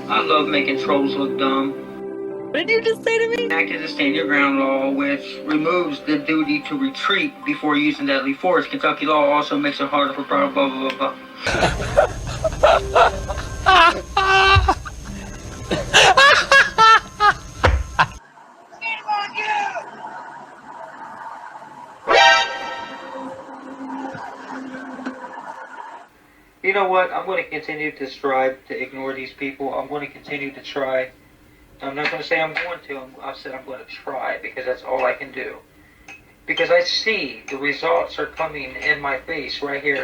I love making trolls look dumb. What did you just say to me? Acted the stand your ground law, which removes the duty to retreat before using deadly force. Kentucky law also makes it harder for blah blah blah blah. You know what? I'm going to continue to strive to ignore these people. I'm going to continue to try. I'm not going to say I'm going to. I said I'm going to try because that's all I can do. Because I see the results are coming in my face right here.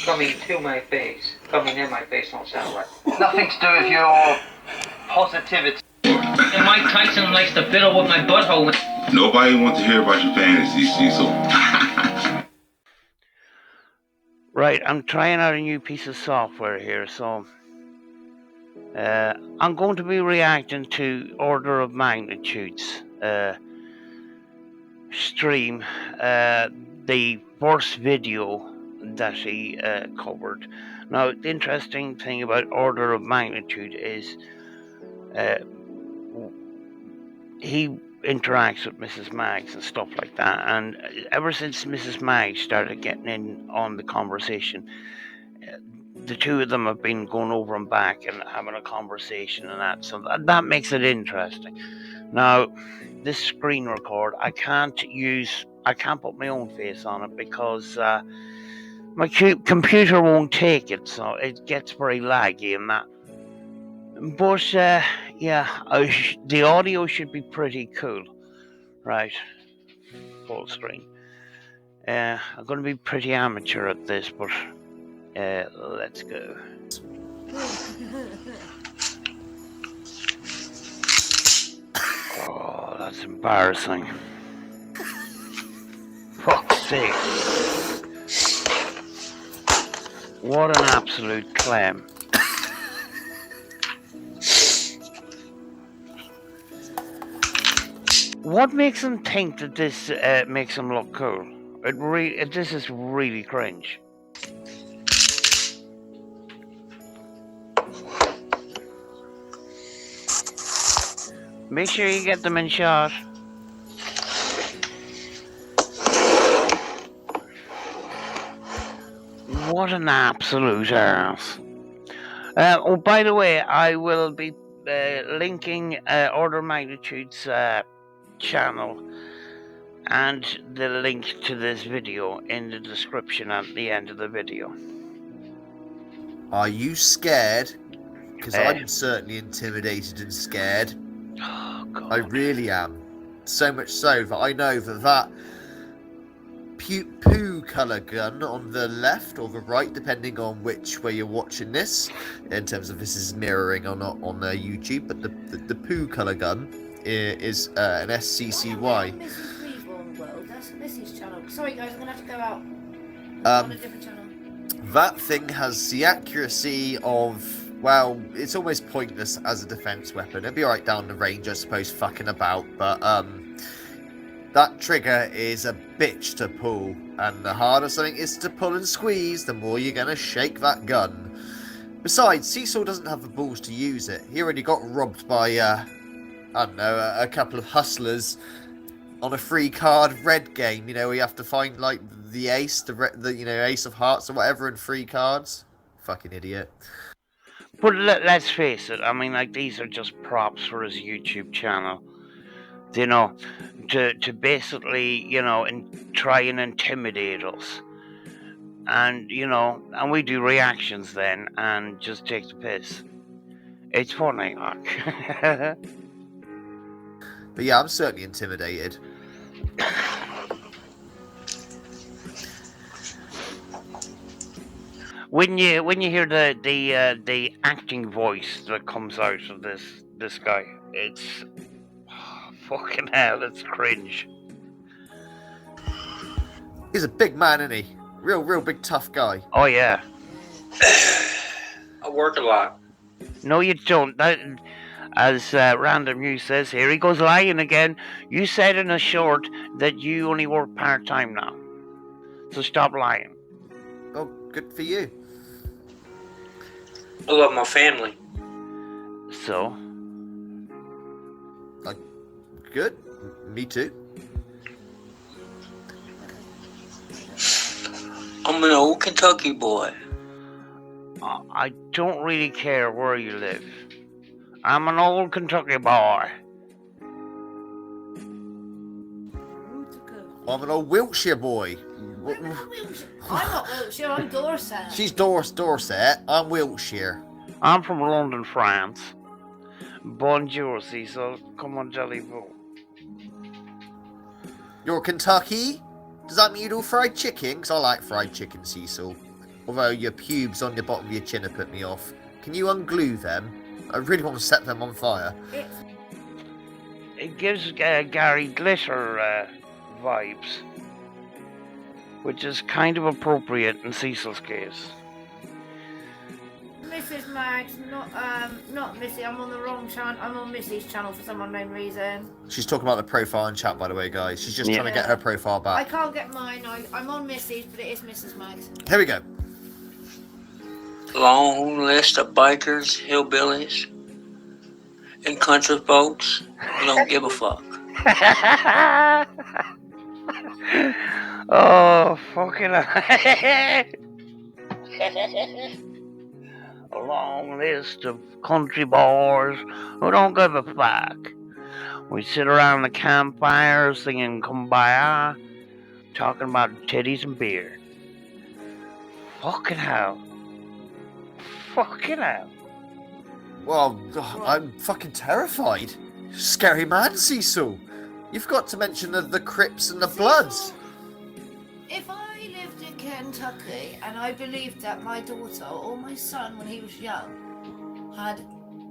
Coming to my face. Coming in my face don't sound right. Nothing to do with your positivity. And Mike Tyson likes to fiddle with my butthole. Nobody wants to hear about your fantasies, Cecil. Right, I'm trying out a new piece of software here, so I'm going to be reacting to order of magnitudes stream, the first video that he covered. Now, the interesting thing about order of magnitude is he interacts with Mrs. Maggs and stuff like that, and ever since Mrs. Maggs started getting in on the conversation, the two of them have been going over and back and having a conversation and that, so that makes it interesting. Now, this screen record, I can't put my own face on it because my computer won't take it, so it gets very laggy and that. But yeah, the audio should be pretty cool. Right, full screen. I'm going to be pretty amateur at this, but let's go. Oh, that's embarrassing. Fuck's sake. What an absolute clam. What makes him think that this makes him look cool? This is really cringe. Make sure you get them in shot. What an absolute arse. Oh, by the way, I will be linking Order of Magnitude's channel and the link to this video in the description at the end of the video. Are you scared? Because I'm certainly intimidated and scared. Oh, God. I really am. So much so that I know that poo colour gun on the left or the right, depending on which way you're watching this, in terms of this is mirroring or not on YouTube, but the poo colour gun is an SCCY. That's Missy's channel. Sorry guys, I'm gonna have to go out. On a different channel. That thing has the accuracy of, well, it's almost pointless as a defense weapon. It'd be right down the range, I suppose, fucking about, but that trigger is a bitch to pull, and the harder something is to pull and squeeze, the more you're gonna shake that gun. Besides, Cecil doesn't have the balls to use it. He already got robbed by, I don't know, a couple of hustlers on a free card red game, you know, where you have to find, like, the ace, the you know, ace of hearts or whatever in free cards. Fucking idiot. But let's face it, I mean, like, these are just props for his YouTube channel. You know, to basically, you know, and try and intimidate us. And, you know, and we do reactions then and just take the piss. It's funny, like. But yeah, I'm certainly intimidated. When you hear the acting voice that comes out of this guy, it's fucking hell, it's cringe. He's a big man, isn't he? Real big tough guy. Oh yeah. I work a lot. No, you don't. As Random News says, here he goes lying again. You said in a short that you only work part-time now. So stop lying. Oh, good for you. I love my family. So? Good. Me too. I'm an old Kentucky boy. I don't really care where you live. I'm an old Kentucky boy. I'm an old Wiltshire boy. I'm not Wiltshire, I'm Dorset. She's Dorset. I'm Wiltshire. I'm from London, France. Bonjour, Cecil. Come on, Jelly Bow. You're Kentucky? Does that mean you do fried chicken? Because I like fried chicken, Cecil. Although your pubes on the bottom of your chin have put me off. Can you unglue them? I really want to set them on fire. It gives Gary Glitter vibes, which is kind of appropriate in Cecil's case. Mrs. Mags, not Missy. I'm on the wrong channel. I'm on Missy's channel for some unknown reason. She's talking about the profile in chat, by the way, guys. She's just trying to get her profile I back. can't get mine. I'm on Missy's, but it is Mrs. Mags. Here we go. Long list of bikers, hillbillies, and country folks who don't give a fuck. Oh, fucking hell. A long list of country boys who don't give a fuck. We sit around the campfire singing Kumbaya, talking about titties and beer. Fucking hell. Fucking hell. Well, I'm fucking terrified. Scary man, Cecil. You forgot to mention the Crips and the Bloods. If I lived in Kentucky and I believed that my daughter or my son when he was young had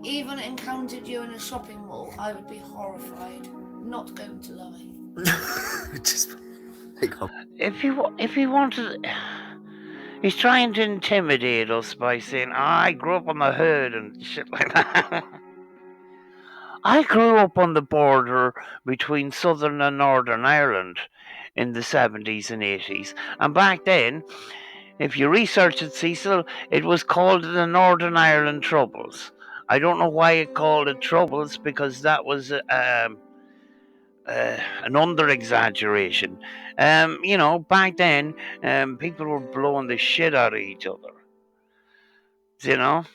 even encountered you in a shopping mall, I would be horrified. Not going to lie. Just pick up. If he wanted... He's trying to intimidate us by saying, I grew up on the hood and shit like that. I grew up on the border between Southern and Northern Ireland in the 70s and 80s. And back then, if you research it, Cecil, it was called the Northern Ireland Troubles. I don't know why it called it Troubles, because that was an under-exaggeration. Back then, people were blowing the shit out of each other. You know?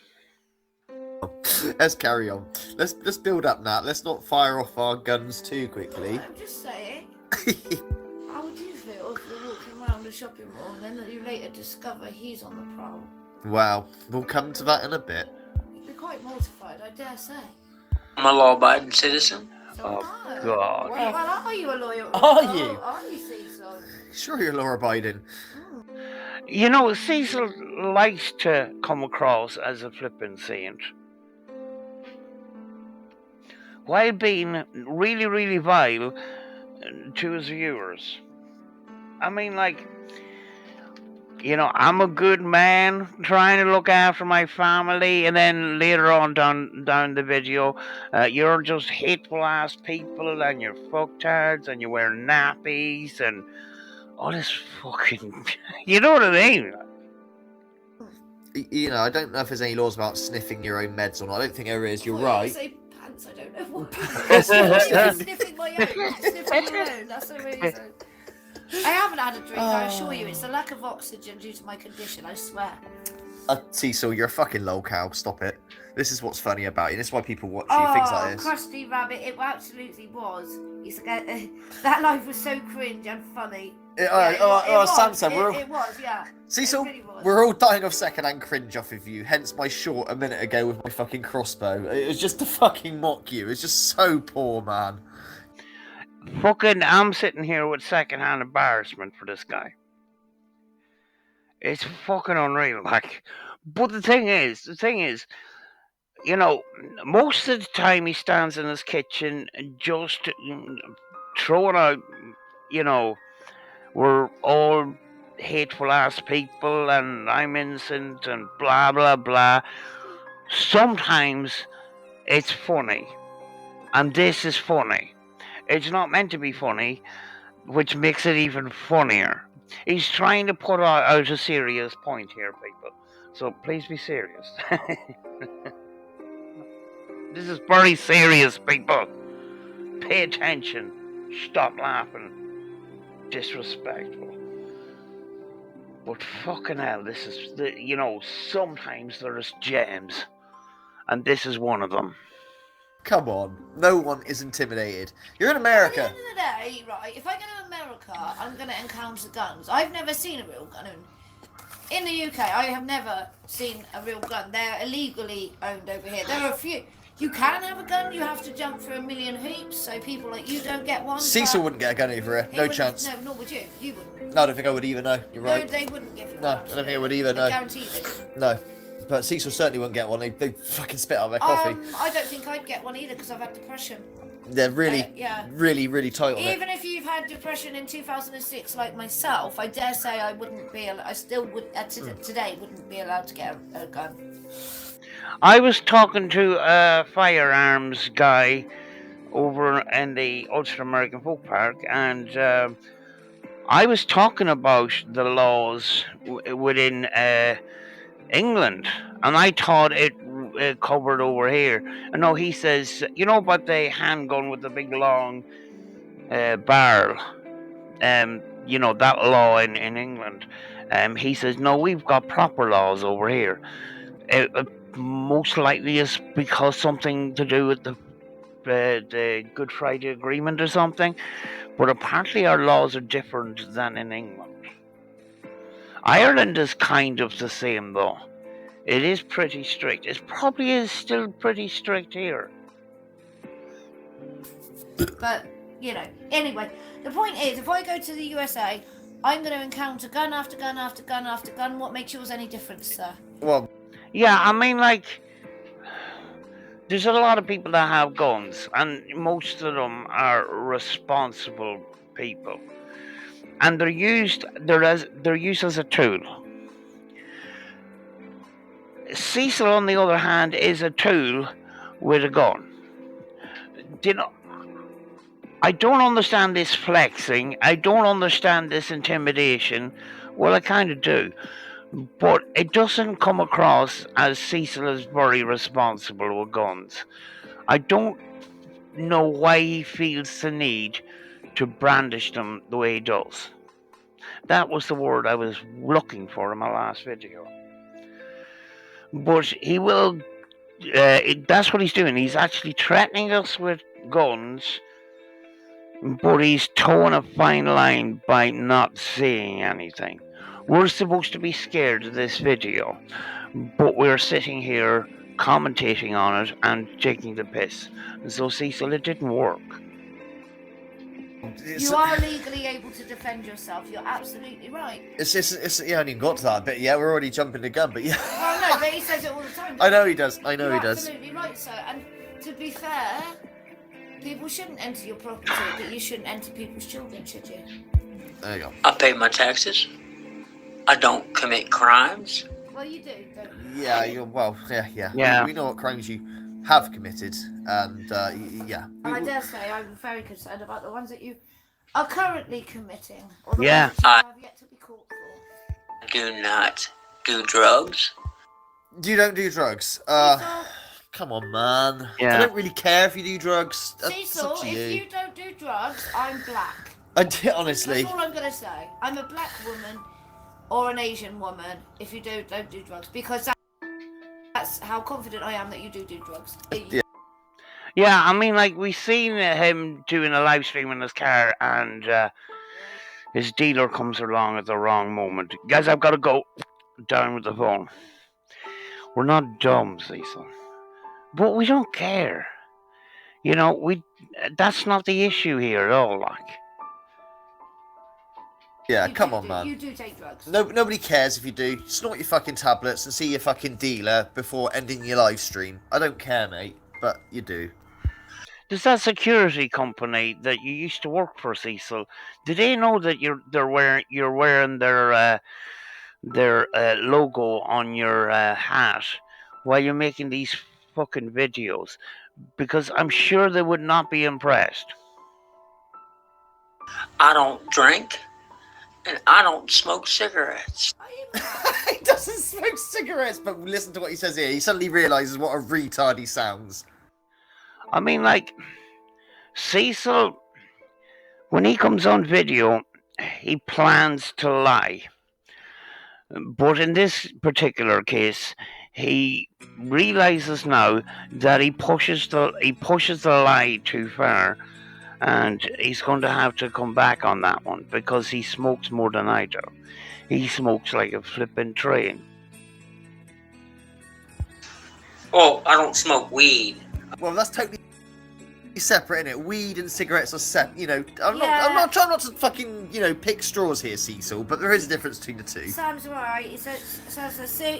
Let's carry on. Let's build up, Nat. Let's not fire off our guns too quickly. I'm just saying. How would you feel if you're walking around a shopping mall and then you later discover he's on the prowl? Well, we'll come to that in a bit. You'd be quite mortified, I dare say. I'm a law-abiding citizen. So Oh, God. Well, are you a lawyer? Are you? Are you, Cecil? Sure, you're Laura Biden. You know, Cecil likes to come across as a flippin' saint, while being really, really vile to his viewers. I mean, I'm a good man trying to look after my family, and then later on down the video, you're just hateful ass people, and you're fucktards, and you wear nappies, and all this fucking... You know what I mean? I don't know if there's any laws about sniffing your own meds or not. I don't think there is. You're Well, right. You say pants, I don't know what. Sniffing my own, sniffing your own. That's the reason. I haven't had a drink, I assure you. It's the lack of oxygen due to my condition, I swear. Cecil, you're a fucking lolcow. Stop it. This is what's funny about you. This is why people watch you. Things like this. Krusty Rabbit, it absolutely was. That life was so cringe and funny. Sam said it was, yeah. Cecil, It really was. we're all dying of second-hand cringe off of you. Hence my short a minute ago with my fucking crossbow. It was just to fucking mock you. It's just so poor, man. Fucking, I'm sitting here with second-hand embarrassment for this guy. It's fucking unreal, But the thing is, most of the time he stands in his kitchen just throwing out, we're all hateful ass people and I'm innocent and blah blah blah. Sometimes it's funny, and this is funny. It's not meant to be funny, which makes it even funnier. He's trying to put out a serious point here, people. So please be serious. This is very serious, people. Pay attention. Stop laughing. Disrespectful. But fucking hell, this is, sometimes there's gems. And this is one of them. Come on, no one is intimidated. You're in At the America. end of the day, right, if I go to America, I'm going to encounter guns. I've never seen a real gun. In the UK, I have never seen a real gun. They're illegally owned over here. There are a few. You can have a gun, you have to jump through a million hoops, so people like you don't get one. Cecil wouldn't get a gun over here. No chance. No, nor would you. You wouldn't. No, I don't think I would either, no. You're right. No, they wouldn't give you one. No, I don't think I would either, no. I guarantee they. No. But Cecil certainly wouldn't get one. They fucking spit out their coffee. I don't think I'd get one either because I've had depression. They're really, really tight on it. Even if you've had depression in 2006, like myself, I dare say I wouldn't be. I still would today wouldn't be allowed to get a gun. I was talking to a firearms guy over in the Ulster American Folk Park, and I was talking about the laws within England, and I thought it covered over here. And no, he says, you know about the handgun with the big long barrel? That law in England. He says, no, we've got proper laws over here. Most likely is because something to do with the Good Friday Agreement or something. But apparently our laws are different than in England. Ireland is kind of the same, though. It is pretty strict. It probably is still pretty strict here. But, anyway, the point is, if I go to the USA, I'm going to encounter gun after gun after gun after gun. What makes yours any different, sir? Well, yeah, I mean, there's a lot of people that have guns, and most of them are responsible people. And they're used as a tool. Cecil, on the other hand, is a tool with a gun. I don't understand this flexing. I don't understand this intimidation. Well, I kind of do. But it doesn't come across as Cecil is very responsible with guns. I don't know why he feels the need to brandish them the way he does. That was the word I was looking for in my last video. But he will, that's what he's doing. He's actually threatening us with guns, but he's towing a fine line by not saying anything. We're supposed to be scared of this video, but we're sitting here commentating on it and taking the piss. And so, Cecil, it didn't work. You are legally able to defend yourself. You're absolutely right. It's you haven't even got to that bit yet. We're already jumping the gun, but yeah. Oh no, but he says it all the time. I know he does. I know You're he does. Absolutely right, sir. And to be fair, people shouldn't enter your property, but you shouldn't enter people's children, should you? There you go. I pay my taxes. I don't commit crimes. Well, you do, don't you? Yeah, yeah. Yeah. We know what crimes you have committed, and yeah. And I dare say I'm very concerned about the ones that you are currently committing, or the Yeah. ones that you have yet to be caught for. I do not do drugs. You don't do drugs. Cecil, Come on, man. Yeah. I don't really care if you do drugs. That's Cecil, up to if you. you don't do drugs, I'm black. Honestly. That's all I'm going to say. I'm a black woman or an Asian woman if you don't do drugs, because that's how confident I am that you do drugs. Yeah. Yeah, I mean, we seen him doing a live stream in his car, and his dealer comes along at the wrong moment. Guys, I've got to go down with the phone. We're not dumb, Cecil, but we don't care. That's not the issue here at all, Yeah, You come do on, man. You do take drugs. Nobody cares if you do. Snort your fucking tablets and see your fucking dealer before ending your live stream. I don't care, mate, but you do. Does that security company that you used to work for, Cecil, do they know that you're wearing their logo on your hat while you're making these fucking videos? Because I'm sure they would not be impressed. I don't drink. And I don't smoke cigarettes. He doesn't smoke cigarettes, but listen to what he says here. He suddenly realises what a retard he sounds. I mean, like, Cecil, when he comes on video, he plans to lie. But in this particular case, he realizes now that he pushes the lie too far, and he's going to have to come back on that one because he smokes more than I do. He smokes like a flipping train. Oh, I don't smoke weed. Well, that's totally separate, innit? Weed and cigarettes are separate. You know, I'm Yeah. not trying not to fucking, you know, pick straws here, Cecil. But there is a difference between the two. Sam's right. He says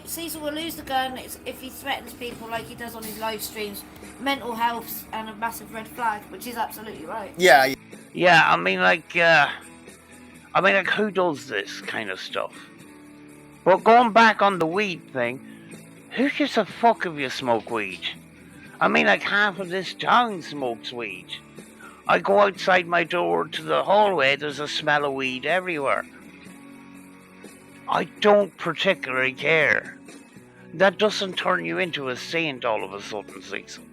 Cecil will lose the gun if he threatens people like he does on his live streams. Mental health and a massive red flag, which is absolutely right. Yeah. Yeah, I mean, like, who does this kind of stuff? But going back on the weed thing, who gives a fuck if you smoke weed? I mean, like, half of this town smokes weed. I go outside my door to the hallway, there's a smell of weed everywhere. I don't particularly care. That doesn't turn you into a saint all of a sudden, Cecil.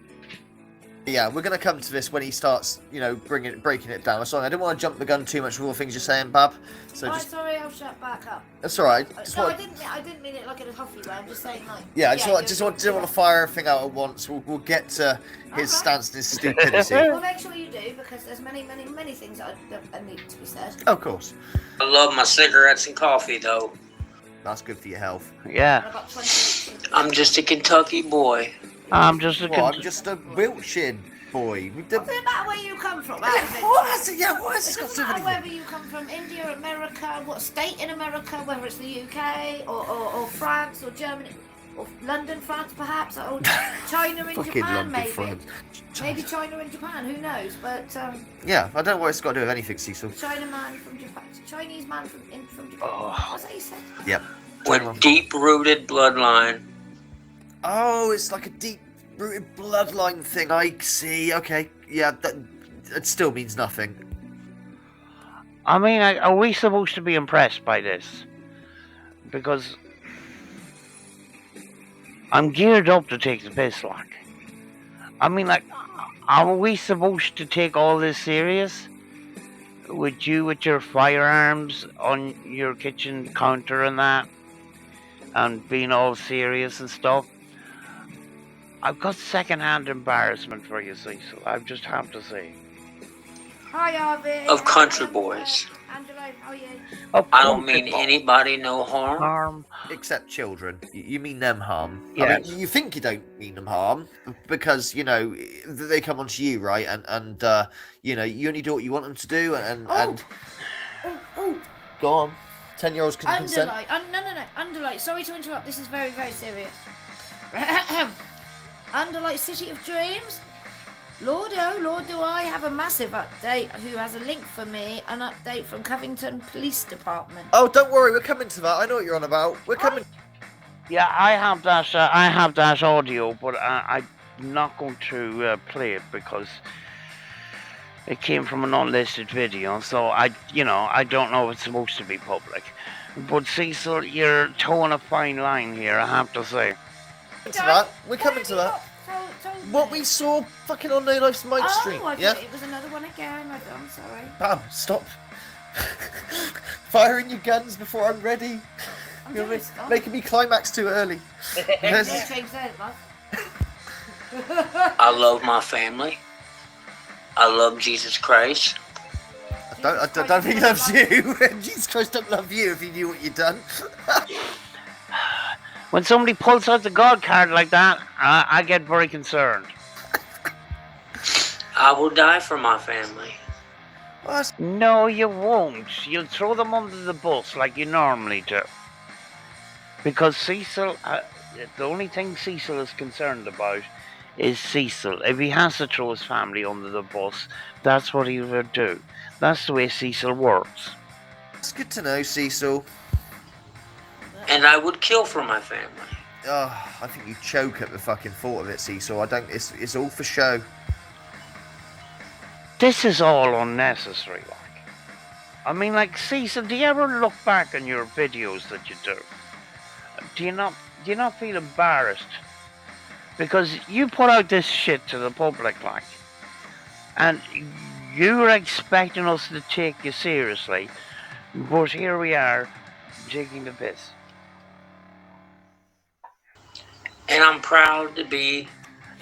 Yeah, we're gonna come to this when he starts, you know, breaking it down. Sorry, I didn't want to jump the gun too much with all the things you're saying, Bab. So just, Sorry, I'll shut back up. that's all right. I didn't mean it like in a huffy way. I'm just saying, like. Yeah, I didn't want to fire everything out at once. We'll get to his stance and his stupidity. Well, make sure you do, because there's many things that need to be said. Of course. I love my cigarettes and coffee, though. That's good for your health. Yeah. I've got 20. I'm just a Kentucky boy. I'm just a I'm just a Wiltshire boy. Doesn't matter where you come from. What has it got It to do doesn't with matter anything? whether you come from India, America, what state in America, whether it's the UK or France or Germany or London, France, perhaps, or China and Fucking Japan, London, maybe. France. Maybe China and Japan. Who knows? But Yeah, I don't know what it's got to do with anything, Cecil. China man from Japan, Chinese man from Japan. Oh. What's that you said? Yep. With deep-rooted bloodline. Oh, it's like a deep-rooted bloodline thing. I see. Okay. Yeah, that still means nothing. I mean, are we supposed to be impressed by this? Because I'm geared up to take the piss, like. I mean, like, are we supposed to take all this serious? With your firearms on your kitchen counter and that? And being all serious and stuff? I've got second-hand embarrassment for you, Cecil. I just have to say. Hi, Harvey. Of country boys. Angelo, how are you? I don't mean anybody no harm. Except children. You mean them harm. Yes. I mean, you think you don't mean them harm because, you know, they come onto you, right? And you know, you only do what you want them to do and go on. 10-year-olds can consent. No. Underlight. Sorry to interrupt. This is very, very serious. Underlight City of Dreams. Lord, do I have a massive update. Who has a link for me? An update from Covington Police Department. Oh, don't worry. We're coming to that. I know what you're on about. We're coming. Yeah, I have that audio, but I'm not going to play it because it came from an unlisted video, so I don't know if it's supposed to be public. But Cecil, you're towing a fine line here, I have to say. We're coming to that. What we saw fucking on No Life's Mike Street. Yeah. It was another one again. I'm sorry. Bam! Stop. Firing your guns before I'm ready. You're making me climax too early. Yes. I love my family. I love Jesus Christ. I don't think he loves you. Jesus Christ don't love you if he knew what you'd done. When somebody pulls out the God card like that, I get very concerned. I will die for my family. No, you won't. You'll throw them under the bus like you normally do. Because Cecil, the only thing Cecil is concerned about is Cecil. If he has to throw his family under the bus, that's what he would do. That's the way Cecil works. It's good to know, Cecil. And I would kill for my family. Oh, I think you choke at the fucking thought of it, Cecil. It's all for show. This is all unnecessary, like. I mean, like, Cecil, do you ever look back on your videos that you do? Do you not feel embarrassed because you put out this shit to the public, like, and you're expecting us to take you seriously, but here we are taking the piss. And I'm proud to be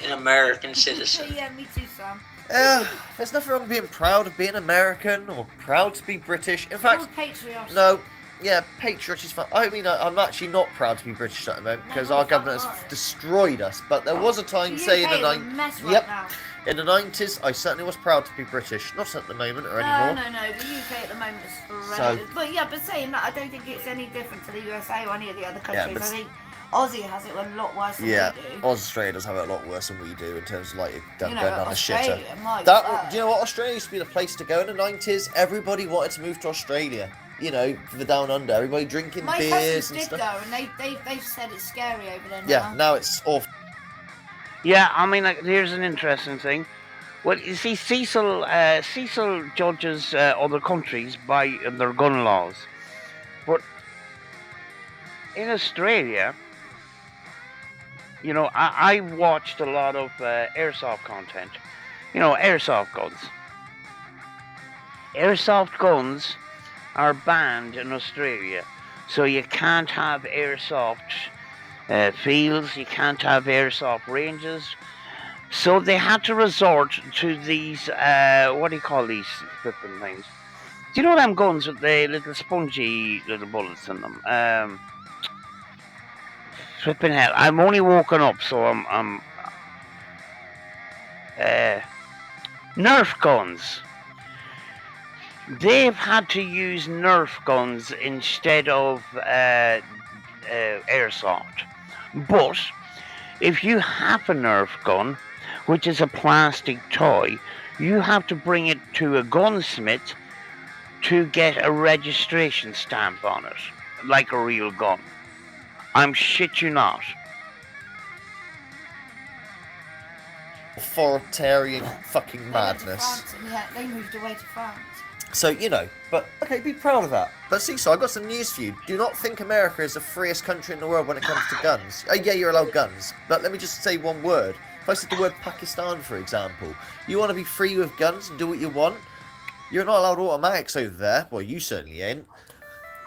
an American citizen. Yeah, me too, Sam. There's nothing wrong with being proud of being American or proud to be British. In fact, Patriots. no, yeah, patriotic is fine. I mean, I'm actually not proud to be British at the moment because our government has destroyed us. But there was a time, say in the 90s, in the 90s, I certainly was proud to be British. Not at the moment or anymore. No, the UK at the moment is horrendous. But saying that, I don't think it's any different to the USA or any of the other countries. I think Aussie has it a lot worse than we do. Australia does have it a lot worse than we do in terms of like going down the shitter. Do you know what? Australia used to be the place to go in the 90s. Everybody wanted to move to Australia. You know, for the down under. Everybody drinking beers and stuff. Go, and they've said it's scary over there now. Yeah, now it's awful. Yeah, I mean, like, here's an interesting thing. Well, you see, Cecil judges other countries by their gun laws, but in Australia, you know, I watched a lot of airsoft content. You know, airsoft guns. Airsoft guns are banned in Australia, so you can't have airsoft fields, you can't have airsoft ranges. So they had to resort to these, what do you call these flipping things? Do you know them guns with the little spongy little bullets in them? Flipping hell, I'm only woken up, so I'm Nerf guns. They've had to use Nerf guns instead of airsoft. But if you have a Nerf gun, which is a plastic toy, you have to bring it to a gunsmith to get a registration stamp on it, like a real gun. I'm shit you not. Authoritarian fucking madness. They moved away to France. So, you know, but, okay, be proud of that. But see, so I've got some news for you. Do not think America is the freest country in the world when it comes to guns. Yeah, you're allowed guns. But let me just say one word. If I said the word Pakistan, for example, you want to be free with guns and do what you want? You're not allowed automatics over there. Well, you certainly ain't.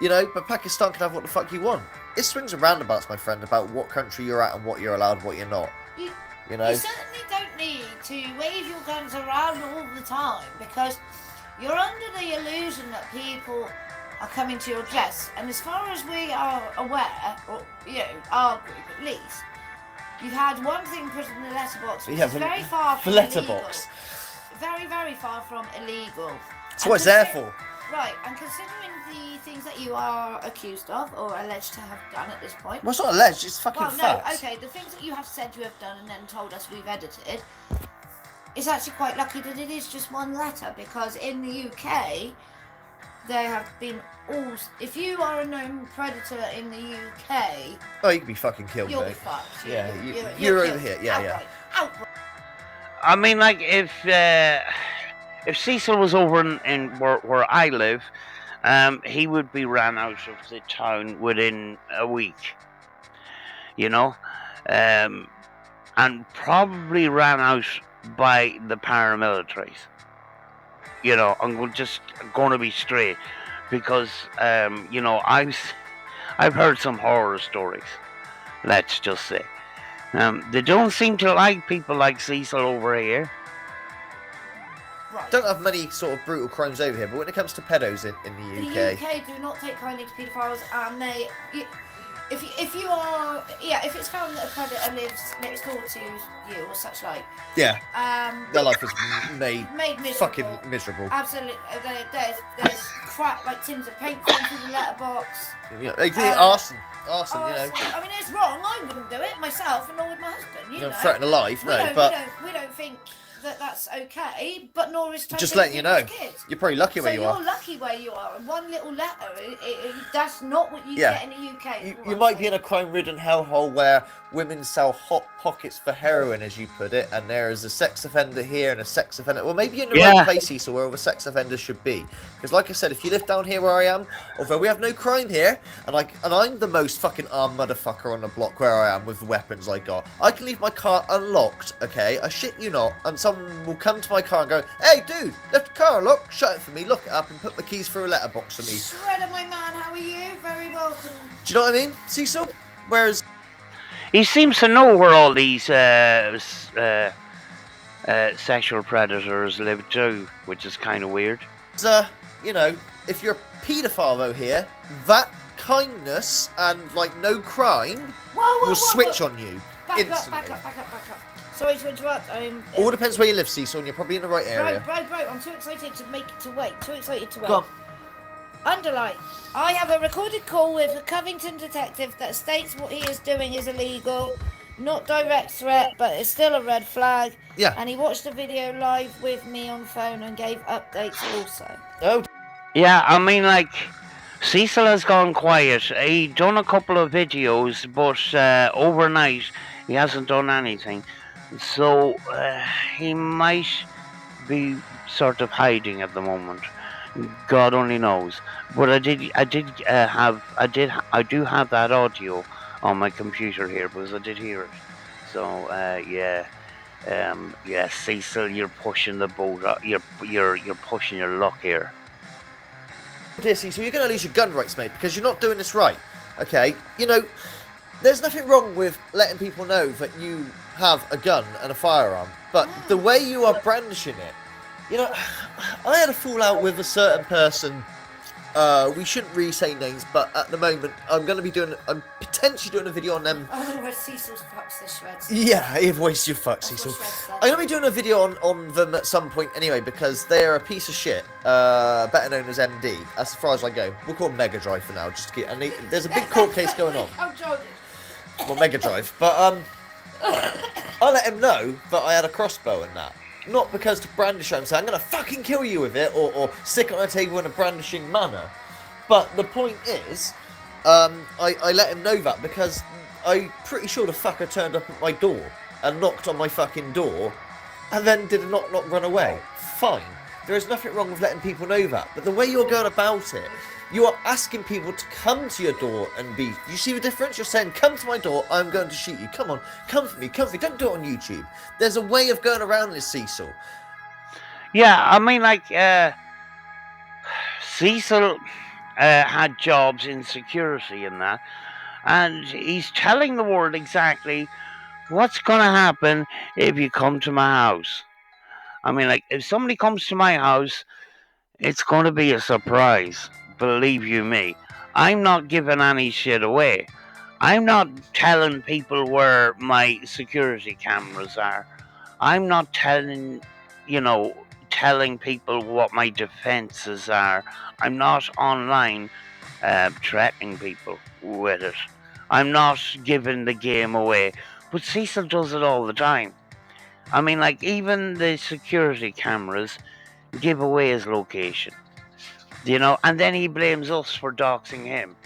You know, but Pakistan can have what the fuck you want. It swings and roundabouts, my friend, about what country you're at and what you're allowed and what you're not. You know? You certainly don't need to wave your guns around all the time, because you're under the illusion that people are coming to your dress. And as far as we are aware, or, you know, our group at least, you've had one thing put in the letterbox, which is very far from illegal. Very, very far from illegal. That's what it's there for. Right, and considering the things that you are accused of, or alleged to have done at this point... Well, it's not alleged, it's fucking facts. Okay, the things that you have said you have done and then told us we've edited, it's actually quite lucky that it is just one letter, because in the UK, there have been all... If you are a known predator in the UK... Oh, you can be fucking killed, you'll mate. be fucked. You're over here, yeah. Outright. I mean, like, if Cecil was over in where I live, he would be ran out of the town within a week, you know, and probably ran out by the paramilitaries. You know, I'm just going to be straight, because you know, I've heard some horror stories. Let's just say, they don't seem to like people like Cecil over here. Right. Don't have many sort of brutal crimes over here, but when it comes to pedos in the UK... The UK do not take kindly to paedophiles, and they... If you are... Yeah, if it's found that a predator lives next door to you, or such like... Yeah. Their life is made miserable. Fucking miserable. Absolutely. There's crap like tins of paint thrown through the letterbox. Yeah, they do arson, you know. I mean, it's wrong. I wouldn't do it myself, and nor would my husband, you know. Threaten a life, We don't think that that's okay, but nor is Just letting you know. kids. You're probably lucky where So you are. you're lucky where you are, and one little letter, that's not what you Yeah. get in the UK. You might be in a crime-ridden hellhole where women sell hot pockets for heroin, as you put it, and there is a sex offender here and a sex offender. Well, maybe you're in the right place, Cecil, where all the sex offenders should be. Because, like I said, if you live down here where I am, although we have no crime here, and I'm the most fucking armed motherfucker on the block where I am with the weapons I got, I can leave my car unlocked, okay? I shit you not, and someone will come to my car and go, "Hey, dude, left the car unlocked. Shut it for me. Lock it up and put the keys through a letterbox for me." Shredder, my man, how are you? Very welcome. Do you know what I mean, Cecil? Whereas he seems to know where all these sexual predators live too, which is kind of weird. You know, if you're a paedophile though here, that kindness and like no crime will switch on you instantly. Back up. Sorry to interrupt. All depends where you live, Cecil, and you're probably in the right area. Bro, I'm too excited to wait. Go on. Underline. I have a recorded call with a Covington detective that states what he is doing is illegal. Not direct threat, but it's still a red flag. Yeah. And he watched the video live with me on phone and gave updates also. Oh. Yeah, I mean, like, Cecil has gone quiet. He done a couple of videos, but overnight he hasn't done anything. So he might be sort of hiding at the moment. God only knows. But I do have that audio on my computer here because I did hear it. So yeah, Cecil, you're pushing the boat. You're pushing your luck here. Dear Cecil, you're going to lose your gun rights, mate, because you're not doing this right. Okay, you know, there's nothing wrong with letting people know that you have a gun and a firearm, but the way you are brandishing it, you know, I had a fallout with a certain person. We shouldn't really say names, but at the moment, I'm potentially doing a video on them. Oh, where Cecil's fucks the shreds. Yeah, voice your fuck, Cecil. I'm going to be doing a video on them at some point anyway, because they're a piece of shit, better known as MD, as far as I go. We'll call them Mega Drive for now, just to keep, and there's a big court case going on. I'm joking. Well, Mega Drive, but I let him know that I had a crossbow and that. Not because to brandish it and say, I'm going to fucking kill you with it, or stick it on a table in a brandishing manner. But the point is, I let him know that because I'm pretty sure the fucker turned up at my door and knocked on my fucking door and then did a knock run away. Fine. There is nothing wrong with letting people know that. But the way you're going about it, you are asking people to come to your door and be... You see the difference? You're saying, come to my door, I'm going to shoot you. Come on, come for me. Don't do it on YouTube. There's a way of going around this, Cecil. Yeah, I mean, like, Cecil had jobs in security and that, and he's telling the world exactly what's going to happen if you come to my house. I mean, like, if somebody comes to my house, it's going to be a surprise. Believe you me, I'm not giving any shit away. I'm not telling people where my security cameras are. I'm not telling people what my defenses are. I'm not online threatening people with it. I'm not giving the game away. But Cecil does it all the time. I mean, like, even the security cameras give away his location. And then he blames us for doxing him.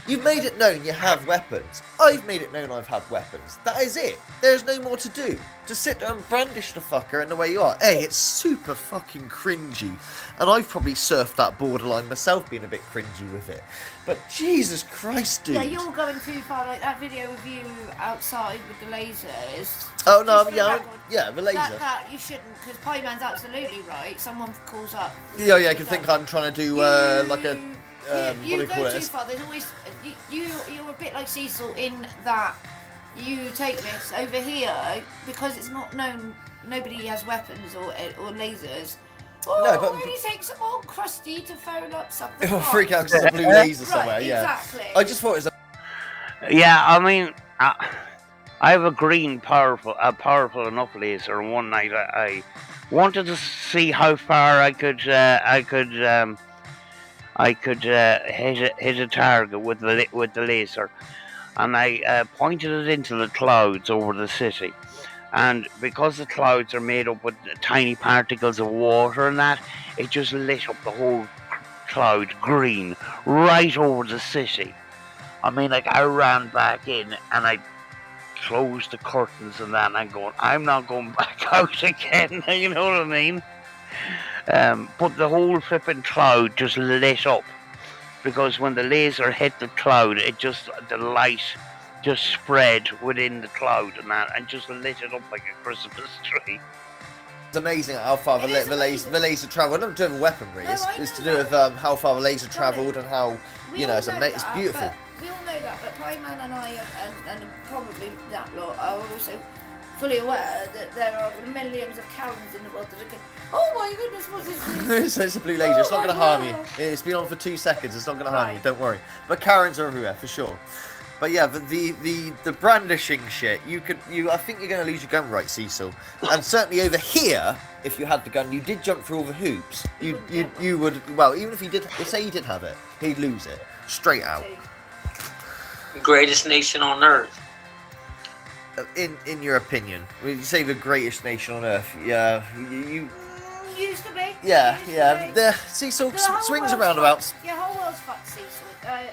You've made it known you have weapons. I've made it known I've had weapons. That is it. There's no more to do. Just sit there and brandish the fucker in the way you are. Hey, it's super fucking cringy. And I've probably surfed that borderline myself, being a bit cringy with it. But Jesus Christ, dude. Yeah, you're going too far. Like that video of you outside with the lasers. Oh, no, yeah, the laser. That you shouldn't, because Pieman's absolutely right. Someone calls up. Yeah, I can think I'm trying to do, like a... you go too far. There's always you're a bit like Cecil in that you take this over here because it's not known. Nobody has weapons or lasers. Oh, no, but really takes some old crusty to phone up something. It'll freak out because there's a blue laser somewhere. Right, yeah, exactly. I just thought it was. Yeah, I mean, I have a green powerful enough laser. And one night I wanted to see how far I could hit a target with the laser, and I pointed it into the clouds over the city. And because the clouds are made up with tiny particles of water and that, it just lit up the whole cloud green right over the city. I mean, like, I ran back in and I closed the curtains and that, and I'm going, I'm not going back out again. You know what I mean? But the whole flipping cloud just lit up because when the laser hit the cloud, the light just spread within the cloud and that, and just lit it up like a Christmas tree. It's amazing how far the laser travelled. Not to do with weaponry, it's to do with how far the laser travelled and how, you know, it's beautiful. We all know that, but Pieman and I, and probably that lot, are also fully aware that there are millions of Karens in the world that are going, oh my goodness, what is this? It's a blue laser, it's not going to harm you. It's been on for 2 seconds, it's not going to harm you, don't worry. But Karens are everywhere, for sure. But yeah, the brandishing shit, I think you're going to lose your gun, right, Cecil? And certainly over here, if you had the gun, you did jump through all the hoops. You would, well, even if he did, say he did have it, he'd lose it, straight out. Greatest nation on earth. In your opinion, when you say the greatest nation on earth, yeah, you used to be. Yeah. The Cecil swings and roundabouts. Your whole world's fucked, Cecil.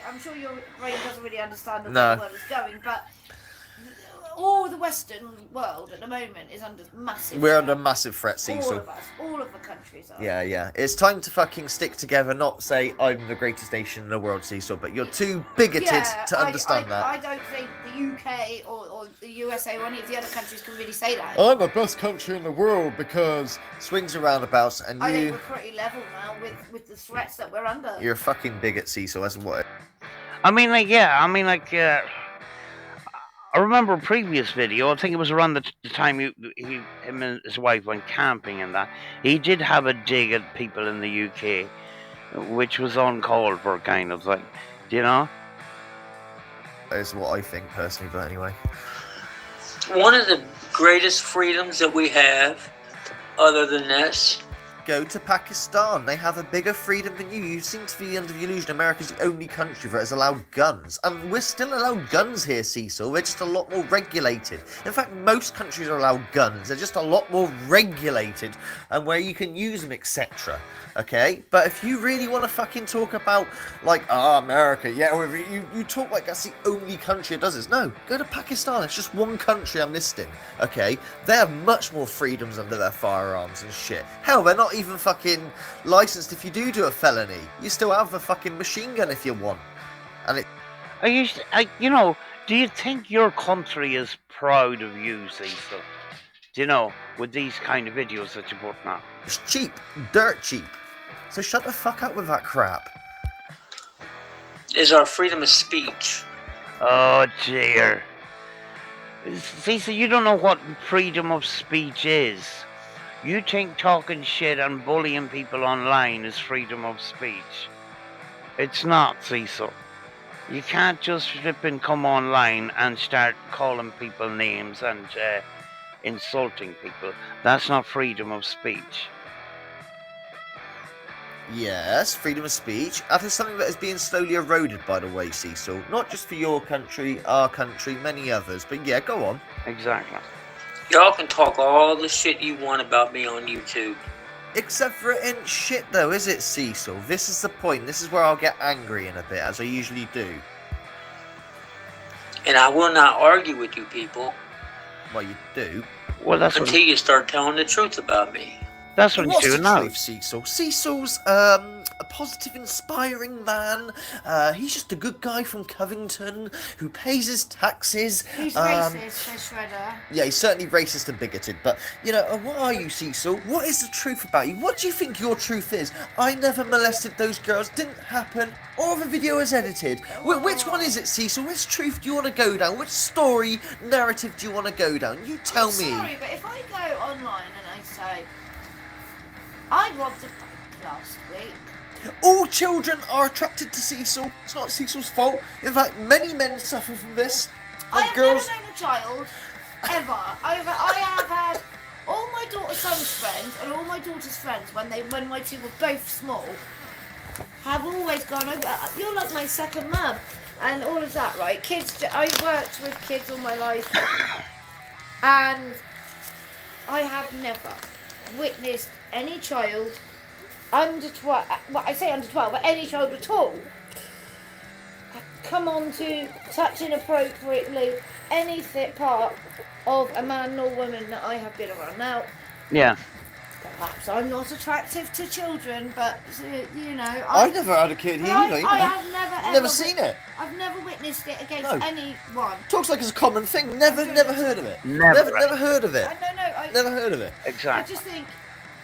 I'm sure your brain doesn't really understand where No. the world is going, but all the Western world at the moment is under massive We're threat. under massive threat, Cecil. All of us, all of the countries are. Yeah. It's time to fucking stick together, not say I'm the greatest nation in the world, Cecil, but you're too bigoted to understand that. I don't think the UK or the USA or any of the other countries can really say that. I'm the best country in the world because swings and roundabouts, and I think we're pretty level now with the threats that we're under. You're a fucking bigot, Cecil. That's what. I remember a previous video, I think it was around the time him and his wife went camping and that. He did have a dig at people in the UK, which was uncalled for, kind of thing. Do you know? That's what I think personally, but anyway. One of the greatest freedoms that we have, other than this, go to Pakistan. They have a bigger freedom than you. You seem to be under the illusion America's the only country that has allowed guns. And we're still allowed guns here, Cecil. They're just a lot more regulated. In fact, most countries are allowed guns. They're just a lot more regulated and where you can use them, etc. Okay? But if you really want to fucking talk about, like, America, yeah, you talk like that's the only country that does this. No, go to Pakistan. It's just one country I'm listing. Okay? They have much more freedoms under their firearms and shit. Hell, they're not even fucking licensed if you do a felony. You still have a fucking machine gun if you want. And it... do you think your country is proud of you, Cecil? Do you know, with these kind of videos that you're putting out? It's cheap. Dirt cheap. So shut the fuck up with that crap. is our freedom of speech. Oh dear. Cecil, you don't know what freedom of speech is. You think talking shit and bullying people online is freedom of speech. It's not, Cecil. You can't just flip and come online and start calling people names and insulting people. That's not freedom of speech. Yes, freedom of speech. That is something that is being slowly eroded, by the way, Cecil. Not just for your country, our country, many others. But yeah, go on. Exactly. Y'all can talk all the shit you want about me on YouTube. Except for it ain't shit though, is it, Cecil? This is the point. This is where I'll get angry in a bit, as I usually do. And I will not argue with you people. Well, you do. Well, that's until you start telling the truth about me. That's what he's doing now. Cecil? Cecil's a positive, inspiring man. He's just a good guy from Covington who pays his taxes. He's racist, says Shredder. Yeah, he's certainly racist and bigoted. But, you know, what are you, Cecil? What is the truth about you? What do you think your truth is? I never molested those girls. Didn't happen. Or the video is edited. Which one is it, Cecil? Which truth do you want to go down? Which story, narrative do you want to go down? You tell me. Sorry, but if I go online and I say, I robbed a bank last week. All children are attracted to Cecil. It's not Cecil's fault. In fact, many men suffer from this. I have never known a child, ever. I have had all my daughter's son's friends and all my daughter's friends, when my two were both small, have always gone, oh, you're like my second mum. And all of that, right? Kids, I worked with kids all my life. And I have never witnessed any child under 12, well, I say under 12, but any child at all, come on to touch inappropriately any part of a man or woman that I have been around. Now, Yeah. perhaps I'm not attractive to children, but you know, I never had a kid here either. I have never Never seen it. I've never witnessed it against No. anyone. Talks like it's a common thing. Never heard of it. Never. Never heard of it. I Never heard of it. I Exactly. just think,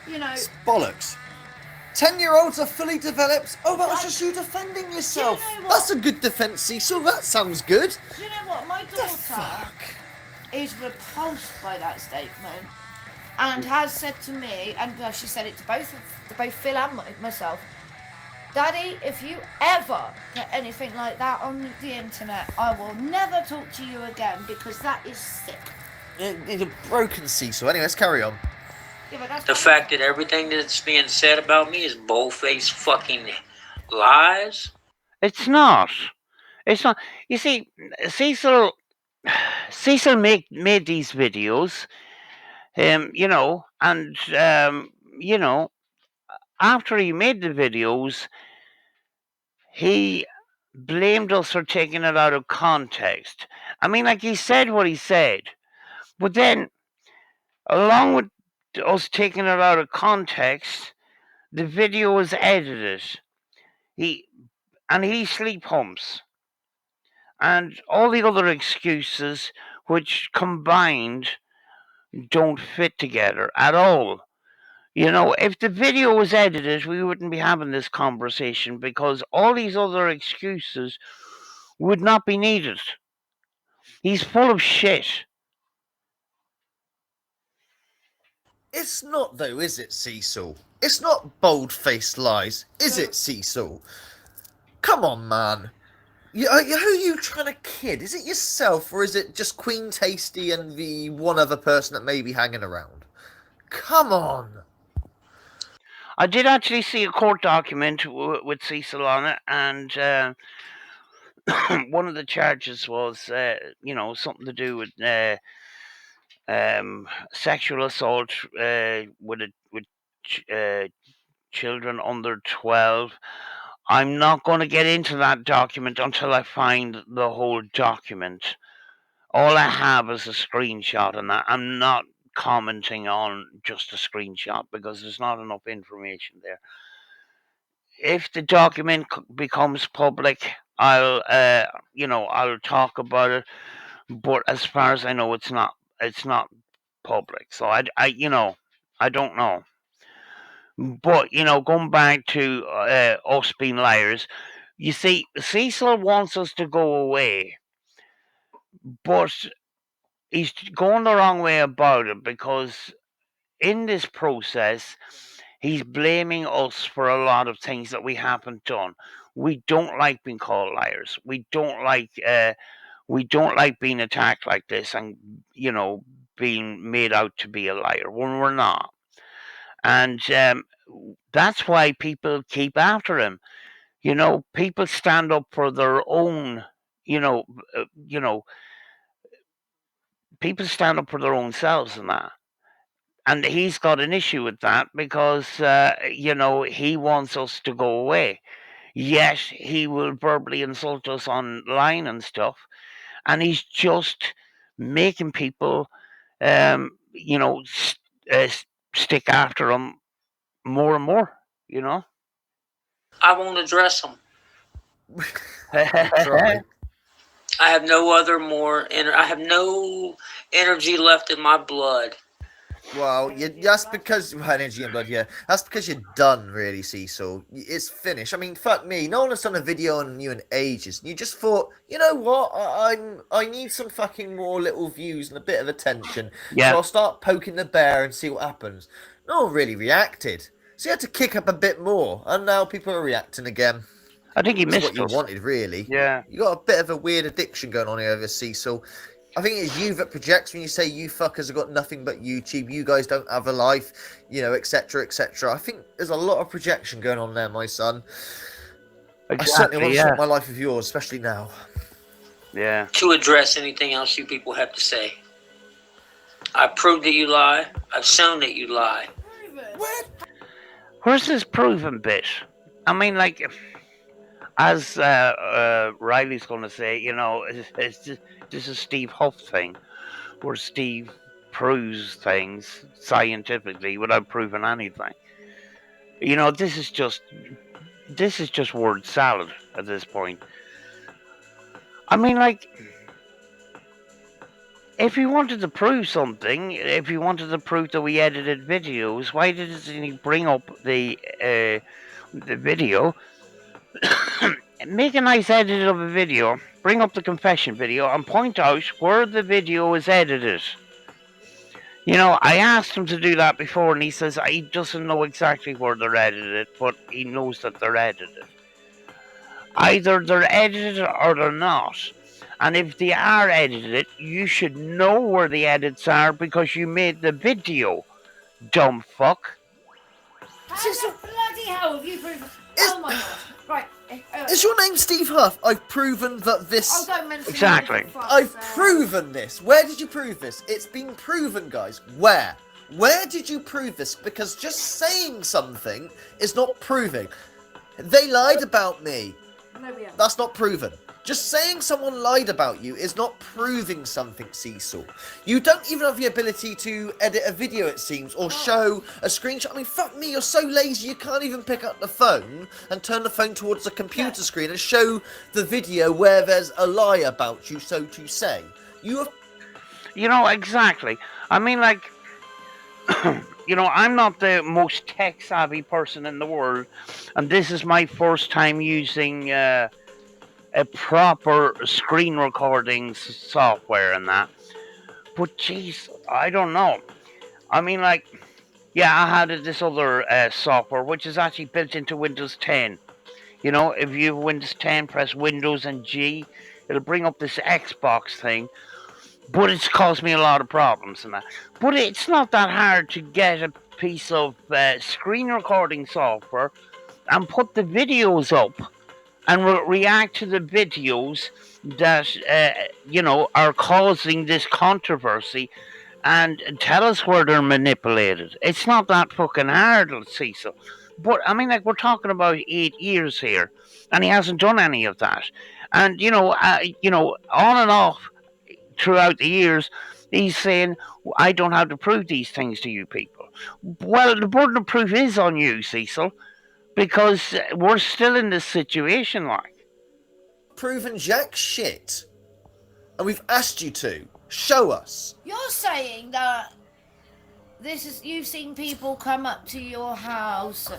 you know, It's bollocks. 10-year-olds are fully developed. Oh, that was just you defending yourself. Do you know what? That's a good defence, Cecil. That sounds good. do you know what? My The daughter fuck? is repulsed by that statement and has said to me, and she said it to both Phil and myself, Daddy, if you ever get anything like that on the internet, I will never talk to you again because that is sick. You're broken, Cecil. Anyway, let's carry on. Yeah, but that's The fact that everything that's being said about me is bold-faced fucking lies. It's not. It's not. You see, Cecil made these videos, you know, and you know, after he made the videos, he blamed us for taking it out of context. I mean, like, he said what he said, but then, along with us taking it out of context, the video was edited. He sleep humps, and all the other excuses, which combined don't fit together at all. You know, if the video was edited, we wouldn't be having this conversation because all these other excuses would not be needed. He's full of shit. It's not, though, is it, Cecil? It's not bold-faced lies, is it, Cecil? Come on, man. Who are you trying to kid? Is it yourself, or is it just Queen Tasty and the one other person that may be hanging around? Come on. I did actually see a court document with Cecil on it, and one of the charges was, you know, something to do with sexual assault with children under 12. I'm not going to get into that document until I find the whole document. All I have is a screenshot, and that I'm not commenting on just a screenshot because there's not enough information there. If the document becomes public, I'll I'll talk about it. But as far as I know, it's not public. So I don't know. But going back to us being liars, you see, Cecil wants us to go away, but he's going the wrong way about it because in this process, he's blaming us for a lot of things that we haven't done. We don't like being called liars. We don't like being attacked like this and being made out to be a liar when we're not. And that's why people keep after him. People stand up for their own. You know, uh, you know, people stand up for their own selves and that. And he's got an issue with that because he wants us to go away. Yet he will verbally insult us online and stuff, and he's just making people, stick after him more and more. I won't address them. Try. I have no other I have no energy left in my blood. Well, that's because energy and blood. Yeah, that's because you're done, really, Cecil. It's finished. I mean, fuck me. No one has done a video on you in ages. You just thought, you know what? I need some fucking more little views and a bit of attention. Yeah. So I'll start poking the bear and see what happens. No one really reacted, so you had to kick up a bit more, and now people are reacting again. I think he That's missed what us. you wanted, really. Yeah. You got a bit of a weird addiction going on here over Cecil. I think it's you that projects when you say you fuckers have got nothing but YouTube, you guys don't have a life, etc., etc. I think there's a lot of projection going on there, my son. Exactly, I certainly want to share my life with yours, especially now. Yeah. To address anything else you people have to say. I proved that you lie. I've shown that you lie. Where? Where's this proven bit? I mean, like, as Riley's going to say, this is Steve Huff thing, where Steve proves things scientifically without proving anything. This is just word salad at this point. I mean, like, if he wanted to prove something, if he wanted to prove that we edited videos, why didn't he bring up the video? Make a nice edit of a video, bring up the confession video, and point out where the video is edited. I asked him to do that before, and he says he doesn't know exactly where they're edited, but he knows that they're edited. Either they're edited or they're not. And if they are edited, you should know where the edits are because you made the video, dumb fuck. How the bloody hell have you proven? Oh my god! Right. Is your name Steve Huff? I've proven that this. Oh, don't mention Exactly. me, for fuck's I've sake. proven this. Where did you prove this? It's been proven, guys. Where? Where did you prove this? Because just saying something is not proving. They lied about me. No, we haven't. That's not proven. Just saying someone lied about you is not proving something, Cecil. You don't even have the ability to edit a video, it seems, or show a screenshot. I mean, fuck me, you're so lazy you can't even pick up the phone and turn the phone towards the computer screen and show the video where there's a lie about you, so to say. You have... Exactly. I mean, like, I'm not the most tech-savvy person in the world, and this is my first time using a proper screen recording software and that. But jeez, I don't know. I mean, like, yeah, I had this other software which is actually built into Windows 10. If you have Windows 10, press Windows and G, it'll bring up this Xbox thing. But it's caused me a lot of problems and that. But it's not that hard to get a piece of screen recording software and put the videos up and react to the videos that are causing this controversy and tell us where they're manipulated. It's not that fucking hard, Cecil. But I mean, like, we're talking about 8 years here, and he hasn't done any of that. And on and off throughout the years, he's saying, I don't have to prove these things to you people. Well, the burden of proof is on you, Cecil, because we're still in this situation, like. proven jack shit. And we've asked you to. Show us. You're saying that you've seen people come up to your house.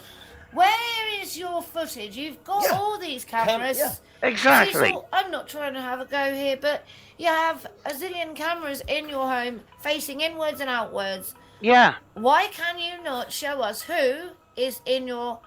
Where is your footage? You've got all these cameras. Exactly. Cecil, I'm not trying to have a go here, but you have a zillion cameras in your home facing inwards and outwards. Yeah. Why can you not show us who is in your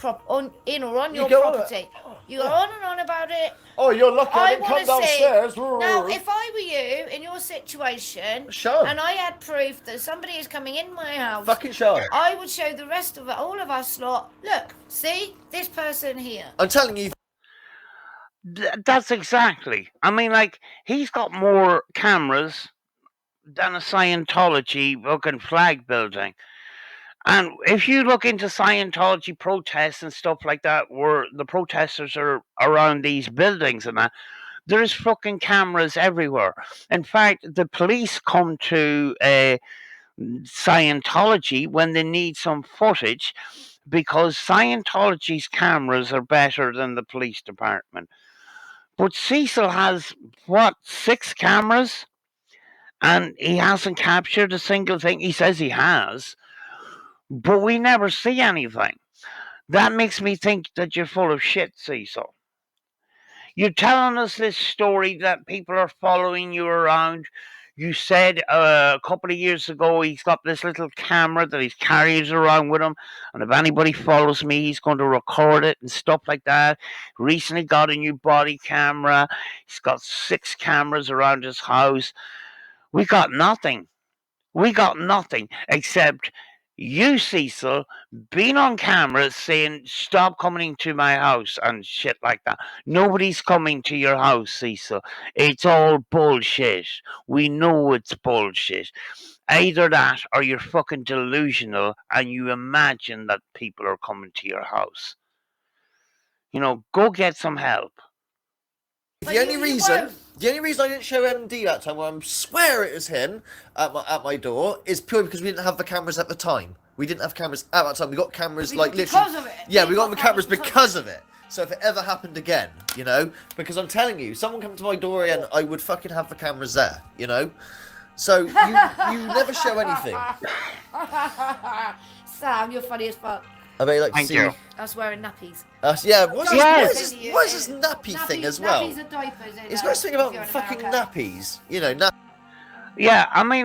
on your go on property? You go on and on about it. Oh, you're lucky I didn't want come to see. downstairs. Now, if I were you in your situation, Show 'em. and I had proof that somebody is coming in my house, Fucking show 'em. I would show the rest of all of us lot. Look, see this person here. I'm telling you. That's exactly. I mean, like, he's got more cameras than a Scientology fucking flag building. And if you look into Scientology protests and stuff like that, where the protesters are around these buildings and that, there's fucking cameras everywhere. In fact, the police come to Scientology when they need some footage because Scientology's cameras are better than the police department. But Cecil has, 6 cameras? And he hasn't captured a single thing. He says he has, but we never see anything. That makes me think that you're full of shit, Cecil. You're telling us this story that people are following you around. You said a couple of years ago he's got this little camera that he's carries around with him, and if anybody follows me, he's going to record it and stuff like that. Recently got a new body camera. He's got 6 cameras around his house. We got nothing. We got nothing except You, Cecil, being on camera saying, stop coming to my house and shit like that. Nobody's coming to your house, Cecil. It's all bullshit. We know it's bullshit. Either that or you're fucking delusional and you imagine that people are coming to your house. Go get some help. But The only you reason won't. I didn't show MD that time, where I swear it was him at my door, is purely because we didn't have the cameras at the time. We didn't have cameras at that time. We got cameras literally because of it. Yeah, we got the cameras because of it. So if it ever happened again, because I'm telling you, someone come to my door and I would fucking have the cameras there, So you never show anything. Sam, you're funny as fuck. I bet you like to Thank see. you. Us wearing nappies. Yeah, what's Yes. this nappy thing as well? Nappies are diapers. It's got something about fucking nappies, Yeah, I mean,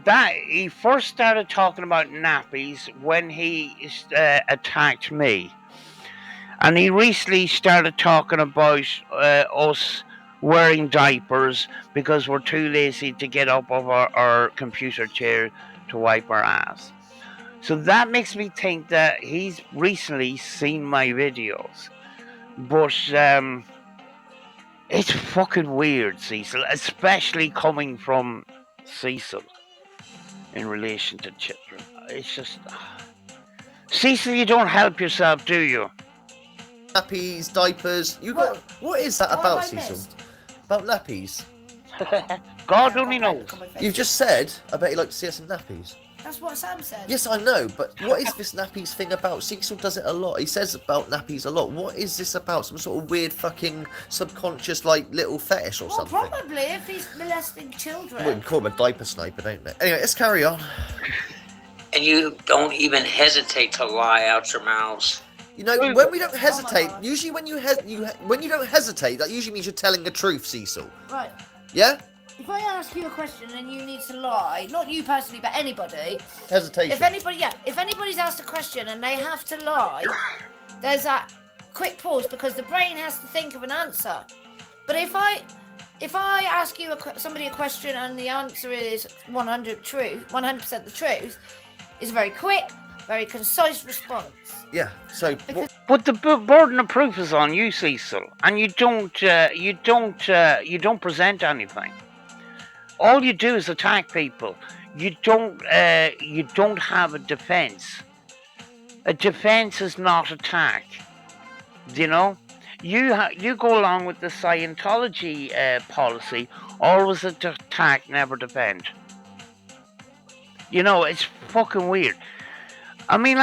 that. He first started talking about nappies when he attacked me. And he recently started talking about us wearing diapers because we're too lazy to get up off our computer chair to wipe our ass. So that makes me think that he's recently seen my videos. But it's fucking weird, Cecil, especially coming from Cecil in relation to children. It's just... Cecil, you don't help yourself, do you? Nappies, diapers. What is that about, Cecil? About nappies? God only knows. You've just said, I bet you like to see us in nappies. That's what Sam said. Yes, I know, but what is this nappies thing about? Cecil does it a lot. He says about nappies a lot. What is this about? Some sort of weird fucking subconscious, little fetish or something? Probably if he's molesting children. We can call him a diaper sniper, don't they? Anyway, let's carry on. And you don't even hesitate to lie out your mouths. When we don't hesitate, usually when you don't hesitate, that usually means you're telling the truth, Cecil. Right. Yeah? If I ask you a question and you need to lie, not you personally, but anybody. Hesitation. If anybody's asked a question and they have to lie, there's that quick pause because the brain has to think of an answer. But if I ask you somebody a question and the answer is 100% the truth, it's a very quick, very concise response. Yeah. So. But the burden of proof is on you, Cecil, and you don't present anything. All you do is attack people. You don't have a defense. A defense is not attack. You go along with the Scientology policy. Always attack, never defend. It's fucking weird. I mean,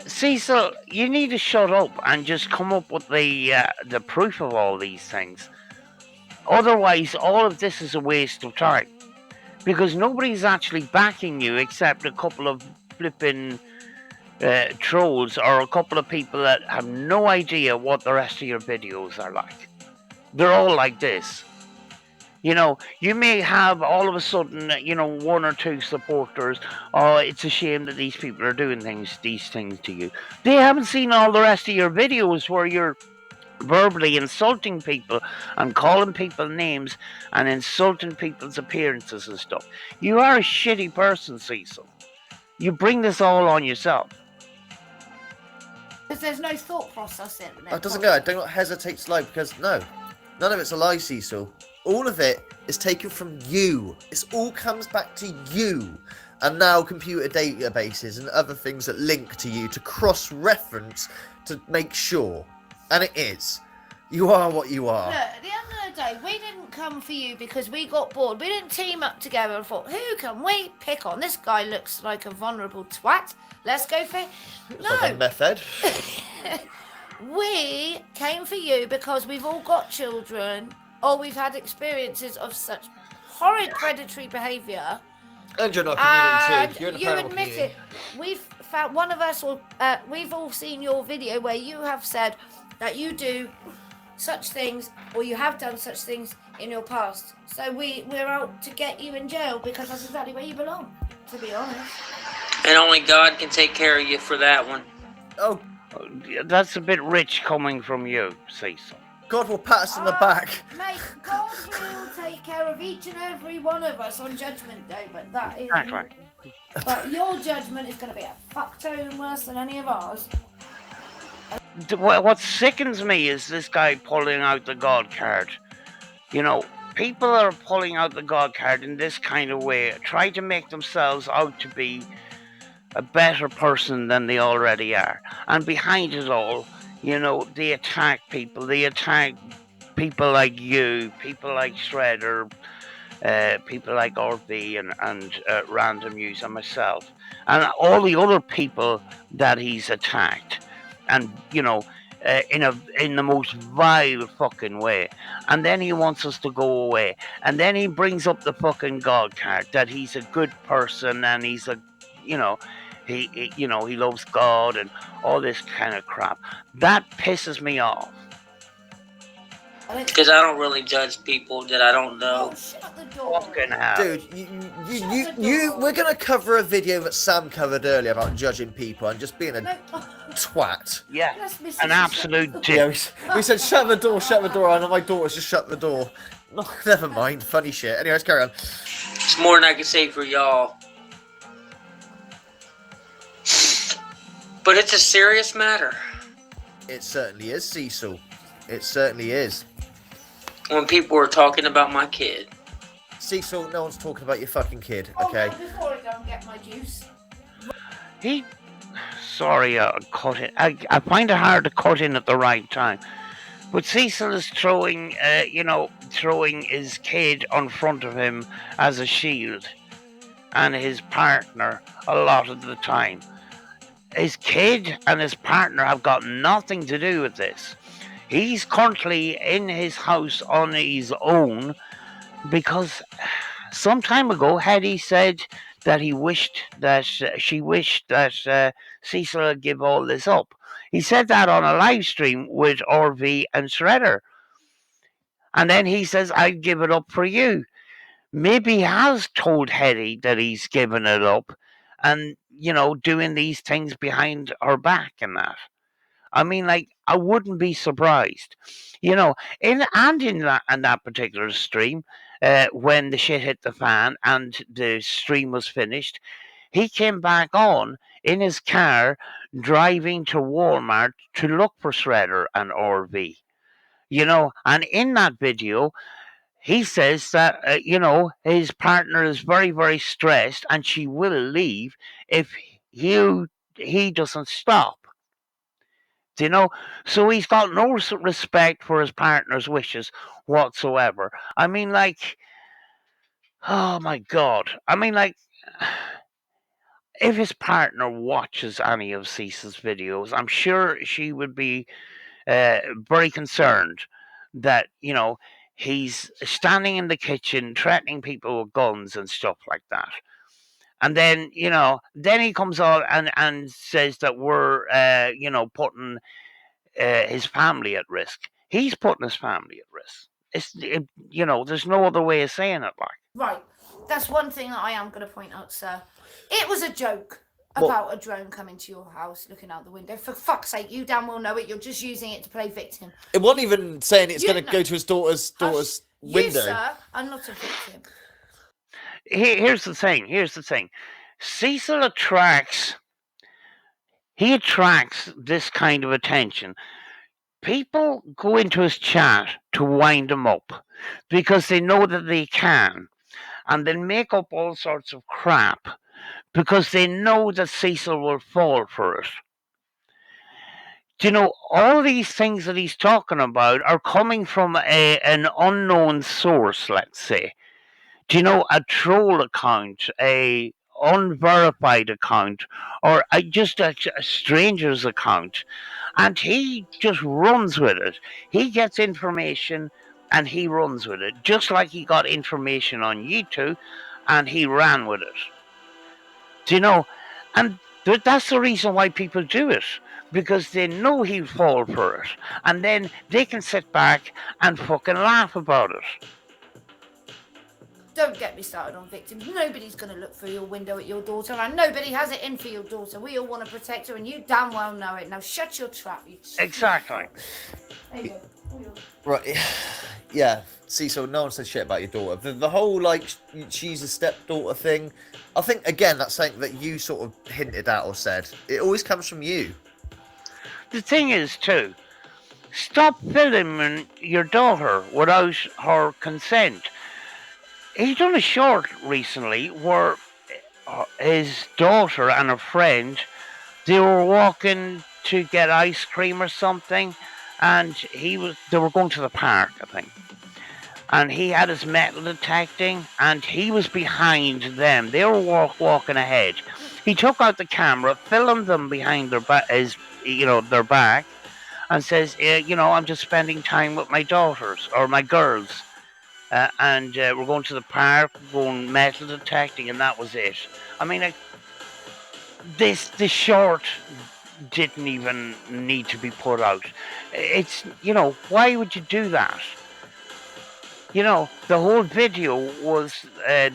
Cecil, you need to shut up and just come up with the proof of all these things. Otherwise, all of this is a waste of time. Because nobody's actually backing you except a couple of flipping trolls or a couple of people that have no idea what the rest of your videos are like. They're all like this. You may have all of a sudden, one or two supporters. Oh, it's a shame that these people are doing these things to you. They haven't seen all the rest of your videos where you're verbally insulting people and calling people names and insulting people's appearances and stuff. You are a shitty person, Cecil. You bring this all on yourself. Because there's no thought process in it. It doesn't go. I do not hesitate to lie because no, none of it's a lie, Cecil. All of it is taken from you. It all comes back to you. And now computer databases and other things that link to you to cross-reference to make sure. And it is. You are what you are. Look, at the end of the day, we didn't come for you because we got bored. We didn't team up together and thought, who can we pick on? This guy looks like a vulnerable twat. Let's go for him. No. Like a meth head. We came for you because we've all got children or we've had experiences of such horrid predatory behaviour. And you're not community too. You're in the you paranormal admit community. it. We've found one of us, or we've all seen your video where you have said that you do such things, or you have done such things in your past. So we're out to get you in jail because that's exactly where you belong, to be honest. And only God can take care of you for that one. Oh, that's a bit rich coming from you, Cecil. God will pat us in the back. Mate, God will take care of each and every one of us on Judgment Day, but that is... Exactly. But your judgment is going to be a fuck ton worse than any of ours. What sickens me is this guy pulling out the God card. You know, people are pulling out the God card in this kind of way, try to make themselves out to be a better person than they already are. And behind it all, you know, they attack people. They attack people like you, people like Shredder, people like RV and Random News and myself, and all the other people that he's attacked, and you know, in the most vile fucking way. And then he wants us to go away, and then he brings up the fucking God card that he's a good person and he's a, you know, he loves God and all this kind of crap. That pisses me off. Because I don't really judge people that I don't know. Oh, shut the door. Fucking hell. Dude, we're gonna cover a video that Sam covered earlier about judging people and just being a twat. Yeah, Let's miss an this absolute shit. dick. Yeah, we said shut the door, and my daughter's just shut the door. No, never mind, funny shit. Anyway, let's carry on. It's more than I can say for y'all. But it's a serious matter. It certainly is, Cecil. It certainly is. When people are talking about my kid. Cecil, no one's talking about your fucking kid, Oh, okay? no, before I go and get my juice. Sorry, cut it. I find it hard to cut in at the right time. But Cecil is throwing his kid on front of him as a shield, and his partner a lot of the time. His kid and his partner have got nothing to do with this. He's currently in his house on his own because some time ago Hetty said that she wished that Cecil would give all this up. He said that on a live stream with RV and Shredder. And then he says, I'd give it up for you. Maybe he has told Hetty that he's given it up and, you know, doing these things behind her back and that. I mean, like, I wouldn't be surprised, you know. In that particular stream, when the shit hit the fan and the stream was finished, he came back on in his car, driving to Walmart to look for Shredder and RV, you know. And in that video, he says that his partner is very, very stressed, and she will leave if he doesn't stop. You know, so he's got no respect for his partner's wishes whatsoever. I mean, like, oh my God. I mean, like, if his partner watches any of Cecil's videos, I'm sure she would be very concerned that, you know, he's standing in the kitchen threatening people with guns and stuff like that. And then, you know, then he comes on and says that we're, putting his family at risk. He's putting his family at risk. There's no other way of saying it. Like, Right, that's one thing that I am going to point out, sir. It was a joke about a drone coming to your house, looking out the window. For fuck's sake, you damn well know it. You're just using it to play victim. It wasn't even saying it's going to go to his daughter's window. You, sir, are not a victim. Here's the thing. Cecil attracts this kind of attention. People go into his chat to wind him up because they know that they can, and then make up all sorts of crap because they know that Cecil will fall for it. Do you know, all these things that he's talking about are coming from an unknown source, let's say. Do you know, a troll account, a unverified account, or just a stranger's account, and he just runs with it. He gets information and he runs with it, just like he got information on YouTube and he ran with it. Do you know? And that's the reason why people do it, because they know he'll fall for it, and then they can sit back and fucking laugh about it. Don't get me started on victims. Nobody's going to look through your window at your daughter, and nobody has it in for your daughter. We all want to protect her, and you damn well know it. Now shut your trap. Exactly. There you go. Right. Yeah. See, so no one said shit about your daughter. The whole, like, she's a stepdaughter thing, I think, again, that's something that you sort of hinted at or said. It always comes from you. The thing is, too, stop filming your daughter without her consent. He's done a short recently where his daughter and a friend, they were walking to get ice cream or something, and they were going to the park, I think. And he had his metal detecting, and he was behind them. They were walking ahead. He took out the camera, filmed them behind their their back, and says, I'm just spending time with my daughters or my girls, and we're going to the park, going metal detecting, and that was it. I mean, like, this short didn't even need to be put out. It's, why would you do that? The whole video was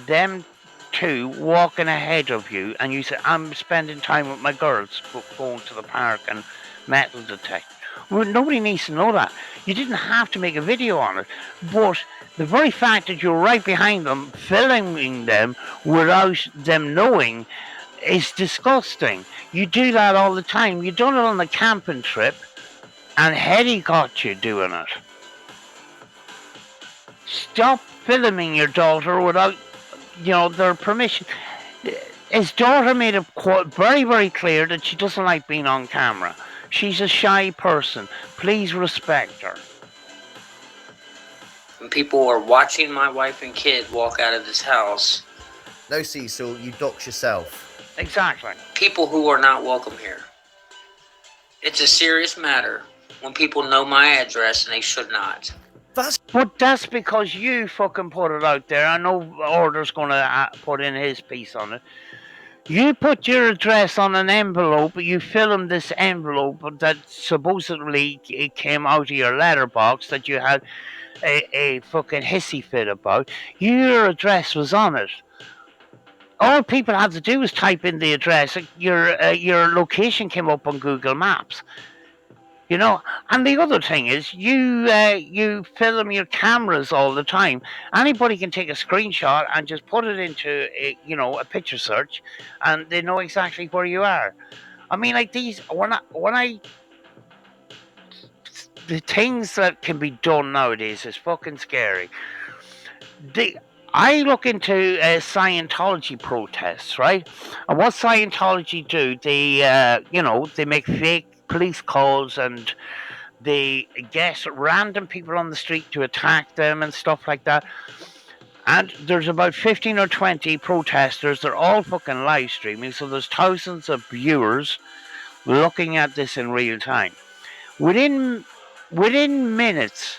them two walking ahead of you, and you said, I'm spending time with my girls, going to the park and metal detect. Well, nobody needs to know that. You didn't have to make a video on it, but the very fact that you're right behind them, filming them without them knowing, is disgusting. You do that all the time. You done it on the camping trip, and Hetty got you doing it. Stop filming your daughter without, their permission. His daughter made it very, very clear that she doesn't like being on camera. She's a shy person. Please respect her. When people are watching my wife and kid walk out of this house. No, Cecil, you dox yourself. Exactly. People who are not welcome here. It's a serious matter when people know my address and they should not. But that's because you fucking put it out there. I know Order's going to put in his piece on it. You put your address on an envelope. You filmed this envelope that supposedly it came out of your letterbox that you had a fucking hissy fit about. Your address was on it. All people had to do was type in the address. Your location came up on Google Maps. And the other thing is, you film your cameras all the time. Anybody can take a screenshot and just put it into a picture search, and they know exactly where you are. I mean, like the things that can be done nowadays is fucking scary. I look into Scientology protests, right? And what Scientology do, they make fake police calls and they get random people on the street to attack them and stuff like that. And there's about 15 or 20 protesters. They're all fucking live streaming, so there's thousands of viewers looking at this in real time. Within minutes,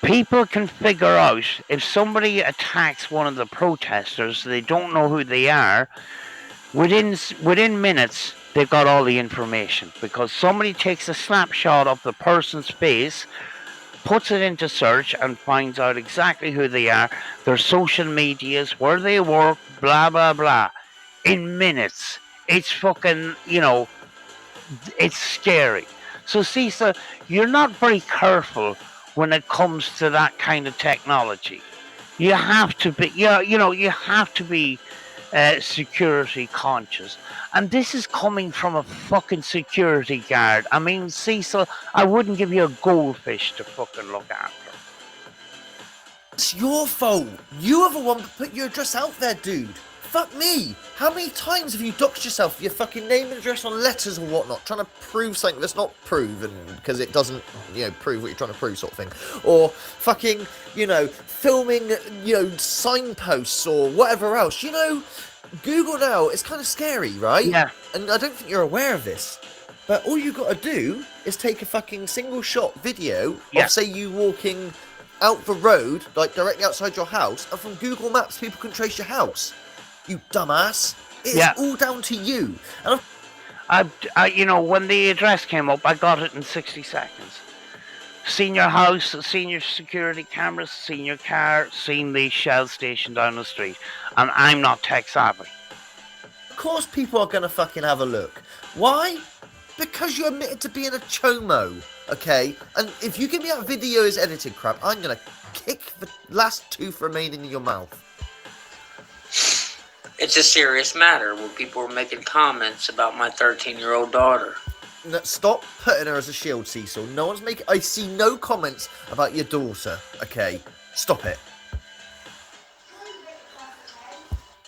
people can figure out if somebody attacks one of the protesters, they don't know who they are. Within minutes, they've got all the information because somebody takes a snapshot of the person's face, puts it into search, and finds out exactly who they are, their social medias, where they work, blah, blah, blah. In minutes. It's fucking, it's scary. So, Cecil, you're not very careful when it comes to that kind of technology. You have to be, you have to be security conscious. And this is coming from a fucking security guard. I mean, Cecil, I wouldn't give you a goldfish to fucking look after. It's your fault. You are the one that put your address out there, dude. Fuck me. How many times have you doxed yourself with your fucking name and address on letters or whatnot, trying to prove something that's not proven because it doesn't, prove what you're trying to prove, sort of thing. Or fucking, filming, signposts or whatever else. Google now is kind of scary, right? Yeah. And I don't think you're aware of this. But all you got to do is take a fucking single shot video of, say, you walking out the road, like directly outside your house, and from Google Maps, people can trace your house. You dumbass. It's all down to you. And when the address came up, I got it in 60 seconds. Seen your house, seen your security cameras, seen your car, seen the Shell station down the street. And I'm not tech savvy. Of course people are going to fucking have a look. Why? Because you admitted to being a chomo, okay? And if you give me that video as edited crap, I'm gonna kick the last tooth remaining in your mouth. It's a serious matter when people are making comments about my 13-year-old daughter. No, stop putting her as a shield, Cecil. No one's making... I see no comments about your daughter, okay? Stop it.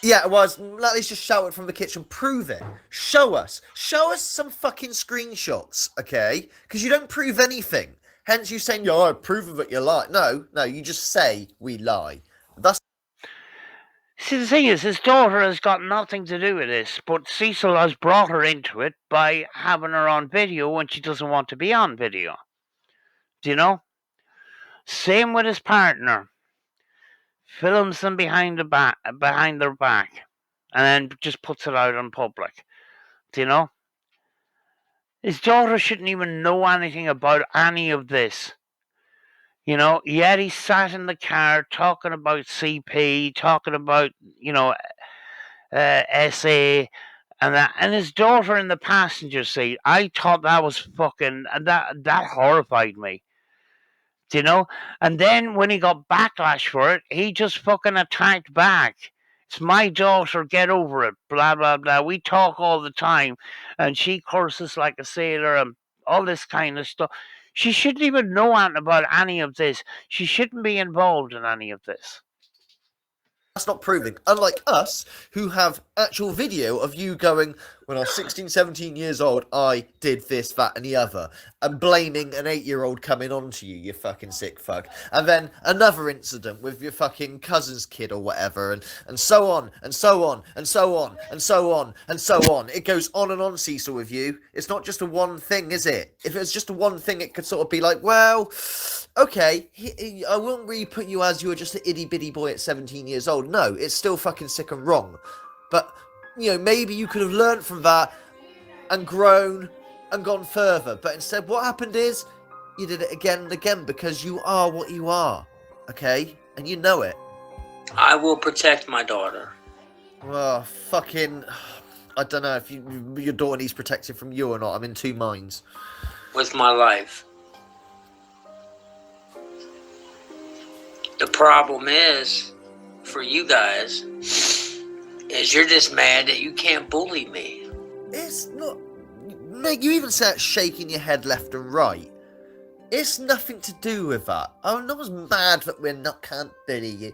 Yeah, it was. At least just shout it from the kitchen. Prove it. Show us. Show us some fucking screenshots, okay? Because you don't prove anything. Hence you saying, "Yo, I prove that you lie." No, you just say we lie. That's... See, the thing is, his daughter has got nothing to do with this, but Cecil has brought her into it by having her on video when she doesn't want to be on video. Do you know? Same with his partner. Films them behind their back, and then just puts it out in public. Do you know? His daughter shouldn't even know anything about any of this. You know, yet he sat in the car talking about CP, talking about, SA, and that, and his daughter in the passenger seat. I thought that was fucking, that horrified me. Do you know? And then when he got backlash for it, he just fucking attacked back. It's my daughter, get over it, blah, blah, blah. We talk all the time, and she curses like a sailor and all this kind of stuff. She shouldn't even know anything about any of this. She shouldn't be involved in any of this. That's not proving. Unlike us, who have actual video of you going, when I was 16, 17 years old, I did this, that, and the other. And blaming an 8-year-old coming on to you, you fucking sick fuck. And then another incident with your fucking cousin's kid or whatever, and so on, and so on, and so on, and so on, and so on. It goes on and on, Cecil, with you. It's not just a one thing, is it? If it was just a one thing, it could sort of be like, well, okay, I won't really put you as you were just an itty-bitty boy at 17 years old. No, it's still fucking sick and wrong. But, maybe you could have learned from that and grown and gone further. But instead, what happened is you did it again and again because you are what you are, okay? And you know it. I will protect my daughter. Oh, fucking... I don't know if your daughter needs protected from you or not. I'm in two minds. With my life. The problem is, for you guys, is you're just mad that you can't bully me. It's not... Mate, you even start shaking your head left and right. It's nothing to do with that. I'm not mad that can't bully you.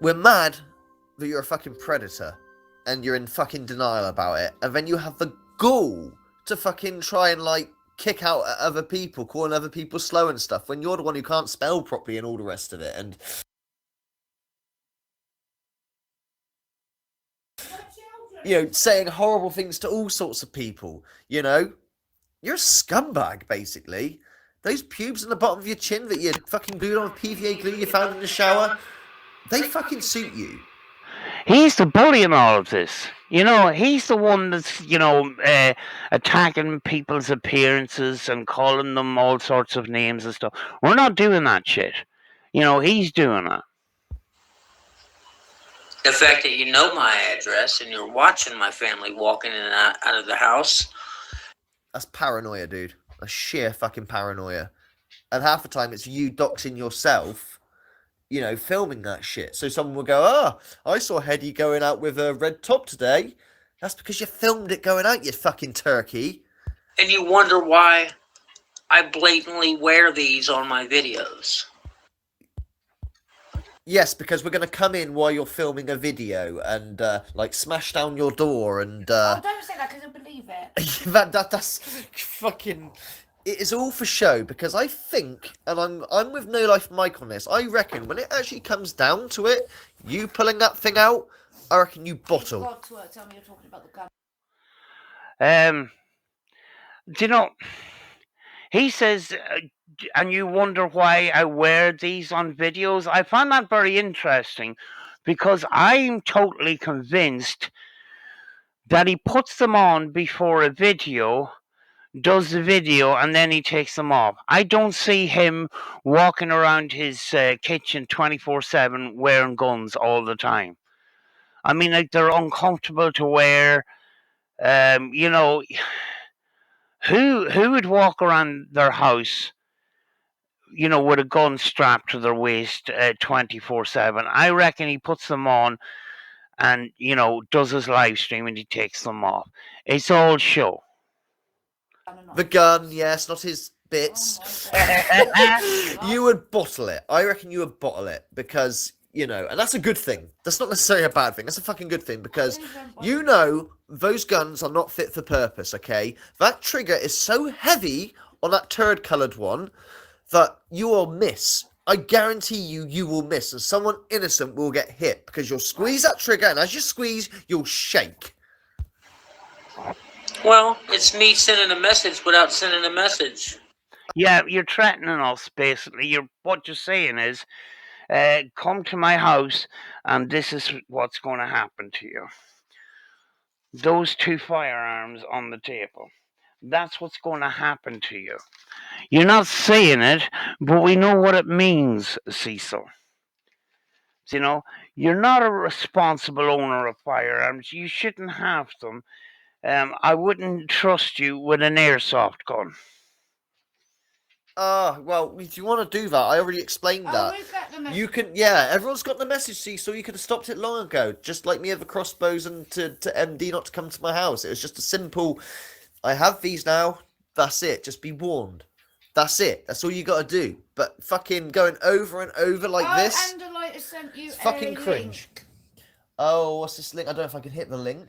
We're mad that you're a fucking predator. And you're in fucking denial about it. And then you have the gall to fucking try and, kick out at other people, calling other people slow and stuff, when you're the one who can't spell properly and all the rest of it. And... saying horrible things to all sorts of people, You're a scumbag, basically. Those pubes on the bottom of your chin that you fucking glued on with PVA glue you found in the shower, they fucking suit you. He's the bully in all of this. He's the one that's, attacking people's appearances and calling them all sorts of names and stuff. We're not doing that shit. He's doing it. The fact that you know my address and you're watching my family walking in and out of the house. That's paranoia, dude. That's sheer fucking paranoia. And half the time it's you doxing yourself, filming that shit. So someone will go, I saw Hedy going out with a red top today. That's because you filmed it going out, you fucking turkey. And you wonder why I blatantly wear these on my videos. Yes, because we're going to come in while you're filming a video and, smash down your door and, Oh, don't say that, because I believe it. that's fucking... It is all for show, because I think, and I'm with No Life Mike on this, I reckon when it actually comes down to it, you pulling that thing out, I reckon you bottle. God, tell me you're talking about the gun. Do you know, he says, and you wonder why I wear these on videos. I find that very interesting because I'm totally convinced that he puts them on before a video, does the video, and then he takes them off. I don't see him walking around his kitchen 24/7 wearing guns all the time. I mean, they're uncomfortable to wear. Who would walk around their house, with a gun strapped to their waist 24/7? I reckon he puts them on and, does his live stream and he takes them off. It's all show. The gun, yes, not his bits. You would bottle it. I reckon you would bottle it because, and that's a good thing. That's not necessarily a bad thing. That's a fucking good thing because, those guns are not fit for purpose, okay? That trigger is so heavy on that turd-coloured one that you will miss. I guarantee you will miss, and someone innocent will get hit because you'll squeeze that trigger, and as you squeeze, you'll shake. Well, it's me sending a message without sending a message. Yeah, you're threatening us, basically. What you're saying is, come to my house, and this is what's going to happen to you. Those 2 firearms on the table. That's what's going to happen to you. You're not saying it, but we know what it means, Cecil. You're not a responsible owner of firearms. You shouldn't have them. I wouldn't trust you with an airsoft gun. Well, if you want to do that, I already explained that. We've got the message. You can, everyone's got the message, Cecil. You could have stopped it long ago. Just like me with the crossbows and to MD not to come to my house. It was just a simple, I have these now. That's it. Just be warned. That's it. That's all you got to do. But fucking going over and over like this. Angela sent you It's fucking cringe. Link. Oh, what's this link? I don't know if I can hit the link.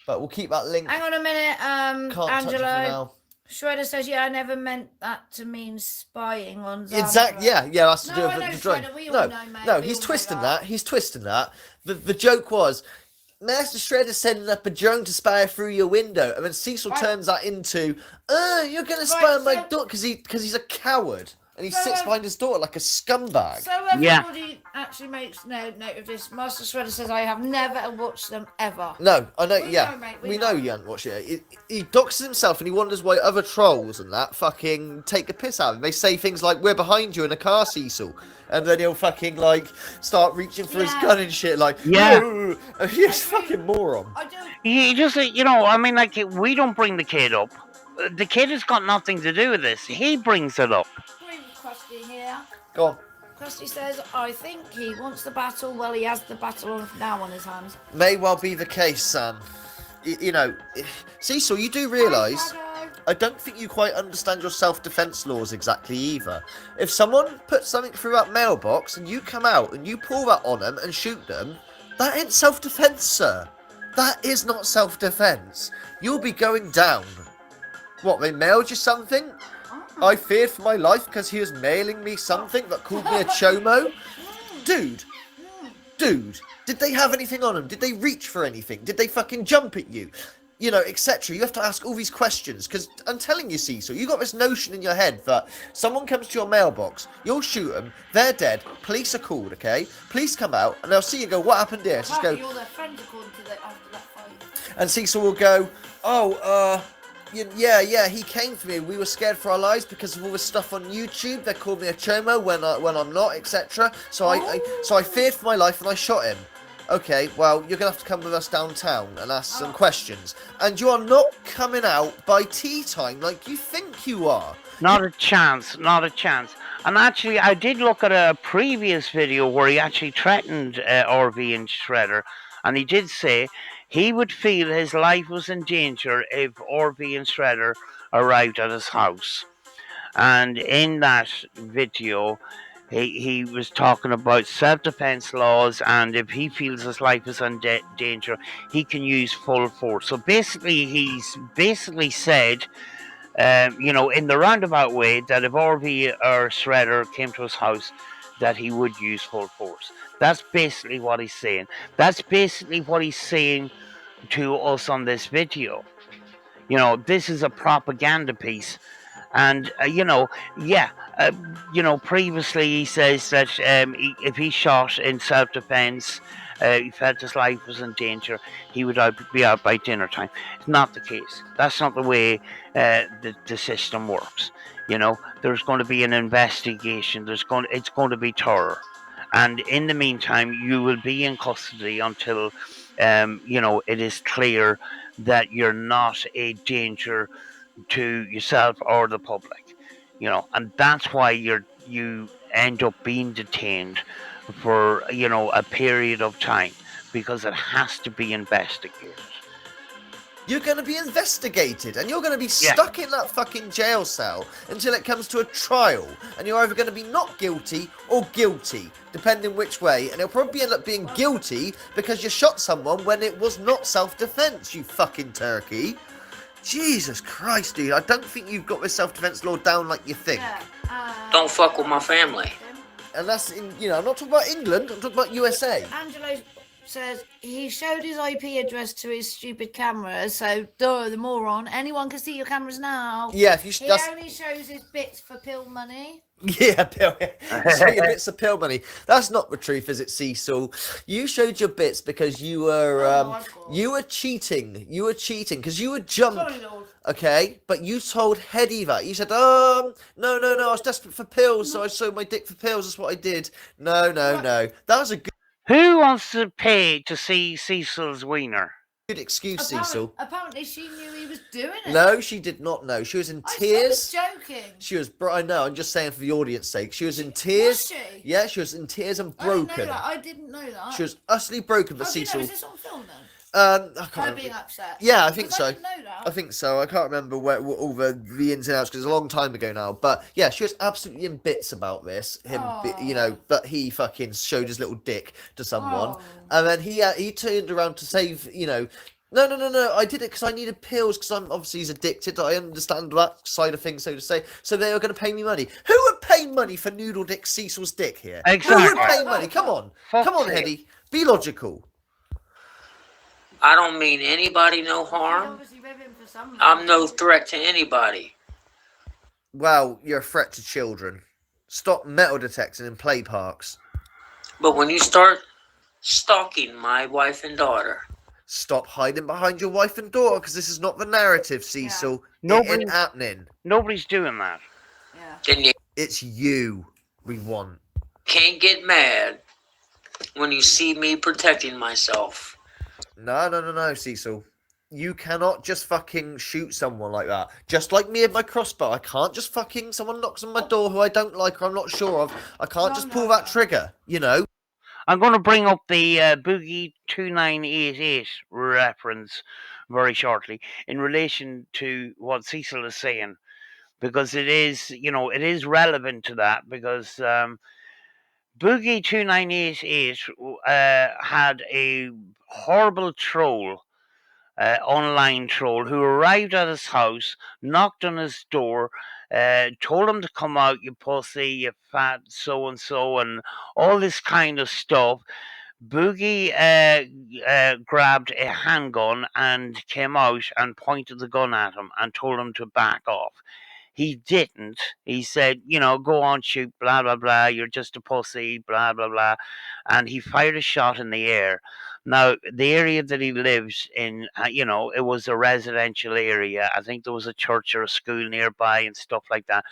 But we'll keep that link. Hang on a minute, Can't touch it for Angela. now. Shredder says, I never meant that to mean spying on Zara. Exactly. Yeah. That's to do I with know, the drone. Shredder, we all know, mate. No, We he's all know twisting that. that. He's twisting that. The joke was, Master Shredder sending up a drone to spy through your window, and then Cecil turns that into, you're gonna spy on my daughter because he's a coward. And he sits behind his daughter like a scumbag. So everybody actually makes note of this. Master Shredder says, I have never watched them ever. No, I know, We yeah. know, mate, we know you haven't watched it. He doxes himself and he wonders why other trolls and that fucking take the piss out of him. They say things like, we're behind you in a car, Cecil. And then he'll fucking, start reaching for his gun and shit, Yeah. He's a fucking moron. I do. He just, we don't bring the kid up. The kid has got nothing to do with this. He brings it up. Krusty here. Go on. Krusty says, I think he wants the battle. Well, he has the battle now on his hands. May well be the case, Sam. Cecil, you do realise, I don't think you quite understand your self-defence laws exactly either. If someone puts something through that mailbox and you come out and you pull that on them and shoot them, that ain't self-defence, sir. That is not self-defence. You'll be going down. What, they mailed you something? I feared for my life because he was mailing me something that called me a chomo? Dude, did they have anything on them? Did they reach for anything? Did they fucking jump at you? Etc. You have to ask all these questions because I'm telling you, Cecil, you got this notion in your head that someone comes to your mailbox, you'll shoot them, they're dead, police are called, okay? Police come out and they'll see you and go, what happened here? Just go, You're their friend according to after that fight. and Cecil will go, yeah, he came for me. We were scared for our lives because of all the stuff on YouTube. They called me a chomo when I'm not, etc. So I feared for my life and I shot him. Okay, well, you're gonna have to come with us downtown and ask some questions. And you are not coming out by tea time like you think you are. Not a chance. And actually, I did look at a previous video where he actually threatened RV and Shredder, and he did say he would feel his life was in danger if RV and Shredder arrived at his house. And in that video, he was talking about self-defense laws, and if he feels his life is in danger, he can use full force. So basically, he's said, in the roundabout way, that if RV or Shredder came to his house, that he would use full force. That's basically what he's saying. That's basically what he's saying to us on this video. This is a propaganda piece. And, previously he says that if he shot in self-defense, he felt his life was in danger, he would be out by dinner time. It's not the case. That's not the way the system works. There's going to be an investigation. It's going to be thorough. And in the meantime, you will be in custody until, it is clear that you're not a danger to yourself or the public, and that's why you end up being detained for a period of time, because it has to be investigated. You're going to be investigated, and you're going to be Yeah. stuck in that fucking jail cell until it comes to a trial, and you're either going to be not guilty or guilty, depending which way, and it'll probably end up being guilty because you shot someone when it was not self-defense, you fucking turkey. Jesus Christ, dude, I don't think you've got this self-defense law down like you think. Don't fuck with my family. And that's in, I'm not talking about England, I'm talking about USA. Angelo says he showed his IP address to his stupid camera, so duh, the moron. Anyone can see your cameras now. Yeah, if you He only shows his bits for pill money. Yeah, pill. Show your bits of pill money. That's not the truth, is it, Cecil? You showed your bits because you were cheating. You were cheating because you were jumped. Sorry, Lord. Okay, but you told Hetty that. You said, no, I was desperate for pills, so I sold my dick for pills. That's what I did. No. That was a Who wants to pay to see Cecil's wiener? good excuse, Cecil. Apparently, she knew he was doing it. No, she did not know. She was in I tears. was joking. She was, I know, I'm just saying for the audience sake. She was in tears. Was she? Yeah, she was in tears and broken. I didn't know that. She was utterly broken, but How do you know? Cecil. Is this on film then? I can't Her remember. being upset. Yeah, I think Because so. I didn't know that. I think so. I can't remember all the ins and outs because it's a long time ago now. But yeah, she was absolutely in bits about this. But he fucking showed his little dick to someone, and then he turned around to save. No. I did it because I needed pills because he's addicted. I understand that side of things, so to say. So they were going to pay me money. Who would pay money for Noodle Dick Cecil's dick here? Exactly. Who would pay money? Come on, Hetty. Be logical. I don't mean anybody no harm. Obviously with him for some I'm no reason. threat to anybody. Well, you're a threat to children. Stop metal detecting in play parks. But when you start stalking my wife and daughter, Stop hiding behind your wife and daughter, because this is not the narrative, Cecil. Yeah. It ain't happening. Nobody's doing that. Yeah. then you It's you we want. can't get mad when you see me protecting myself. No, Cecil. You cannot just fucking shoot someone like that. Just like me and my crossbow. I can't just fucking... Someone knocks on my door who I don't like or I'm not sure of. I can't just pull that trigger, I'm going to bring up the Boogie 2988 reference very shortly in relation to what Cecil is saying, because it is relevant to that, because Boogie 2988 had a horrible troll, online troll, who arrived at his house, knocked on his door, told him to come out, you pussy, you fat so-and-so, and all this kind of stuff. Boogie grabbed a handgun and came out and pointed the gun at him and told him to back off. He didn't. He said, go on, shoot, blah, blah, blah. You're just a pussy, blah, blah, blah. And he fired a shot in the air. Now, the area that he lives in, it was a residential area. I think there was a church or a school nearby and stuff like that.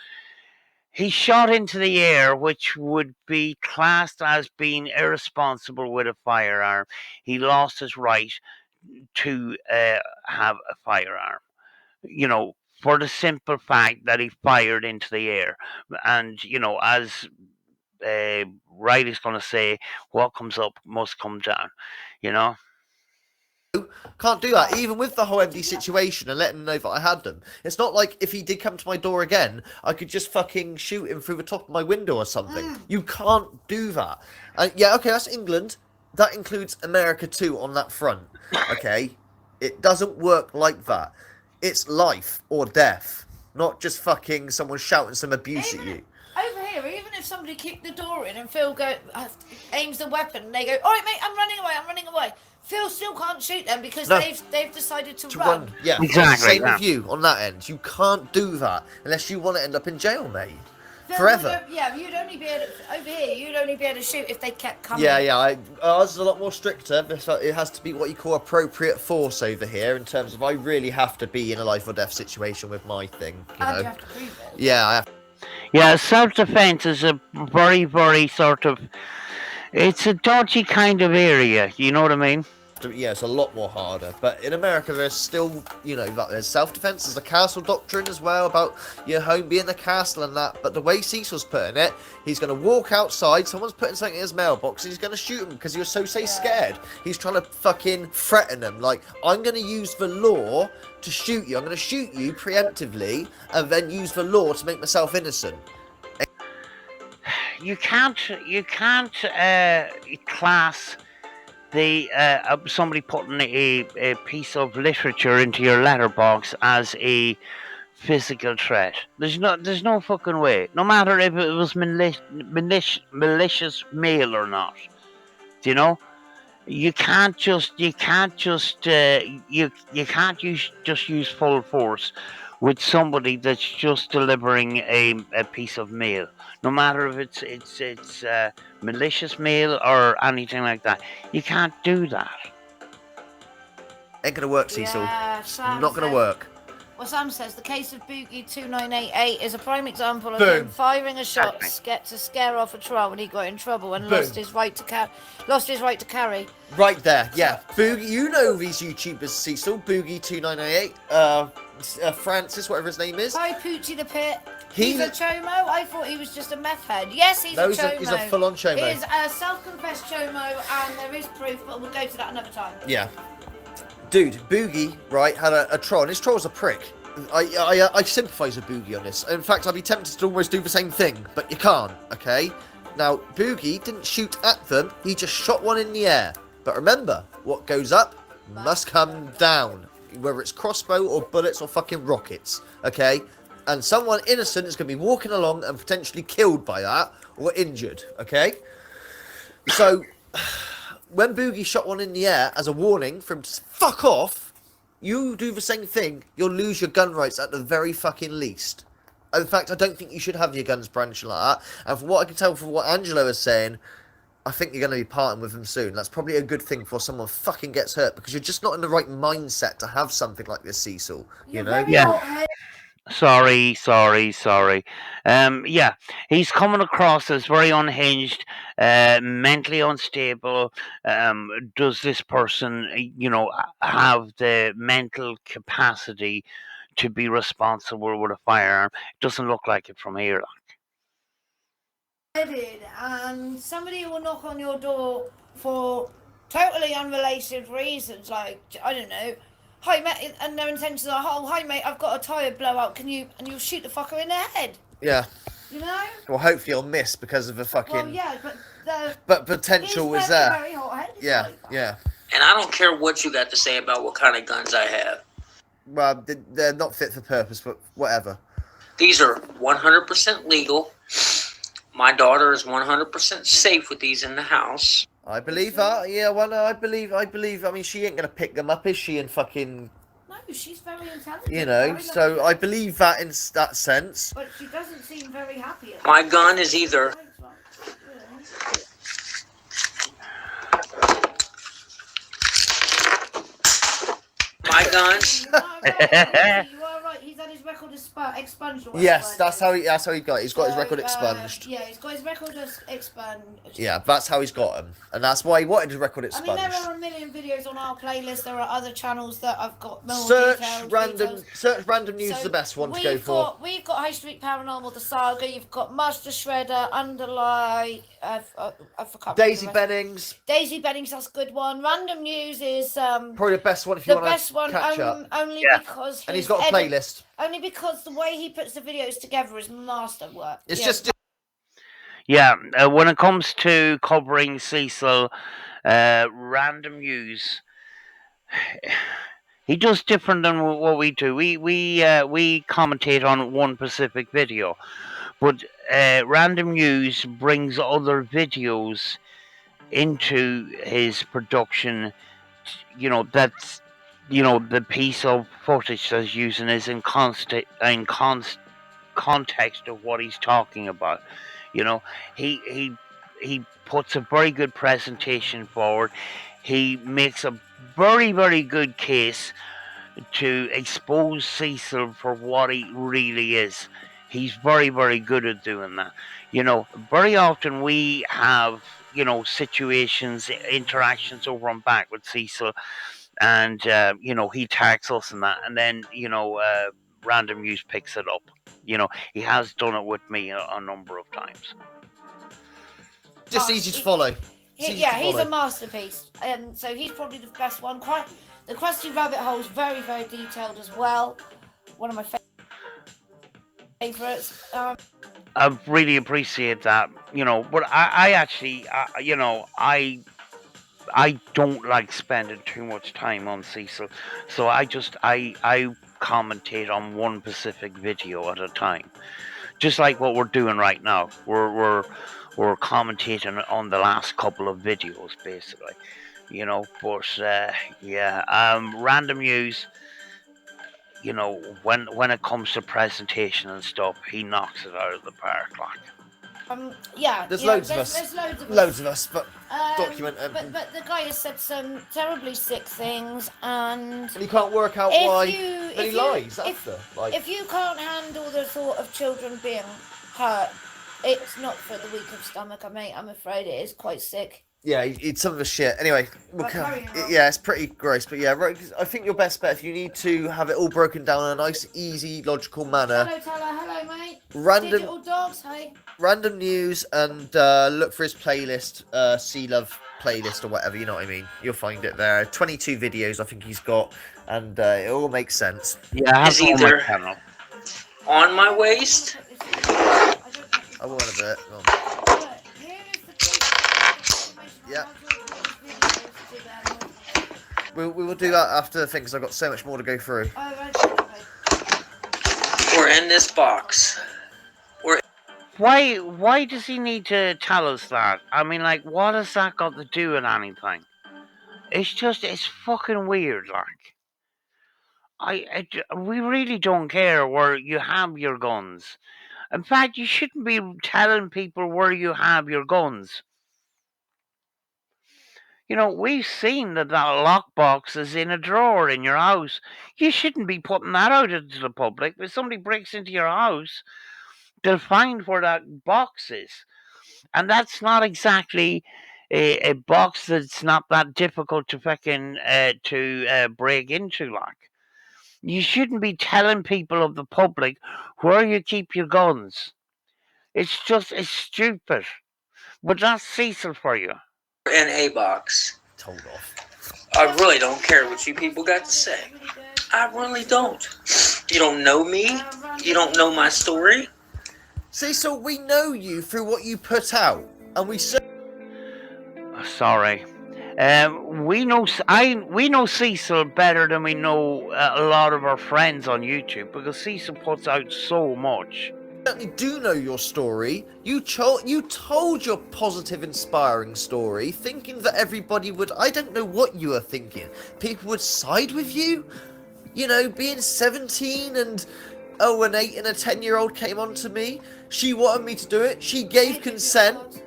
He shot into the air, which would be classed as being irresponsible with a firearm. He lost his right to have a firearm, for the simple fact that he fired into the air. And, as Riley's going to say, what comes up must come down, Can't do that, even with the whole empty situation and letting him know that I had them. It's not like if he did come to my door again, I could just fucking shoot him through the top of my window or something. You can't do that. Yeah, okay, that's England. That includes America too on that front. Okay? It doesn't work like that. It's life or death, not just fucking someone shouting some abuse at you. Over here, even if somebody kicked the door in and Phil aims the weapon and they go, all right, mate, I'm running away. Phil still can't shoot them because they've decided to run. Yeah, exactly. Same with you on that end. You can't do that unless you want to end up in jail, mate. Phil Forever. You'd only be able to, over here. You'd only be able to shoot if they kept coming. Yeah. Ours is a lot more stricter. It has to be what you call appropriate force over here in terms of I really have to be in a life or death situation with my thing. And you have to prove it. Yeah, I have. Yeah, self-defense is a very, very sort of... It's a dodgy kind of area, you know what I mean? to, it's a lot more harder. But in America, there's still, like there's self-defense. There's a castle doctrine as well about your home being the castle and that. But the way Cecil's putting it, he's going to walk outside. Someone's putting something in his mailbox, and he's going to shoot him because he was so scared. He's trying to fucking threaten them. Like, I'm going to use the law to shoot you. I'm going to shoot you preemptively, and then use the law to make myself innocent. You can't class the somebody putting a piece of literature into your letterbox as a physical threat. There's no fucking way. No matter if it was malicious mail or not. Do you know? You can't just use full force with somebody that's just delivering a piece of mail, no matter if it's malicious mail or anything like that. You can't do that. Ain't gonna work, Cecil. Yeah, Not gonna work. Well, Sam says the case of Boogie 2988 is a prime example of him firing a shot to scare off a troll when he got in trouble and lost his right to carry. Right there, yeah. Boogie, you know these YouTubers, Cecil. Boogie 2988, Francis, whatever his name is. Hi, Poochie the Pit. He's a chomo. I thought he was just a meth head. Yes, he's a chomo. He's a full-on chomo. He is a self-confessed chomo, and there is proof, but we'll go to that another time. Yeah. Dude, Boogie, right, had a troll, and his troll's a prick. I sympathise with Boogie on this. In fact, I'd be tempted to almost do the same thing, but you can't, okay? Now, Boogie didn't shoot at them, he just shot one in the air. But remember, what goes up must come down. Whether it's crossbow or bullets or fucking rockets, okay? And someone innocent is going to be walking along and potentially killed by that, or injured, okay? So, when Boogie shot one in the air as a warning for him to fuck off, you do the same thing, you'll lose your gun rights at the very fucking least. In fact, I don't think you should have your guns brandished like that. And from what I can tell from what Angelo is saying, I think you're going to be parting with him soon. That's probably a good thing before someone fucking gets hurt, because you're just not in the right mindset to have something like this, Cecil. You know? Yeah. Sorry. Yeah, he's coming across as very unhinged, mentally unstable. Does this person, have the mental capacity to be responsible with a firearm? It doesn't look like it from here. And somebody will knock on your door for totally unrelated reasons, like, I don't know, hi mate, and their intentions are, oh hi mate, I've got a tyre blowout, and you'll shoot the fucker in the head. Yeah. You know? Well, hopefully you'll miss because of the fucking... Well, yeah, but potential is there. Very hot-headed, Yeah, like yeah. And I don't care what you got to say about what kind of guns I have. Well, they're not fit for purpose, but whatever. These are 100% legal. My daughter is 100% safe with these in the house. I believe that. Yeah, well, no, I believe. I mean, she ain't going to pick them up, is she, in fucking... No, she's very intelligent. You know, so I believe that in that sense. But she doesn't seem very happy. My gun is either... My guns... You are right, he's had his record expunged. Yes, that's how he got it. He's got his record expunged. Yeah, he's got his record expunged. Yeah, that's how he's got him. And that's why he wanted his record expunged. I mean, there are a million videos on our playlist. There are other channels that I've got more Search details. random news is the best one to go for. We've got High Street Paranormal, The Saga. You've got Master Shredder, Underlie. I forgot. Daisy Bennings. Daisy Bennings, that's a good one. Random News is probably the best one if you want to catch up. Only because and he's got a playlist. Only because the way he puts the videos together is masterwork. It's just. Yeah, when it comes to covering Cecil, Random News, he does different than what we do. We commentate on one specific video, but Random News brings other videos into his production. That's the piece of footage that's using is in context of what he's talking about. He puts a very good presentation forward. He makes a very, very good case to expose Cecil for what he really is. He's very, very good at doing that. Very often we have situations, interactions over and back with Cecil, and he tags us and that, and then Random News picks it up. He has done it with me a number of times. Just easy to follow. He's a masterpiece. So he's probably the best one. The Krusty Rabbit Hole is very, very detailed as well. One of my favourites. I really appreciate that, but I actually, I don't like spending too much time on Cecil, so I commentate on one specific video at a time, just like what we're doing right now. We're commentating on the last couple of videos, basically, But Random News, when it comes to presentation and stuff, he knocks it out of the park, like. There's loads of us. There's loads of us, but document them. But the guy has said some terribly sick things, and he can't work out why. Then he lies after. If you can't handle the thought of children being hurt, it's not for the weak of stomach, mate. I'm afraid it is quite sick. Yeah, it's some of the shit. Anyway, it's pretty gross, but yeah, right, I think your best bet, if you need to have it all broken down in a nice, easy, logical manner. Hello, mate. Random dogs, hey. Random News, and look for his playlist, Sea Love playlist or whatever, you know what I mean. You'll find it there. 22 videos, I think he's got, and it all makes sense. Yeah, I have It's either on my waist. I will in a bit. Go on. Yeah. We will do that after things. I've got so much more to go through. We're in this box. Why does he need to tell us that? I mean, like, what has that got to do with anything? It's fucking weird, like. We really don't care where you have your guns. In fact, you shouldn't be telling people where you have your guns. We've seen that lockbox is in a drawer in your house. You shouldn't be putting that out into the public. If somebody breaks into your house, they'll find where that box is. And that's not exactly a box that's not that difficult to fucking break into, like. You shouldn't be telling people of the public where you keep your guns. It's stupid. But that's Cecil for you. In a box. Told off. I really don't care what you people got to say. I really don't. You don't know me. You don't know my story. Cecil, we know you through what you put out, and we say. Sorry. We know Cecil better than we know a lot of our friends on YouTube, because Cecil puts out so much. Certainly do know your story. You told your positive, inspiring story, thinking that everybody would. I don't know what you were thinking. People would side with you. Being 17 and an 8 and a 10-year-old came on to me. She wanted me to do it. She gave consent.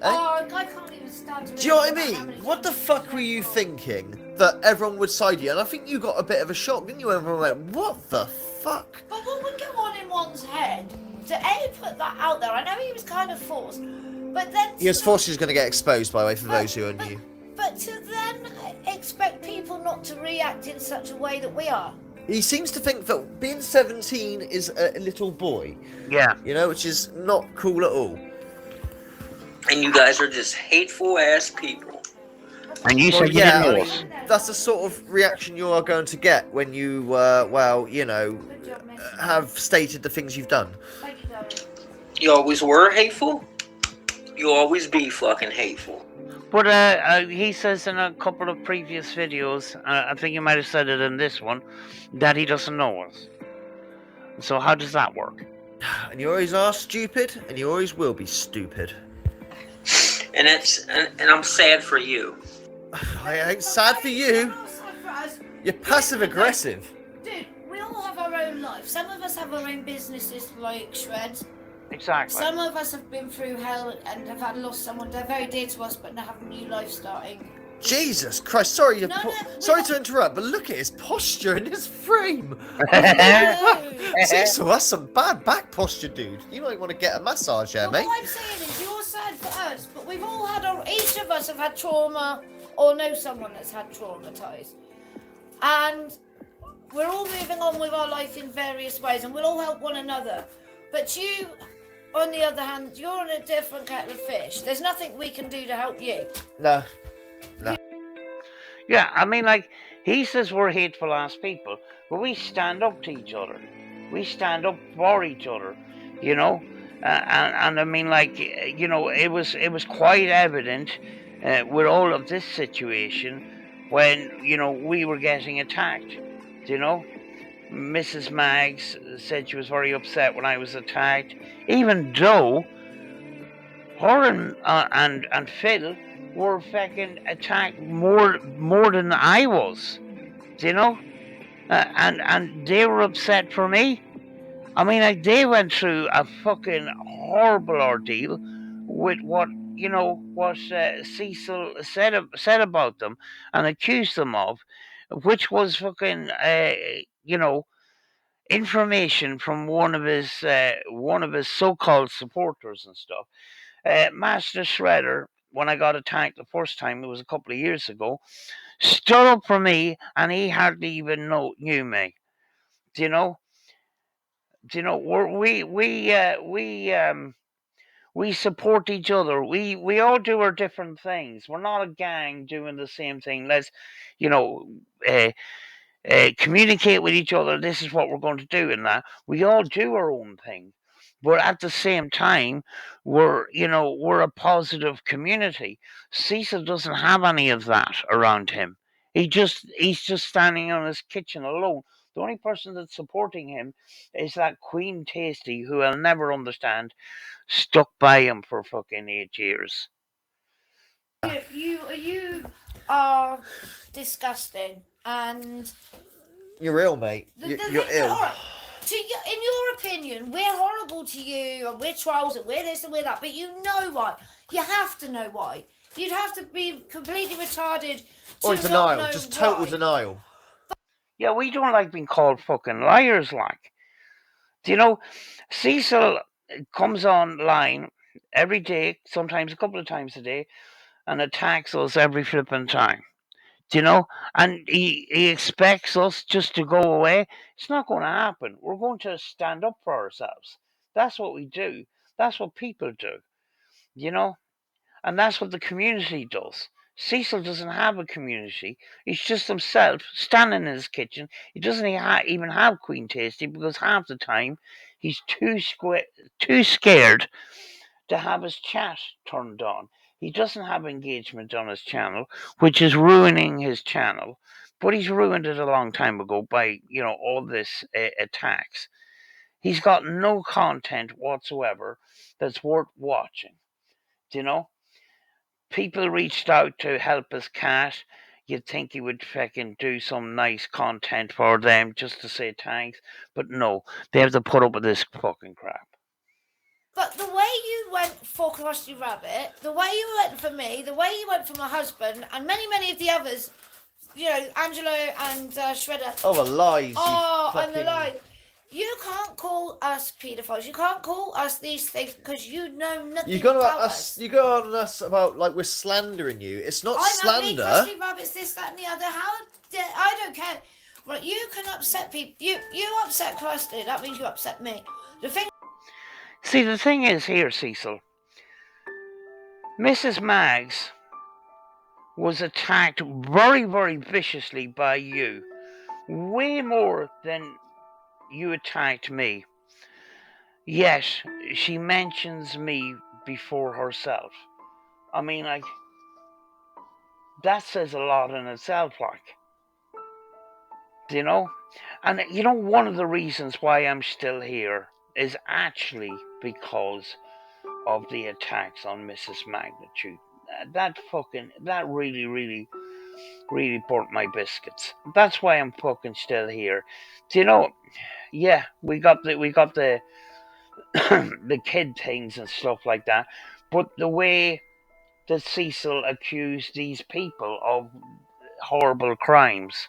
I can't even stand to. Do you know what I mean? What the fuck were you thinking? That everyone would side you? And I think you got a bit of a shock, didn't you? Everyone went, "What the fuck?" But what would go on in one's head to put that out there? I know he was kind of forced, but then He was forced. He was going to get exposed, by the way, for those who are new. But to then expect people not to react in such a way that we are. He seems to think that being 17 is a little boy. Yeah. Which is not cool at all. And you guys are just hateful ass people. And you said you didn't know us. That's the sort of reaction you are going to get when you, have stated the things you've done. Thank you, darling. You always were hateful. You always be fucking hateful. But he says in a couple of previous videos, I think he might have said it in this one, that he doesn't know us. So how does that work? And you always are stupid, and you always will be stupid. And I'm sad for you. I ain't sad for you. You're passive aggressive. Dude, we all have our own life. Some of us have our own businesses like Shreds. Exactly. Some of us have been through hell and have lost someone they're very dear to us, but now have a new life starting. Jesus Christ, sorry to interrupt, but look at his posture in his frame. Cecil, that's some bad back posture, dude. You might want to get a massage there, mate. What I'm saying is, you're sad for us, has, but we've all had each of us have had trauma or know someone that's had traumatised. And we're all moving on with our life in various ways, and we'll all help one another. But you, on the other hand, you're in a different kettle of fish. There's nothing we can do to help you. No. Yeah, I mean, like, he says we're hateful ass people, but we stand up to each other. We stand up for each other, you know. And I mean, like, you know, it was quite evident with all of this situation when, you know, we were getting attacked. You know, Mrs. Maggs said she was very upset when I was attacked, even though her and Phil were fucking attacked more than I was. You know, and they were upset for me. I mean, like, they went through a fucking horrible ordeal with what, you know, what Cecil said about them and accused them of, which was fucking, you know, information from one of his so-called supporters and stuff. Master Shredder, when I got attacked the first time, it was a couple of years ago, stood up for me, and he hardly even knew me. Do you know? We support each other. We all do our different things. We're not a gang doing the same thing. Let's, you know, communicate with each other. This is what we're going to do, and that we all do our own thing. But at the same time, we're a positive community. Cecil doesn't have any of that around him. He's just standing on his kitchen alone. The only person that's supporting him is that Queen Tasty, who I'll never understand, stuck by him for fucking 8 years. You are disgusting, and You're ill, mate. You're ill. Right, in your opinion, we're horrible to you, and we're trolls, and we're this and we're that. But you know why? You have to know why. You'd have to be completely retarded. Or denial, just total denial. Yeah, we don't like being called fucking liars, like. Do you know, Cecil comes online every day, sometimes a couple of times a day, and attacks us every flipping time. Do you know? And he expects us just to go away. It's not going to happen. We're going to stand up for ourselves. That's what we do. That's what people do. You know? And that's what the community does. Cecil doesn't have a community. He's just himself standing in his kitchen. He doesn't even have Queen Tasty because half the time he's too scared to have his chat turned on. He doesn't have engagement on his channel, which is ruining his channel. But he's ruined it a long time ago by, you know, all this attacks. He's got no content whatsoever that's worth watching. Do you know? People reached out to help his cat. You'd think he would fucking do some nice content for them just to say thanks. But no, they have to put up with this fucking crap. But the way you went for Krusty Rabbit, the way you went for me, the way you went for my husband, and many of the others, you know, Angelo and Shredder. Oh, the lies. And the lies. You can't call us paedophiles. You can't call us these things because you know nothing about us. You go on us about like we're slandering you. It's not slander. Krusty Rabbit's this, that, and the other. I don't care. Right, you can upset people. You upset Krusty. That means you upset me. See, the thing is here, Cecil. Mrs. Maggs was attacked very, very viciously by you. Way more than you attacked me. Yet, she mentions me before herself. I mean, like, that says a lot in itself, like. You know? And, you know, one of the reasons why I'm still here is actually because of the attacks on Mrs. Magnitude. That really burnt my biscuits. That's why I'm fucking still here. Do you know? Yeah, we got the the kid things and stuff like that, but the way that Cecil accused these people of horrible crimes,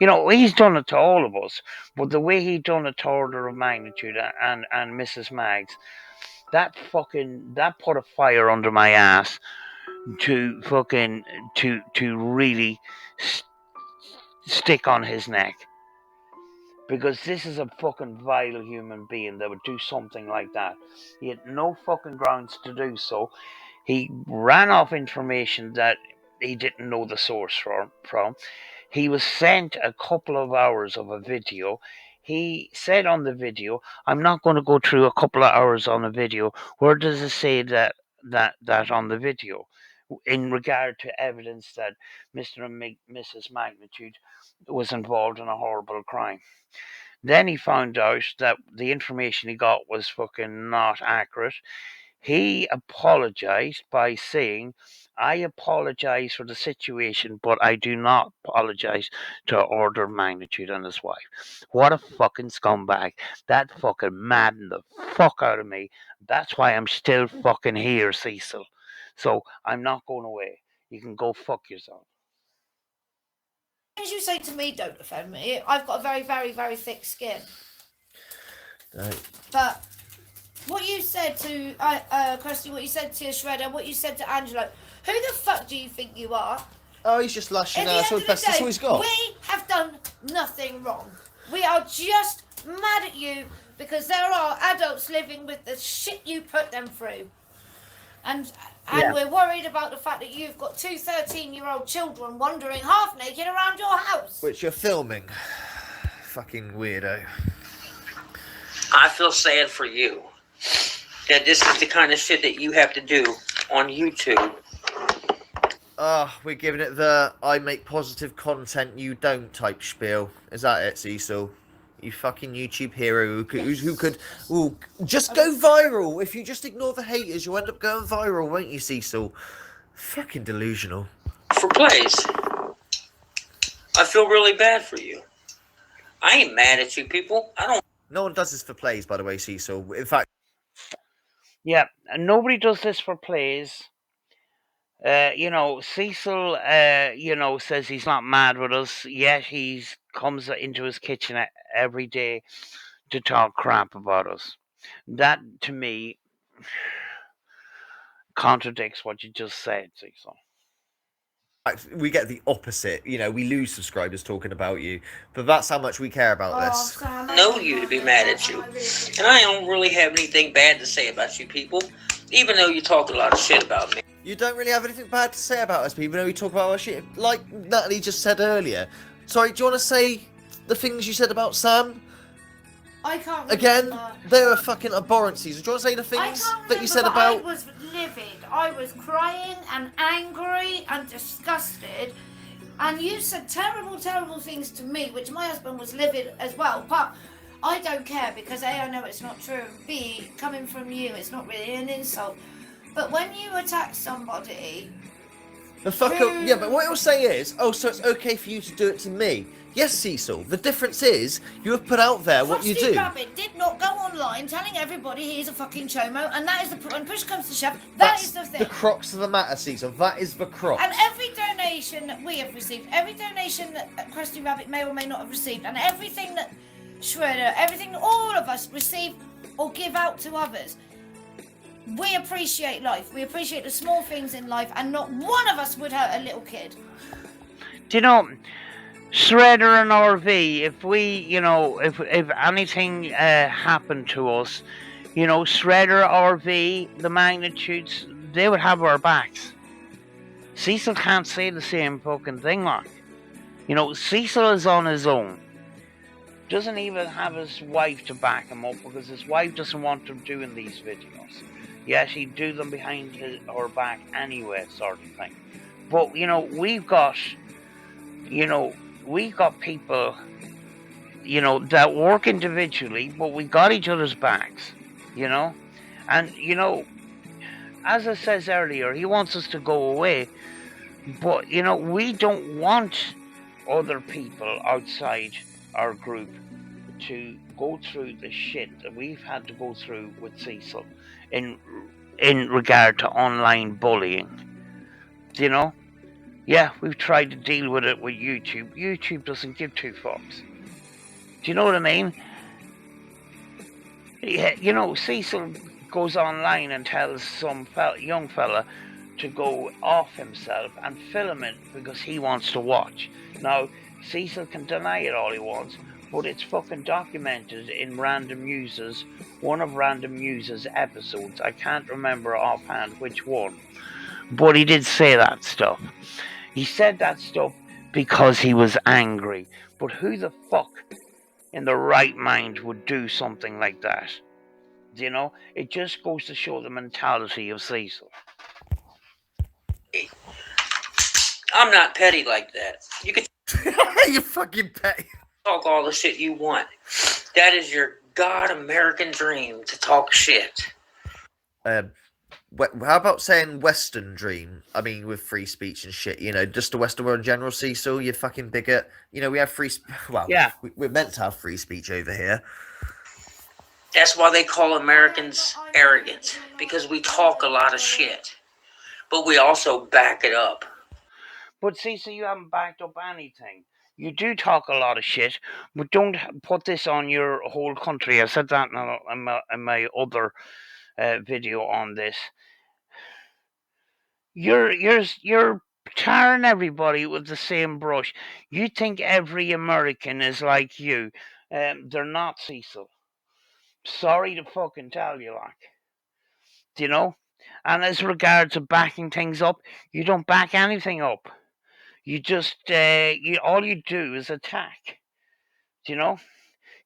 you know, he's done it to all of us, but the way he done it to Order of Magnitude and Mrs. Maggs, that put a fire under my ass to fucking to really stick on his neck. Because this is a fucking vile human being that would do something like that. He had no fucking grounds to do so. He ran off information that he didn't know the source from. He was sent a couple of hours of a video. He said on the video, I'm not going to go through a couple of hours on a video. Where does it say that on the video? In regard to evidence that Mr. and Mrs. Magnitude was involved in a horrible crime. Then he found out that the information he got was fucking not accurate. He apologized by saying, I apologize for the situation, but I do not apologize to Order of Magnitude and his wife. What a fucking scumbag. That fucking maddened the fuck out of me. That's why I'm still fucking here, Cecil. So I'm not going away. You can go fuck yourself. As you say to me, don't offend me. I've got a very, very, very thick skin. Right. But what you said to Kirsty, what you said to Shredder, what you said to Angelo, who the fuck do you think you are? Oh, he's just lashing out. That's all he's got. We have done nothing wrong. We are just mad at you because there are adults living with the shit you put them through. And we're worried about the fact that you've got two 13-year-old children wandering half naked around your house. Which you're filming. Fucking weirdo. I feel sad for you. That this is the kind of shit that you have to do on YouTube. We're giving it the I make positive content, you don't type spiel. Is that it, Cecil? You fucking YouTube hero who could just go viral. If you just ignore the haters, you'll end up going viral, won't you, Cecil? Fucking delusional. For plays. I feel really bad for you. I ain't mad at you people. I don't. No one does this for plays, by the way, Cecil. In fact... Yeah, and nobody does this for plays. Cecil, says he's not mad with us, yet he comes into his kitchen every day to talk crap about us. That, to me, contradicts what you just said, Cecil. We get the opposite. We lose subscribers talking about you. But that's how much we care about this. I know you to be mad at you. And I don't really have anything bad to say about you people, even though you talk a lot of shit about me. You don't really have anything bad to say about us, people, even though we talk about our shit. Like Natalie just said earlier. Sorry, do you want to say the things you said about Sam? I can't Again, they were fucking abhorrencies. Do you want to say the things that you said about... I was livid. I was crying and angry and disgusted. And you said terrible, terrible things to me, which my husband was livid as well. But I don't care because A, I know it's not true. B, coming from you, it's not really an insult. But when you attack somebody... The fucker... Yeah, but what he'll say is, so it's okay for you to do it to me. Yes, Cecil. The difference is, you have put out there what you do. Frosty Rabbit did not go online telling everybody he's a fucking chomo, and that is the... When push comes to shove, That's the thing. The crux of the matter, Cecil. That is the crux. And every donation that we have received, every donation that Krusty Rabbit may or may not have received, and everything that Shredder, everything that all of us receive or give out to others, we appreciate life. We appreciate the small things in life, and not one of us would hurt a little kid. Do you know, Shredder and RV, if we, if anything happened to us, Shredder, RV, the Magnitudes, they would have our backs. Cecil can't say the same fucking thing, like. Cecil is on his own. Doesn't even have his wife to back him up because his wife doesn't want him doing these videos. Yes, he'd do them behind her back anyway, sort of thing. But, we've got people, that work individually, but we got each other's backs, And, as I says earlier, he wants us to go away. But, we don't want other people outside our group to go through the shit that we've had to go through with Cecil in regard to online bullying. Yeah, we've tried to deal with it with YouTube. YouTube doesn't give two fucks. Do you know what I mean? Yeah, Cecil goes online and tells some young fella to go off himself and film it because he wants to watch. Now, Cecil can deny it all he wants, but it's fucking documented in one of Random Muse's episodes. I can't remember offhand which one, but he did say that stuff. He said that stuff because he was angry. But who the fuck in the right mind would do something like that? You know, it just goes to show the mentality of Cecil. I'm not petty like that. You can You fucking petty. talk all the shit you want. That is your God American dream, to talk shit. How about saying Western dream? I mean, with free speech and shit, you know, just the Western world in general, Cecil, you fucking bigot. You know, we have well, Yeah. we're meant to have free speech over here. That's why they call Americans arrogant, because we talk a lot of shit, but we also back it up. But Cecil, you haven't backed up anything. You do talk a lot of shit, but don't put this on your whole country. I said that in my other video on this. You're tarring everybody with the same brush. You think every American is like you. They're not, Cecil. Sorry to fucking tell you, like. Do you know? And as regards to backing things up, you don't back anything up. You just all you do is attack. Do you know?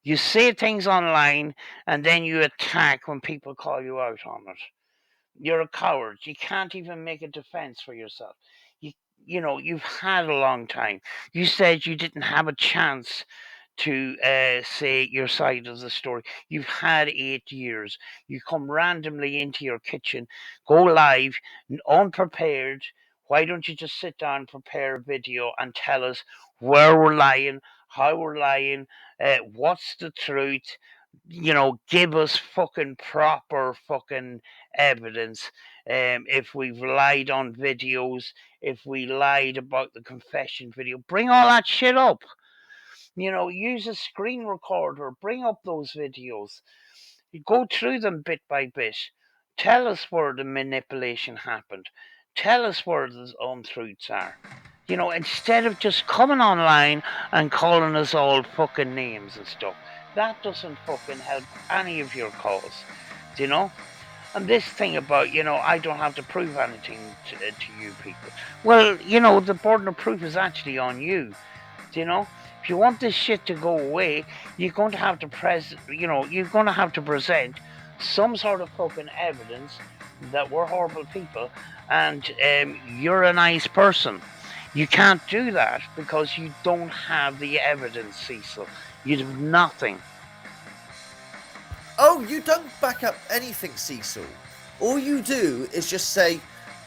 You say things online and then you attack when people call you out on it. You're a coward. You can't even make a defense for yourself. You you know, you've had a long time. You said you didn't have a chance to say your side of the story. You've had 8 years. You come randomly into your kitchen, go live, unprepared. Why don't you just sit down, prepare a video, and tell us where we're lying, how we're lying, what's the truth? You know, give us fucking proper fucking evidence. If we've lied on videos, if we lied about the confession video, bring all that shit up. You know, use a screen recorder, bring up those videos, you go through them bit by bit. Tell us where the manipulation happened. Tell us where the untruths are. You know, instead of just coming online and calling us all fucking names and stuff. That doesn't fucking help any of your cause. Do you know? And this thing about, you know, I don't have to prove anything to you people. Well, you know, the burden of proof is actually on you. Do you know? If you want this shit to go away, you're going to have to you're going to have to present some sort of fucking evidence that we're horrible people and you're a nice person. You can't do that because you don't have the evidence, Cecil. You have nothing. Oh, you don't back up anything, Cecil. All you do is just say,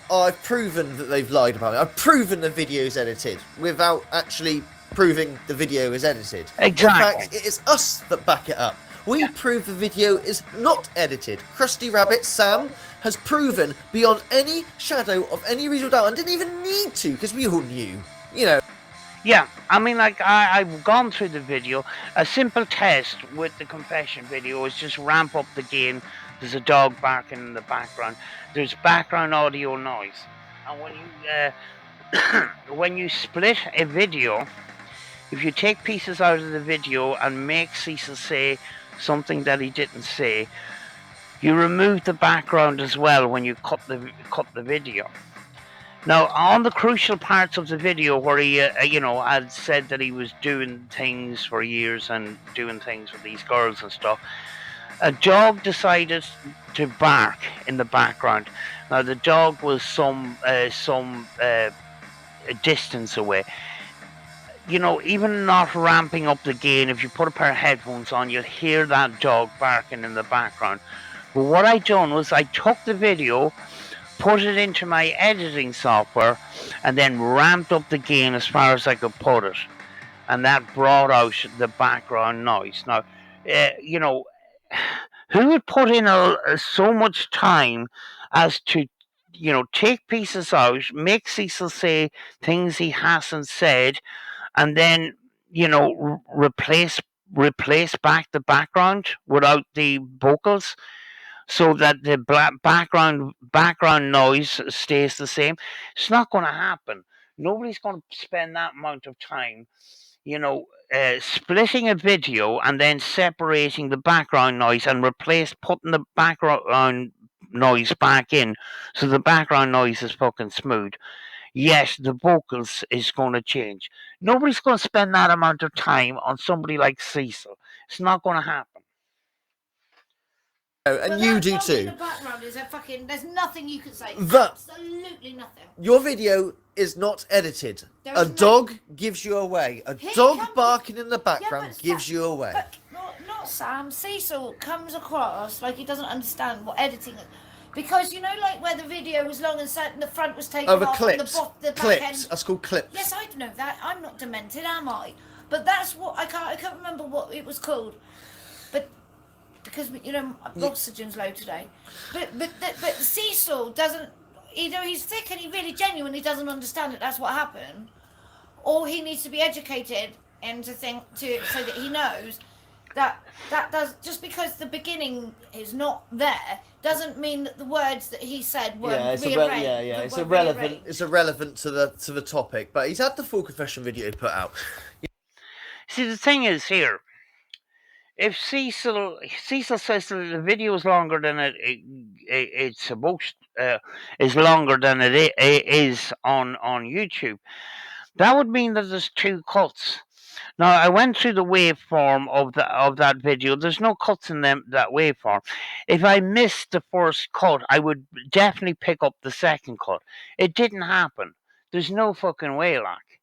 oh, I've proven that they've lied about it. I've proven the video's edited without actually proving the video is edited. Exactly. In fact, it is us that back it up. We prove the video is not edited. Krusty Rabbit Sam has proven beyond any shadow of any reasonable doubt and didn't even need to because we all knew. You know. Yeah, I mean, like, I've gone through the video. A simple test with the confession video is just ramp up the gain. There's a dog barking in the background. There's background audio noise. And when you split a video, if you take pieces out of the video and make Cecil say something that he didn't say, you remove the background as well when you cut the video. Now, on the crucial parts of the video where he, had said that he was doing things for years and doing things with these girls and stuff, a dog decided to bark in the background. Now, the dog was some distance away. You know, even not ramping up the gain, if you put a pair of headphones on, you'll hear that dog barking in the background. But what I done was I took the video, put it into my editing software, and then ramped up the gain as far as I could put it. And that brought out the background noise. Now, who would put in so much time as to, take pieces out, make Cecil say things he hasn't said, and then, replace back the background without the vocals? so that the background noise stays the same. It's not going to happen. Nobody's going to spend that amount of time, splitting a video and then separating the background noise and putting the background noise back in, so the background noise is fucking smooth. Yes, the vocals is going to change. Nobody's going to spend that amount of time on somebody like Cecil. It's not going to happen. And But you that do dog in too. the background is a fucking. There's nothing you can say. That- Absolutely nothing. Your video is not edited. There A is no- dog gives you away. A He dog comes- barking in the Yeah, background but gives you away. But not Sam. Cecil comes across like he doesn't understand what editing is. Because like where the video was long and the front was taken Oh, the off clips. and the back Clips. end. That's called clips. Yes, I know that. I'm not demented, am I? But that's what I can't remember what it was called. But because oxygen's low today. But Cecil doesn't. Either he's thick and he really genuinely doesn't understand that that's what happened, or he needs to be educated and so that he knows that does, just because the beginning is not there doesn't mean that the words that he said were It's irrelevant. It's irrelevant to the topic. But he's had the full confession video put out. See, the thing is here, if Cecil says that the video is longer than it's supposed is longer than it is on YouTube, that would mean that there's two cuts. Now, I went through the waveform of that video. There's no cuts in that waveform. If I missed the first cut, I would definitely pick up the second cut. It didn't happen. There's no fucking way, like,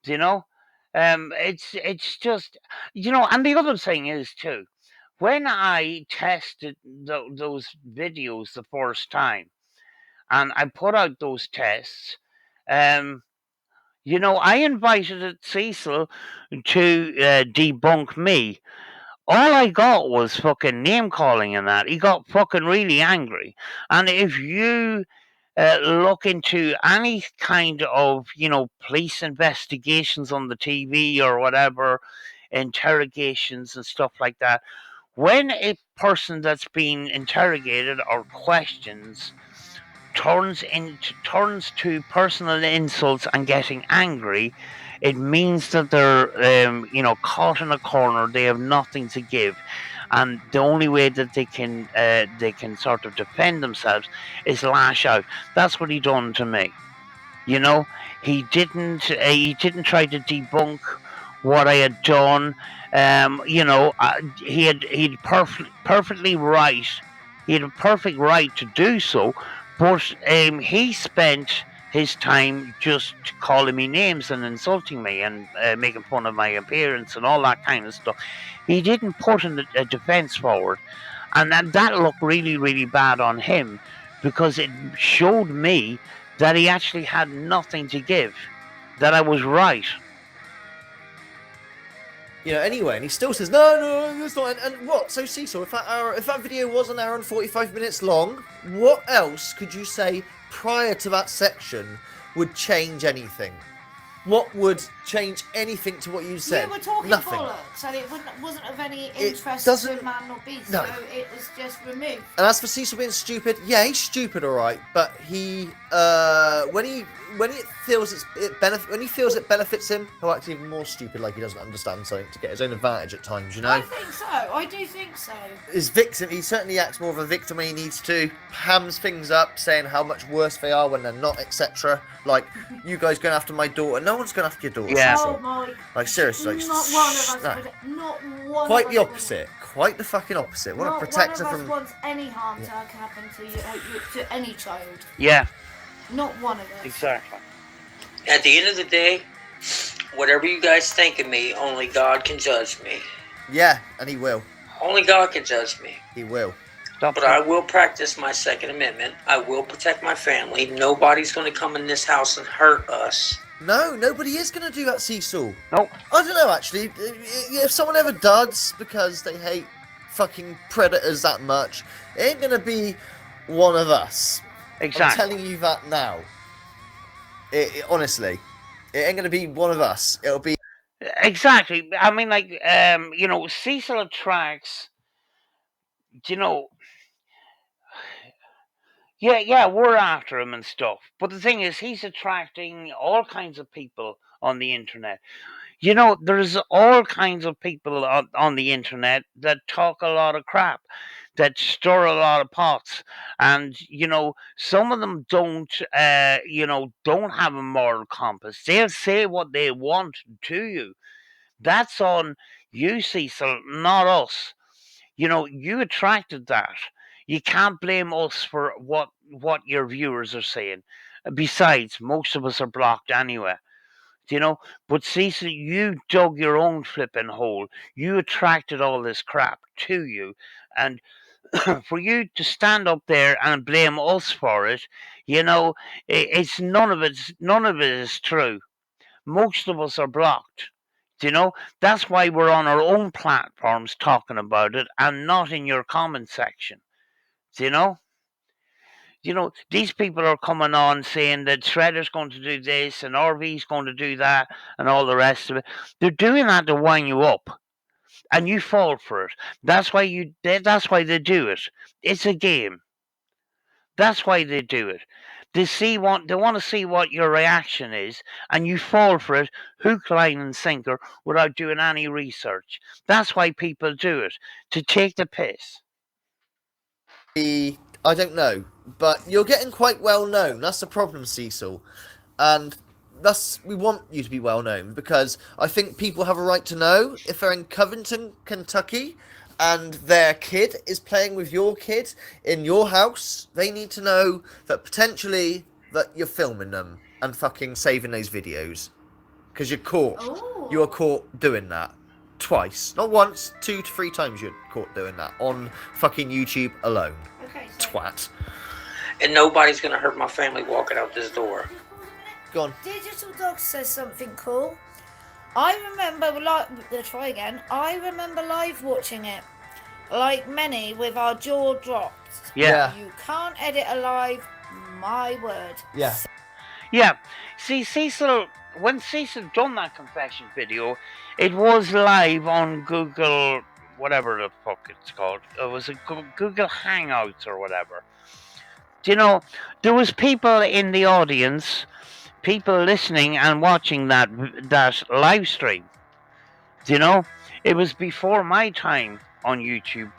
you know. It's just, and the other thing is too, when I tested those videos the first time, and I put out those tests, I invited Cecil to debunk me. All I got was fucking name calling and that. He got fucking really angry. And if you look into any kind of, police investigations on the TV or whatever, interrogations and stuff like that, when a person that's being interrogated or questions turns to personal insults and getting angry, it means that they're caught in a corner. They have nothing to give, and the only way that they can sort of defend themselves is lash out. That's what he done to me. He didn't try to debunk what I had done. He'd perfectly right. He had a perfect right to do so, but he spent his time just calling me names and insulting me and making fun of my appearance and all that kind of stuff. He didn't put a defense forward, and that looked really, really bad on him, because it showed me that he actually had nothing to give, that I was right. Anyway, and he still says, no, that's not. And what? So, Cecil, if that video was an hour and 45 minutes long, what else could you say prior to that section would change anything? What would change anything to what you said? We were talking Nothing. bollocks, and it wasn't of any interest doesn't- to man or beast, no. so it was just removed. And as for Cecil being stupid, yeah, he's stupid, all right. But he, when he feels it benefits him, he'll act even more stupid, like he doesn't understand something to get his own advantage at times. I think so. I do think so. His victim, he certainly acts more of a victim when he needs to. Hams things up, saying how much worse they are when they're not, etc. Like, you guys going after my daughter. No one's going after your daughter. Yeah. Cecil. Oh my! Like, seriously. Not one of us. No. Not one. Quite of the us opposite. Quite the fucking opposite. Want Not to protect her one of from. us wants any harm to happen to you, to any child. Yeah, Not one of us. exactly. At the end of the day, whatever you guys think of me, only God can judge me. Yeah, and he will. Only God can judge me. He will. But I will practice my Second Amendment. I will protect my family. Nobody's going to come in this house and hurt us. No, nobody is going to do that, Cecil. Nope. I don't know, actually. If someone ever does, because they hate fucking predators that much, it ain't going to be one of us. Exactly. I'm telling you that now. Honestly, it ain't going to be one of us. It'll be... Exactly. I mean, like, Cecil attracts, Yeah, we're after him and stuff. But the thing is, he's attracting all kinds of people on the internet. There's all kinds of people on the internet that talk a lot of crap, that stir a lot of pots, and some of them don't have a moral compass. They'll say what they want to you. That's on you, Cecil, not us. You attracted that. You can't blame us for what your viewers are saying. Besides, most of us are blocked anyway. You know, but Cecil, you dug your own flipping hole. You attracted all this crap to you, and for you to stand up there and blame us for it, it's none of it is true. Most of us are blocked. That's why we're on our own platforms talking about it and not in your comment section. Do you know? These people are coming on saying that Shredder's going to do this and RV's going to do that and all the rest of it. They're doing that to wind you up, and you fall for it. That's why they do it. It's a game. That's why they do it. They want to see what your reaction is, and you fall for it, hook, line, and sinker, without doing any research. That's why people do it, to take the piss. I don't know, but you're getting quite well known. That's the problem, Cecil. And we want you to be well known because I think people have a right to know if they're in Covington, Kentucky, and their kid is playing with your kid in your house. They need to know that potentially that you're filming them and fucking saving those videos because you're caught. Oh. You are caught doing that twice, not once, 2 to 3 times. You're caught doing that on fucking YouTube alone. Okay, so Twat. And nobody's gonna hurt my family walking out this door. Go on. Digital Dog says something cool. I remember live watching it. Like many, with our jaw dropped. Yeah. You can't edit a live, my word. Yeah. Yeah. See, Cecil, when Cecil done that confession video, it was live on Google, whatever the fuck it's called. It was a Google Hangouts or whatever. There was people in the audience, people listening and watching that live stream. It was before my time on YouTube.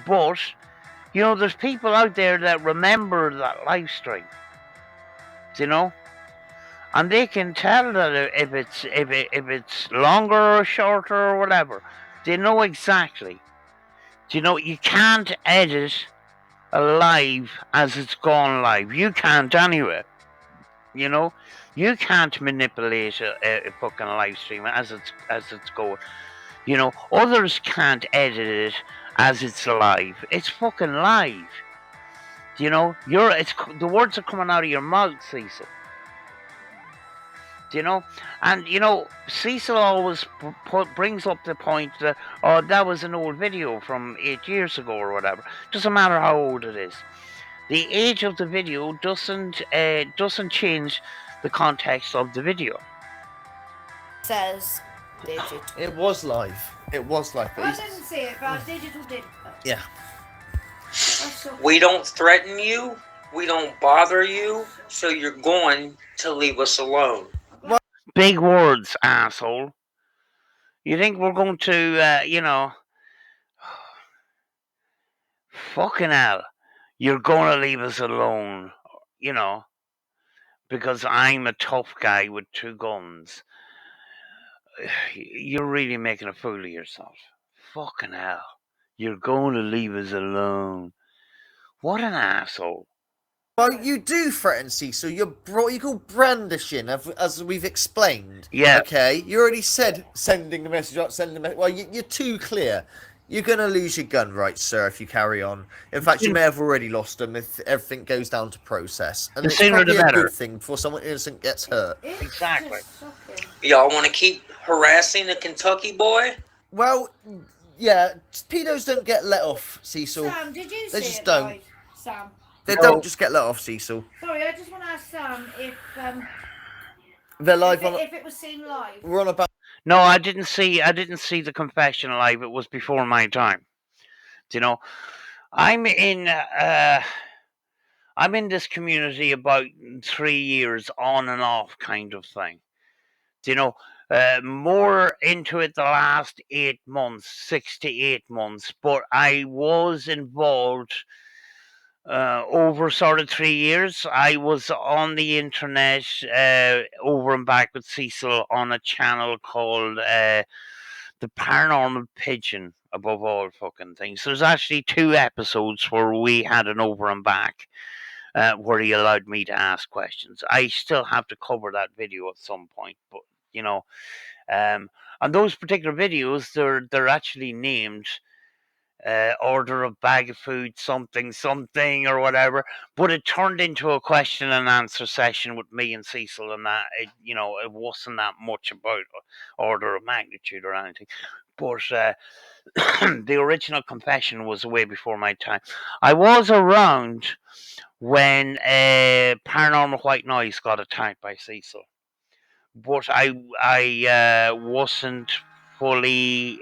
But there's people out there that remember that live stream. And they can tell that if it's longer or shorter or whatever, they know exactly. You can't edit a live as it's gone live. You can't anyway. You can't manipulate a fucking live stream as it's going. Others can't edit it as it's live. It's fucking live. The words are coming out of your mouth, Cecil. And Cecil always brings up the point that that was an old video from 8 years ago or whatever. Doesn't matter how old it is. The age of the video doesn't change the context of the video. Says digital. It was live. It was live. I didn't see it, but digital did. Yeah. We don't threaten you. We don't bother you. So you're going to leave us alone. Big words, asshole. You think we're going to, fucking hell, you're going to leave us alone, because I'm a tough guy with 2 guns. You're really making a fool of yourself. Fucking hell. You're going to leave us alone. What an asshole. Well, you do threaten Cecil. You call brandishing, as we've explained. Yeah. Okay. You already said sending the message out. Well, you're too clear. You're gonna lose your gun rights, sir, if you carry on. In fact, you may have already lost them if everything goes down to process. And it's probably a good thing before someone innocent gets hurt. Exactly. Y'all want to keep harassing the Kentucky boy? Well, yeah. Pedos don't get let off, Cecil. Sam, did you They see just it don't. live? Sam. They don't just get let off, Cecil. Sorry, I just want to ask Sam if They're live on. if it was seen live. We're on about. No, I didn't see the confession live. It was before my time. I'm in I'm in this community about 3 years on and off kind of thing. You know, more into it the last 8 months, 6 to 8 months, but I was involved over sort of 3 years. I was on the internet over and back with Cecil on a channel called The Paranormal Pigeon, above all fucking things. There's actually 2 episodes where we had an over and back. Where he allowed me to ask questions. I still have to cover that video at some point, but you know, on those particular videos, they're actually named order of bag of food, something, something, or whatever. But it turned into a question and answer session with me and Cecil, and that it wasn't that much about order of magnitude or anything. But the original confession was way before my time. I was around when Paranormal White Noise got attacked by Cecil, but I wasn't fully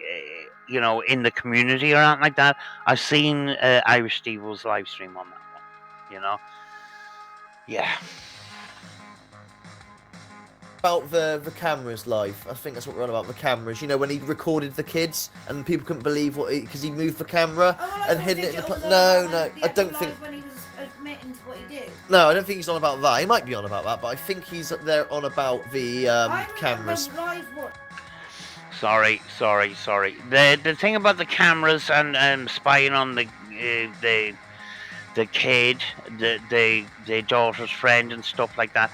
in the community or anything like that. I've seen Irish Steve's live stream on that one. Yeah. About the cameras live. I think that's what we're on about, the cameras. You know, when he recorded the kids and people couldn't believe because he moved the camera and hidden it in the... No, I don't think... When he was admitting to what he did. No, I don't think he's on about that. He might be on about that, but I think he's there on about the cameras. Sorry. The thing about the cameras and spying on the kid, the daughter's friend and stuff like that.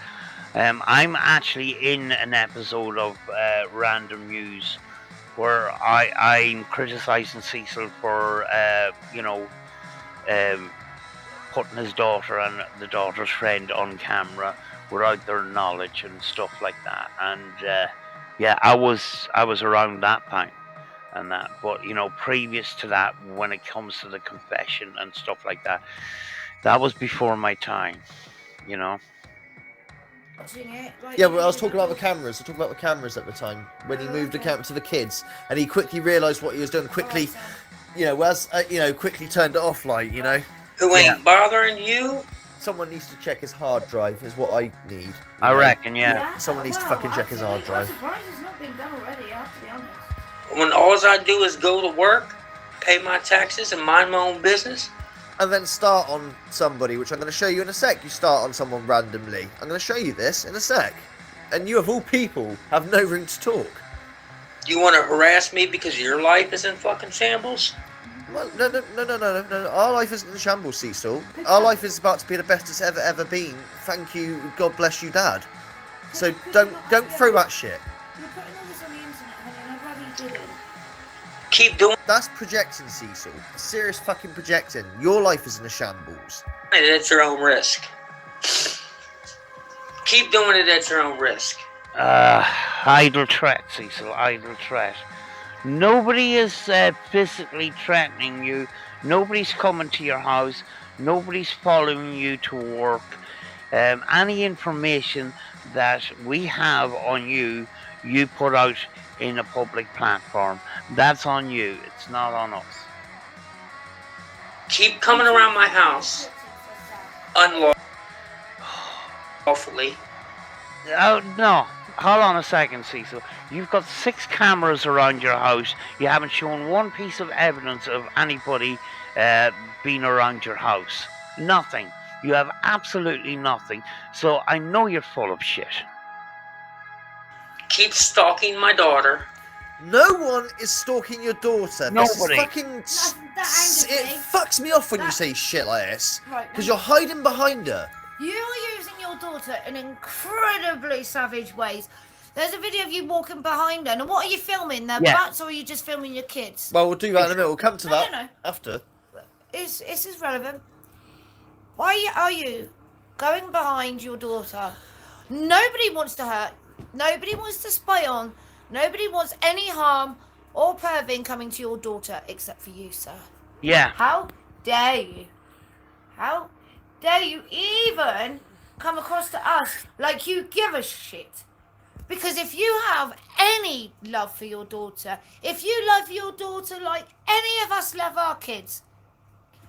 I'm actually in an episode of Random News where I'm criticizing Cecil for putting his daughter and the daughter's friend on camera without their knowledge and stuff like that. And I was around that time and that. But previous to that, when it comes to the confession and stuff like that, that was before my time. Yeah, but I was talking about the cameras. I was talking about the cameras at the time when he moved the camera to the kids, and he quickly realised what he was doing. Quickly, quickly turned it off. Who ain't bothering you? Someone needs to check his hard drive. Is what I need. I reckon, yeah. Someone needs to fucking check his hard drive. I'm surprised it's not been done already. I have to be honest. When all I do is go to work, pay my taxes, and mind my own business. And then start on somebody, which I'm going to show you in a sec. You start on someone randomly. I'm going to show you this in a sec. And you, of all people, have no room to talk. You want to harass me because your life is in fucking shambles? Well, no. Our life isn't in shambles, Cecil. Our life is about to be the best it's ever been. Thank you. God bless you, Dad. So don't throw that shit. You're putting all this on the internet, honey, and I'd rather you didn't. Keep doing That's projecting, Cecil. Serious fucking projecting. Your life is in a shambles. it at your own risk. Keep doing it at your own risk. Idle threat, Cecil. Idle threat. Nobody is physically threatening you. Nobody's coming to your house. Nobody's following you to work. Any information that we have on you, you put out in a public platform. That's on you. It's not on us. Keep coming around my house unlawfully. Oh, no. Hold on a second, Cecil. You've got 6 cameras around your house. You haven't shown one piece of evidence of anybody being around your house. Nothing. You have absolutely nothing. So I know you're full of shit. Keep stalking my daughter. No one is stalking your daughter. Nobody. This is fucking... It fucks me off when you say shit like this. Right. Because you're hiding behind her. You are using your daughter in incredibly savage ways. There's a video of you walking behind her. Now, what are you filming? Their butts, or are you just filming your kids? Well, we'll do that in a minute. We'll come to that No. after. This is relevant. Why are you going behind your daughter? Nobody wants to hurt. Nobody wants to spy on. Nobody wants any harm or perving coming to your daughter except for you, sir. Yeah. How dare you? How dare you even come across to us like you give a shit? Because if you have any love for your daughter, if you love your daughter like any of us love our kids,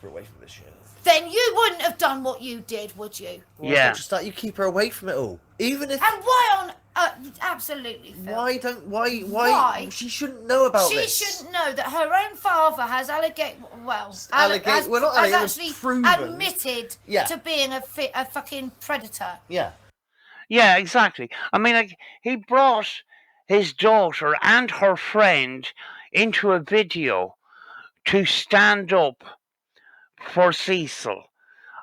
Keep her away from this shit. Then you wouldn't have done what you did, would you? Well, Yeah. It's not just that, you keep her away from it all. Even if... And why on... absolutely, Phil. Why? She shouldn't know about this. She shouldn't know that her own father has Well, not has actually proven. admitted Yeah. to being a fucking predator. Yeah. Yeah, exactly. I mean, like, he brought his daughter and her friend into a video to stand up for Cecil.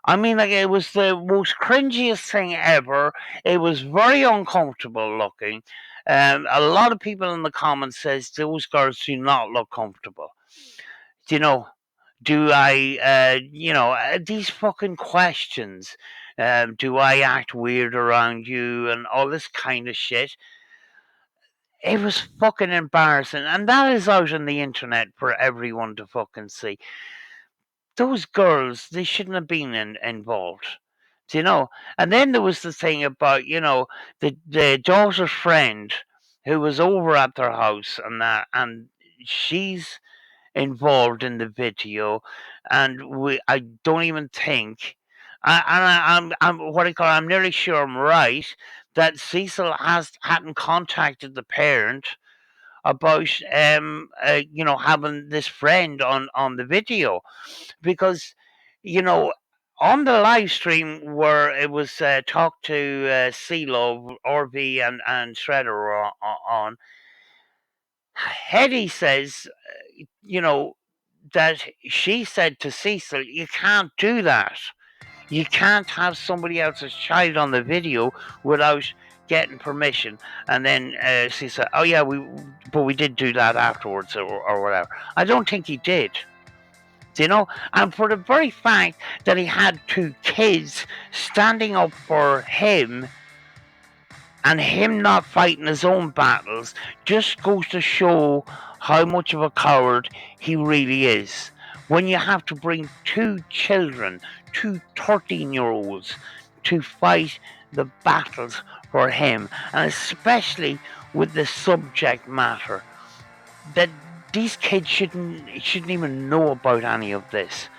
I mean, like, it was the most cringiest thing ever. It was very uncomfortable looking. A lot of people in the comments says those girls do not look comfortable. You know, do I, these fucking questions. Do I act weird around you and all this kind of shit? It was fucking embarrassing. And that is out on the internet for everyone to fucking see. Those girls, they shouldn't have been involved. Do you know? And then there was the thing about, the daughter's friend who was over at their house and that, and she's involved in the video, and I don't even think, I'm nearly sure I'm right that Cecil hadn't contacted the parent about having this friend on the video, because on the live stream where it was talked to CeeLo, RV, and Shredder were on, Hetty says, that she said to Cecil, you can't do that. You can't have somebody else's child on the video without getting permission. And then she said, oh yeah, but we did do that afterwards, or whatever. I don't think he did. And for the very fact that he had two kids standing up for him and him not fighting his own battles just goes to show how much of a coward he really is. When you have to bring two children, two 13-year-olds, to fight the battles for him, and especially with the subject matter, that these kids shouldn't even know about any of this.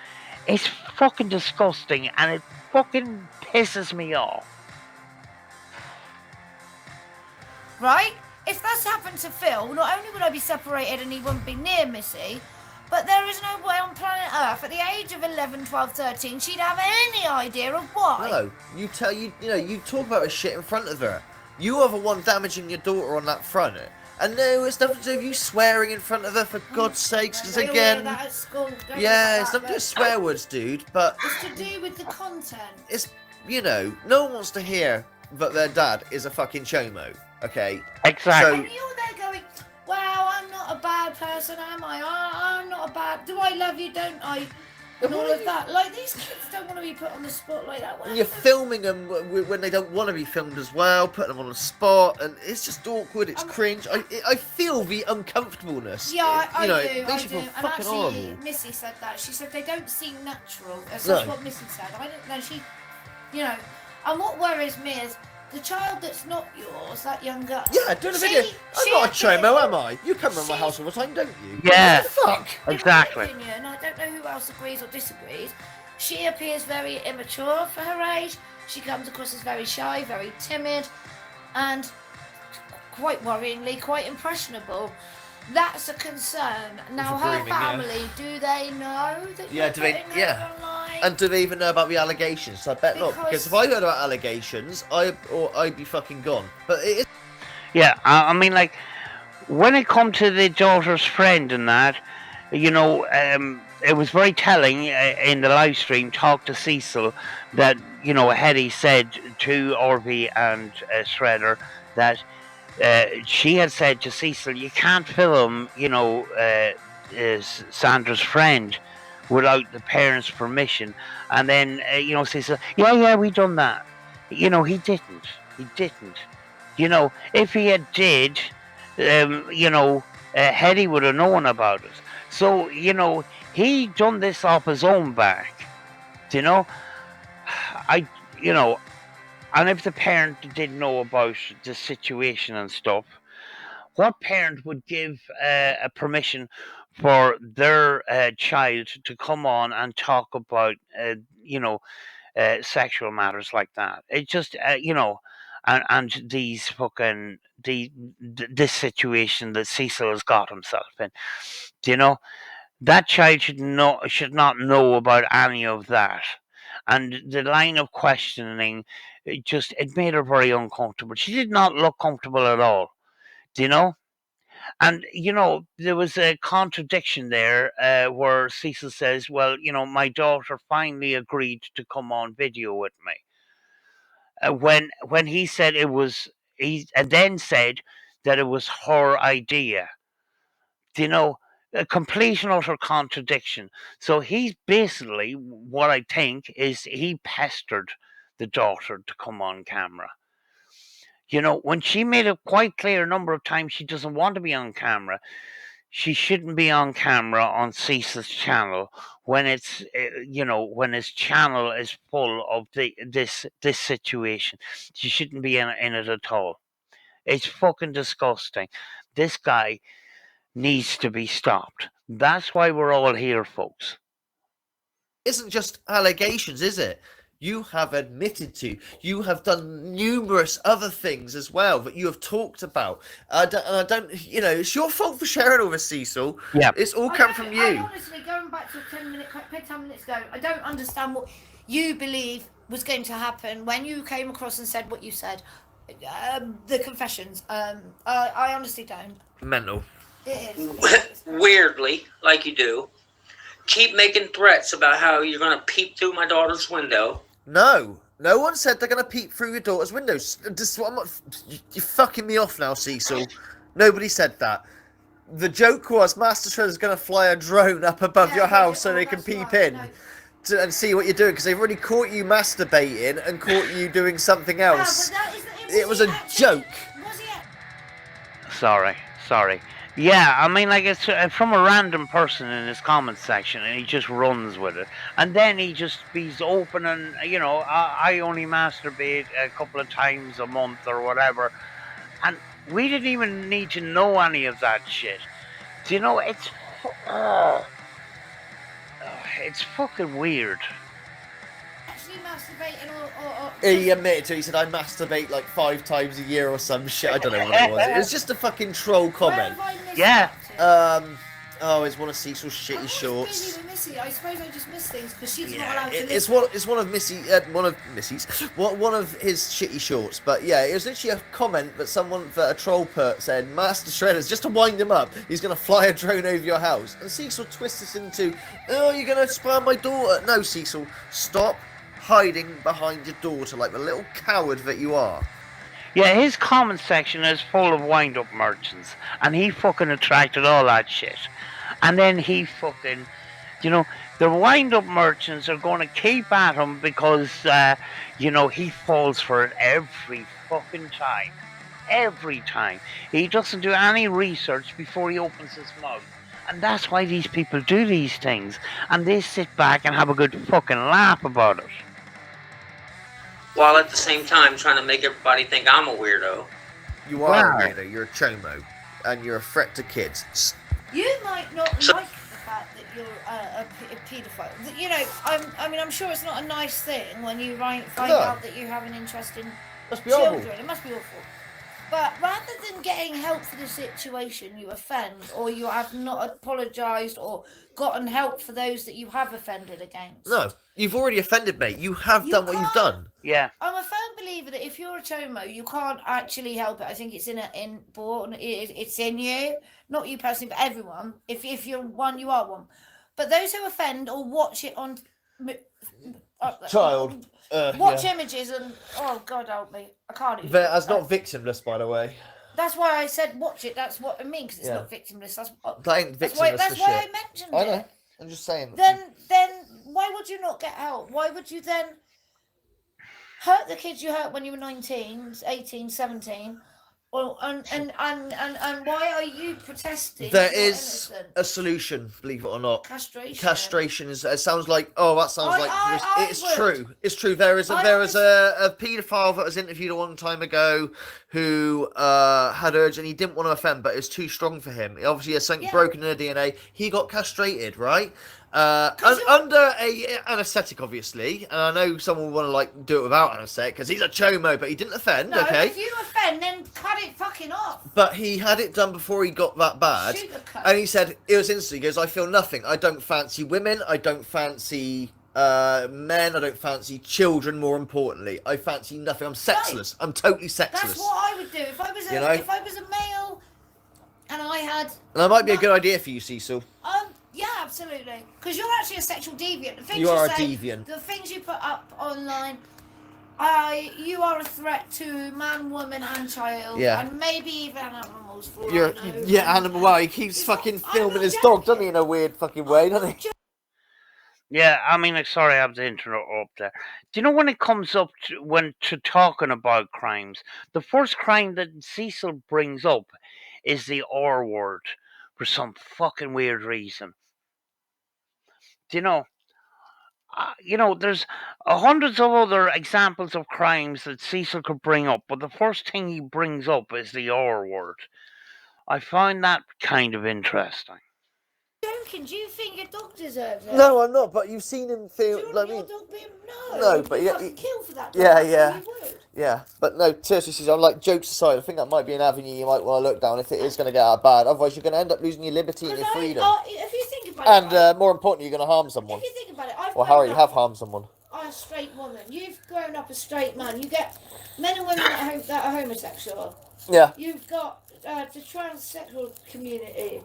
It's fucking disgusting, and it fucking pisses me off. Right? If that's happened to Phil, not only would I be separated and he wouldn't be near Missy, but there is no way on planet Earth at the age of 11, 12, 13 she'd have any idea of why. No, you talk about her shit in front of her. You are the one damaging your daughter on that front. And no, it's nothing to do with you swearing in front of her, for God's sakes, because again... That at school, yeah, it's nothing to do with swear words, dude, but... It's to do with the content. It's, no one wants to hear that their dad is a fucking chomo, okay? Exactly. And you're there going, wow, I'm not a bad person, am I? I'm not a bad... Do I love you, don't I? And all of that. Like, these kids don't want to be put on the spot like that. And you're filming them when they don't want to be filmed as well, putting them on the spot, and it's just awkward, it's cringe. I feel the uncomfortableness. Yeah, I do. It makes you feel And fucking actually, horrible. Missy said that. She said they don't seem natural. That's No. what Missy said. I don't know. And what worries me is the child that's not yours, that young girl. Yeah, doing a video. I'm not a chomo, am I? You come around my house all the time, don't you? Yeah. What the fuck? Exactly. In my opinion, I don't know who else agrees or disagrees. She appears very immature for her age. She comes across as very shy, very timid, and quite worryingly, quite impressionable. That's a concern. Now, her dreaming, yeah. family, do they know that Yeah, you're do they? putting that Yeah. online? And do they even know about the allegations? I bet not, because if I heard about allegations, I'd be fucking gone. But it is. Yeah, I mean, like, when it come to the daughter's friend and that, it was very telling in the live stream, talk to Cecil, that, Hetty said to RV and Shredder that she had said to Cecil, you can't film, Sandra's friend without the parents' permission. And then, Cecil, yeah, we done that. He didn't. If he had did, Hetty would have known about it. So, he done this off his own back. And if the parent did know about the situation and stuff, what parent would give a permission for their child to come on and talk about, sexual matters like that. It just, and these fucking this situation that Cecil has got himself in. Do you know that child should not know about any of that, and the line of questioning, it made her very uncomfortable. She did not look comfortable at all. Do you know? And there was a contradiction there, where Cecil says, "Well, my daughter finally agreed to come on video with me." When he said it was, he and then said that it was her idea. Do you know? A complete and utter contradiction. So he's basically, what I think is, he pestered the daughter to come on camera. When she made it quite clear a number of times she doesn't want to be on camera, she shouldn't be on camera on Cecil's channel when when his channel is full of this situation. She shouldn't be in it at all. It's fucking disgusting. This guy needs to be stopped. That's why we're all here, folks. Isn't just allegations, is it? You have admitted to. You have done numerous other things as well that you have talked about. I don't. It's your fault for sharing all this, Cecil. Yeah. It's all come from you. I honestly, going back to 10 minutes ago, I don't understand what you believe was going to happen when you came across and said what you said. The confessions. I honestly don't. Mental. It is. Weirdly, like you do, keep making threats about how you're going to peep through my daughter's window. No one said they're going to peep through your daughter's windows. You're fucking me off now, Cecil. Nobody said that. The joke was Master Shredder's going to fly a drone up above your house so they can peep in and see what you're doing, because they've already caught you masturbating and caught you doing something else. It was a joke. Sorry. Yeah, I mean, like, it's from a random person in his comment section, and he just runs with it. And then he's open, and, I only masturbate a couple of times a month or whatever. And we didn't even need to know any of that shit. Do you know, it's fucking weird. He admitted to it. He said, I masturbate like 5 times a year or some shit. I don't know what it was. It was just a fucking troll comment. Yeah. It's one of Cecil's shitty shorts. I suppose I just missed things because she's not allowed to It's one of Missy's, one of his shitty shorts. But yeah, it was literally a comment that a troll put said, Master Shredder's, just to wind him up, he's going to fly a drone over your house. And Cecil twists this into, oh, you're going to spy on my daughter. No, Cecil, stop hiding behind your daughter like the little coward that you are. Yeah, his comment section is full of wind-up merchants, and he fucking attracted all that shit. And then he fucking, the wind-up merchants are going to keep at him because, he falls for it every fucking time. Every time. He doesn't do any research before he opens his mouth. And that's why these people do these things. And they sit back and have a good fucking laugh about it. While at the same time trying to make everybody think I'm a weirdo. You are a weirdo. You're a chomo. And you're a threat to kids. You might not like the fact that you're a paedophile. I'm sure it's not a nice thing when you find out that you have an interest in children. Horrible. It must be awful. But rather than getting help for the situation you offend, or you have not apologised or gotten help for those that you have offended against. No, you've already offended me. You have done what you've done. Yeah. I'm a firm believer that if you're a chomo, you can't actually help it. I think it's it's in you, not you personally, but everyone. If you're one, you are one. But those who offend or watch it on watch images and oh God help me, I can't even. That's not victimless, by the way. That's why I said watch it. That's what I mean, because it's not victimless. That's why I mentioned I know. it. I'm just saying. Then why would you not get help? Why would you then hurt the kids you hurt when you were 19, 18, 17, Well, and why are you protesting? There You're is innocent. a solution, believe it or not. Castration. Castration is. It sounds like. Oh, that sounds like. It's would. true. It's true. There is a paedophile that was interviewed a long time ago who had urge and he didn't want to offend, but it's too strong for him. Obviously, there's something broken in the DNA. He got castrated, right? Under a anaesthetic, obviously, and I know someone will want to like do it without anaesthetic because he's a chomo, but he didn't offend. No, okay. If you offend, then cut it fucking off. But he had it done before he got that bad, and he said it was instant. He goes, "I feel nothing. I don't fancy women. I don't fancy men. I don't fancy children. More importantly, I fancy nothing. I'm sexless. I'm totally sexless." That's what I would do if I was if I was a male, and I had. And that might be a good idea for you, Cecil. Yeah, absolutely. Because you're actually a sexual deviant. The things You are say, a deviant. The things you put up online, you are a threat to man, woman, and child. Yeah. And maybe even animals. Animal. Wow, he keeps fucking filming his dog, doesn't he, in a weird fucking way, doesn't he? Yeah, I mean, sorry, I have to interrupt there. Do you know when it comes up to talking about crimes, the first crime that Cecil brings up is the R word for some fucking weird reason. Do you know, there's hundreds of other examples of crimes that Cecil could bring up, but the first thing he brings up is the R word. I find that kind of interesting. Joking? Do you think your dog deserves it? No, I'm not. But you've seen him feel. Do you Like want me. your dog being No, but you yeah, fucking kill for that dog. yeah, That's yeah. what you would. Yeah, but no, seriously, Cecil, I'm like, jokes aside, I think that might be an avenue you might want to look down if it is going to get out bad. Otherwise, you're going to end up losing your liberty and your freedom. If you think about it, And more importantly, you're going to harm someone. if you think about it, Or Harry, you have harmed someone. I'm a straight woman. You've grown up a straight man. You get men and women that are homosexual. Yeah. You've got the transsexual community.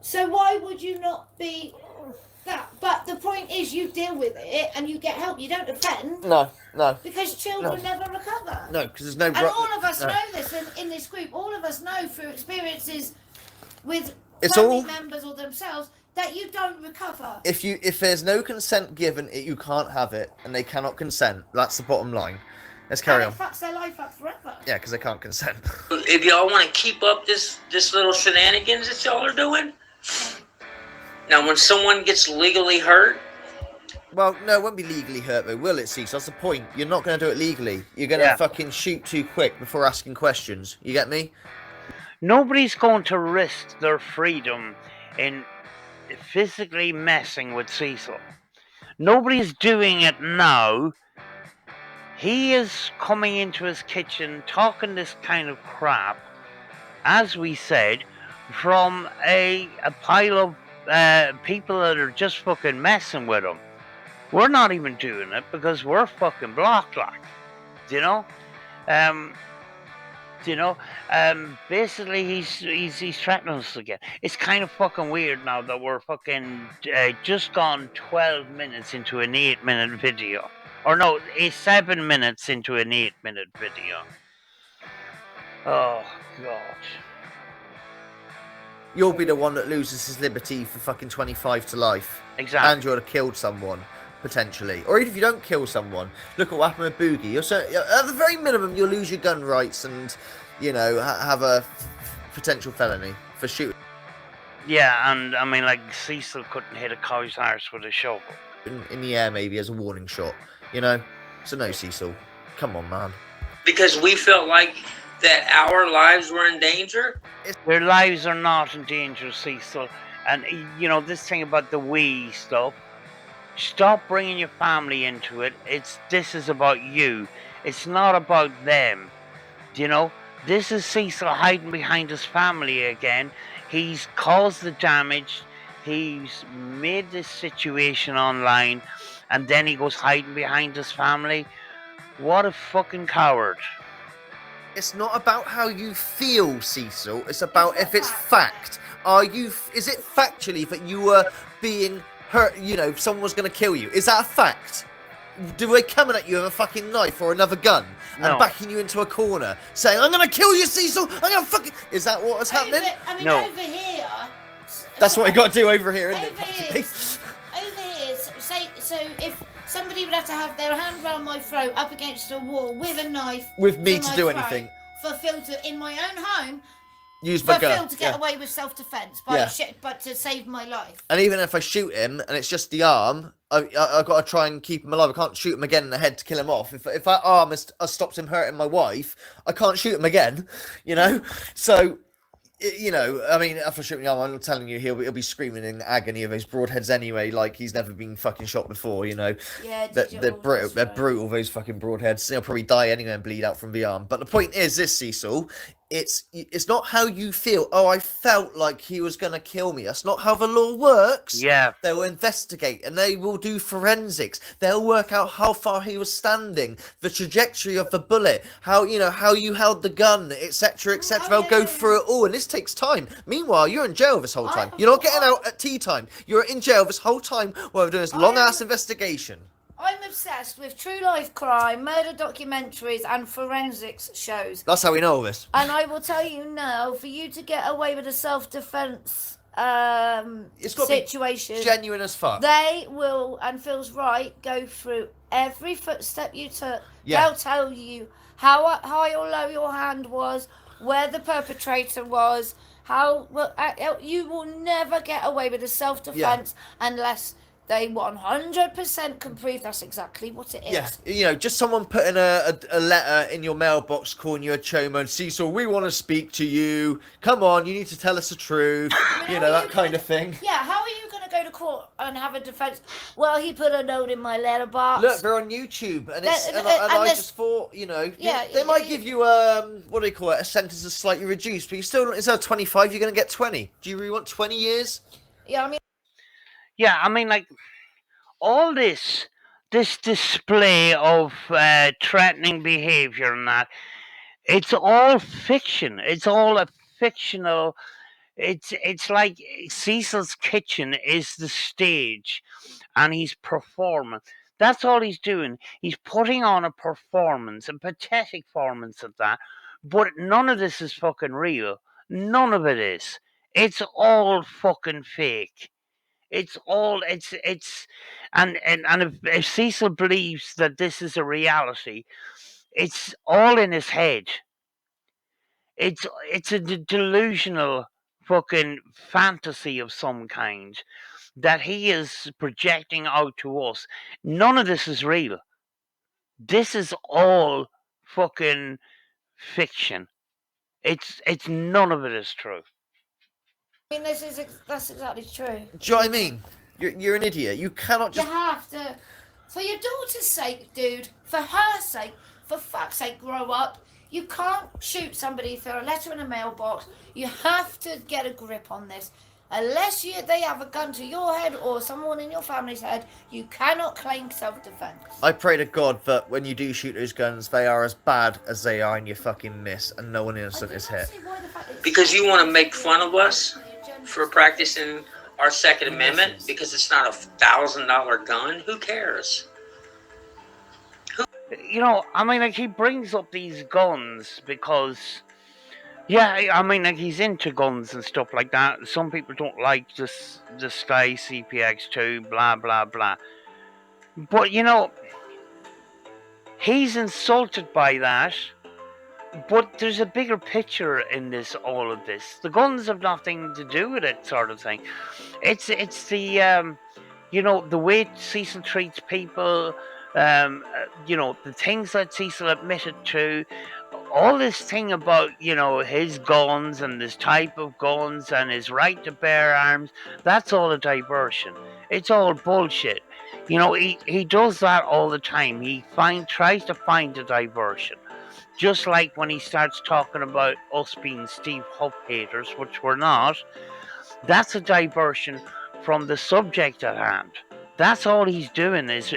So why would you not be that? But the point is, you deal with it and you get help. You don't offend. No. Because children never recover. No, because there's no. And all of us know this in this group. All of us know through experiences with family members or themselves that you don't recover. If there's no consent given, you can't have it, and they cannot consent. That's the bottom line. Let's carry on. It fucks their life up forever. Yeah, because they can't consent. If y'all want to keep up this little shenanigans that y'all are doing, now when someone gets legally hurt. Well, no, it won't be legally hurt, though, will it, Cecil? That's the point. You're not going to do it legally. You're going to fucking shoot too quick before asking questions. You get me? Nobody's going to risk their freedom in physically messing with Cecil. Nobody's doing it now. He is coming into his kitchen talking this kind of crap, as we said, from a pile of people that are just fucking messing with him. We're not even doing it because we're fucking blocked, like, basically he's threatening us again. It's kind of fucking weird now that we're fucking just gone 12 minutes into an 8-minute video. Or no, 7 minutes into an 8-minute video. Oh, God. You'll be the one that loses his liberty for fucking 25 to life. Exactly. And you'll have killed someone, potentially. Or even if you don't kill someone, look at what happened with Boogie. At the very minimum, you'll lose your gun rights and, have a potential felony for shooting. Yeah, and I mean, like, Cecil couldn't hit a cow's arse with a shovel. In the air, maybe, as a warning shot, So no, Cecil. Come on, man. Because we felt like that our lives were in danger? Their lives are not in danger, Cecil. And, this thing about the we stuff, stop bringing your family into it. This is about you. It's not about them. This is Cecil hiding behind his family again. He's caused the damage. He's made this situation online. And then he goes hiding behind his family. What a fucking coward. It's not about how you feel, Cecil. It's about if it's fact. Is it factually that you were being hurt, someone was going to kill you? Is that a fact? Do they coming at you with a fucking knife or another gun and backing you into a corner saying, I'm going to kill you, Cecil, I'm going to fucking... Is that what was happening? Over here... That's what I got to do over here, isn't it? Over here, so if somebody would have to have their hand around my throat up against a wall with a knife... With me to do anything. for Phil to, in my own home, use for my gun. Phil to get away with self-defense, but to save my life. And even if I shoot him and it's just the arm, I've got to try and keep him alive. I can't shoot him again in the head to kill him off. If that arm has stopped him hurting my wife, I can't shoot him again, you know? So, you know, I mean, after shooting him, I'm telling you, he'll be screaming in agony of those broadheads anyway, like he's never been fucking shot before, you know. Yeah, They're brutal. They're brutal, those fucking broadheads. He'll probably die anyway and bleed out from the arm. But the point is this, Cecil, it's not how you feel. Oh, I felt like he was going to kill me. That's not how the law works. Yeah. They'll investigate and they will do forensics. They'll work out how far he was standing, the trajectory of the bullet, how you held the gun, etc., etc. They'll go through it all, and this takes time. Meanwhile, you're in jail this whole time. You're not getting out at tea time. You're in jail this whole time while we're doing this long-ass investigation. I'm obsessed with true life crime, murder documentaries, and forensics shows. That's how we know all this. And I will tell you now, for you to get away with a self-defense It's got situation, to be genuine as fuck. they will, and Phil's right, go through every footstep you took. Yeah. They'll tell you how high or low your hand was, where the perpetrator was, you will never get away with a self-defense unless they 100% can prove that's exactly what it is. Yeah, you know, just someone putting a letter in your mailbox calling you a chomo and Cecil, we want to speak to you. Come on, you need to tell us the truth. You know, that kind of thing. Yeah, how are you going to go to court and have a defence? Well, he put a note in my letterbox. Look, they're on YouTube, and I just thought, you know, they might give you what do they call it? A sentence that's slightly reduced, but you still, instead of 25, you're going to get 20. Do you really want 20 years? Yeah, I mean. Yeah, I mean, like, all this display of threatening behavior and that, it's all fiction. It's all a fictional. It's like Cecil's kitchen is the stage, and he's performing. That's all he's doing. He's putting on a performance, a pathetic performance at that. But none of this is fucking real. None of it is. It's all fucking fake. It's and if Cecil believes that this is a reality, it's all in his head. It's a delusional fucking fantasy of some kind that he is projecting out to us. None of this is real. This is all fucking fiction. It's none of it is true. I mean, that's exactly true. Do you know what I mean? You're an idiot. You cannot just. You have to, for your daughter's sake, dude. For her sake, for fuck's sake, grow up. You can't shoot somebody for a letter in a mailbox. You have to get a grip on this. Unless they have a gun to your head or someone in your family's head, you cannot claim self-defense. I pray to God that when you do shoot those guns, they are as bad as they are and you fucking miss and no one innocent is hit. Because you want to make fun of us for practicing our Second Amendment because it's not $1,000 gun. Who cares? You know, I mean, like, he brings up these guns because, yeah, I mean, like, he's into guns and stuff like that. Some people don't like the Sky CPX2, blah, blah, blah. But, you know, he's insulted by that. But there's a bigger picture in all of this. The guns have nothing to do with it, sort of thing. It's the, you know, the way Cecil treats people, you know, the things that Cecil admitted to, all this thing about, you know, his guns and this type of guns and his right to bear arms, that's all a diversion. It's all bullshit. You know, he does that all the time. He tries to find a diversion. Just like when he starts talking about us being Steve Huff haters, which we're not, that's a diversion from the subject at hand. That's all he's doing is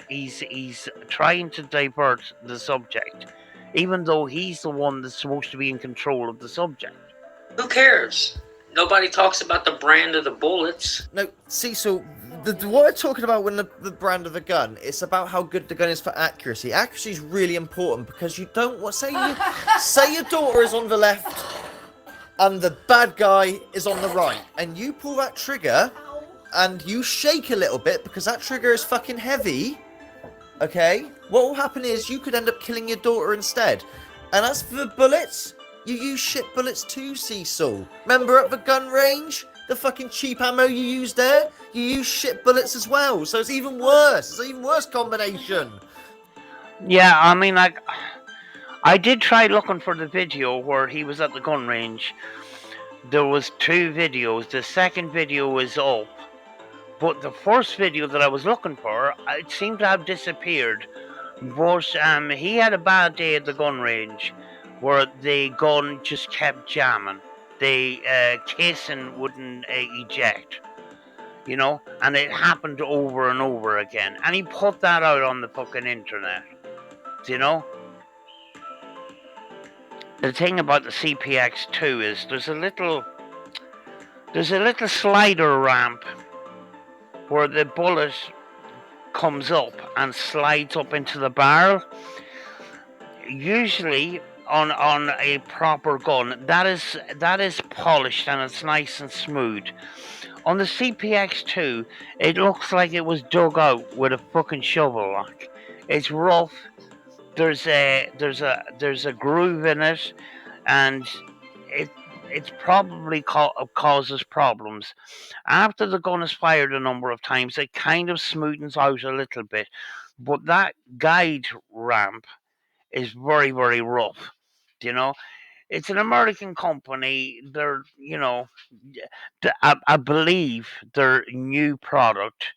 he's trying to divert the subject, even though he's the one that's supposed to be in control of the subject. Who cares? Nobody talks about the brand of the bullets. No, Cecil, what we're talking about when the brand of the gun, it's about how good the gun is for accuracy. Accuracy is really important because you don't want, say your daughter is on the left and the bad guy is on the right, and you pull that trigger and you shake a little bit because that trigger is fucking heavy, okay? What will happen is you could end up killing your daughter instead. And as for the bullets, you use shit bullets too, Cecil. Remember at the gun range? The fucking cheap ammo you used there? You use shit bullets as well, so it's even worse. It's an even worse combination. Yeah, I mean, like, I did try looking for the video where he was at the gun range. There was 2 videos. The second video is up, but the first video that I was looking for, it seemed to have disappeared. But he had a bad day at the gun range, where the gun just kept jamming. The casing wouldn't eject, you know, and it happened over and over again. And he put that out on the fucking internet, you know. The thing about the CPX2 is there's a little slider ramp where the bullet comes up and slides up into the barrel. Usually on a proper gun, that is polished and it's nice and smooth. On the CPX2, it looks like it was dug out with a fucking shovel. Like, it's rough. There's a groove in it, and it's probably causes problems. After the gun is fired a number of times, it kind of smoothens out a little bit, but that guide ramp is very, very rough. You know, it's an American company. They're, you know, I believe their new product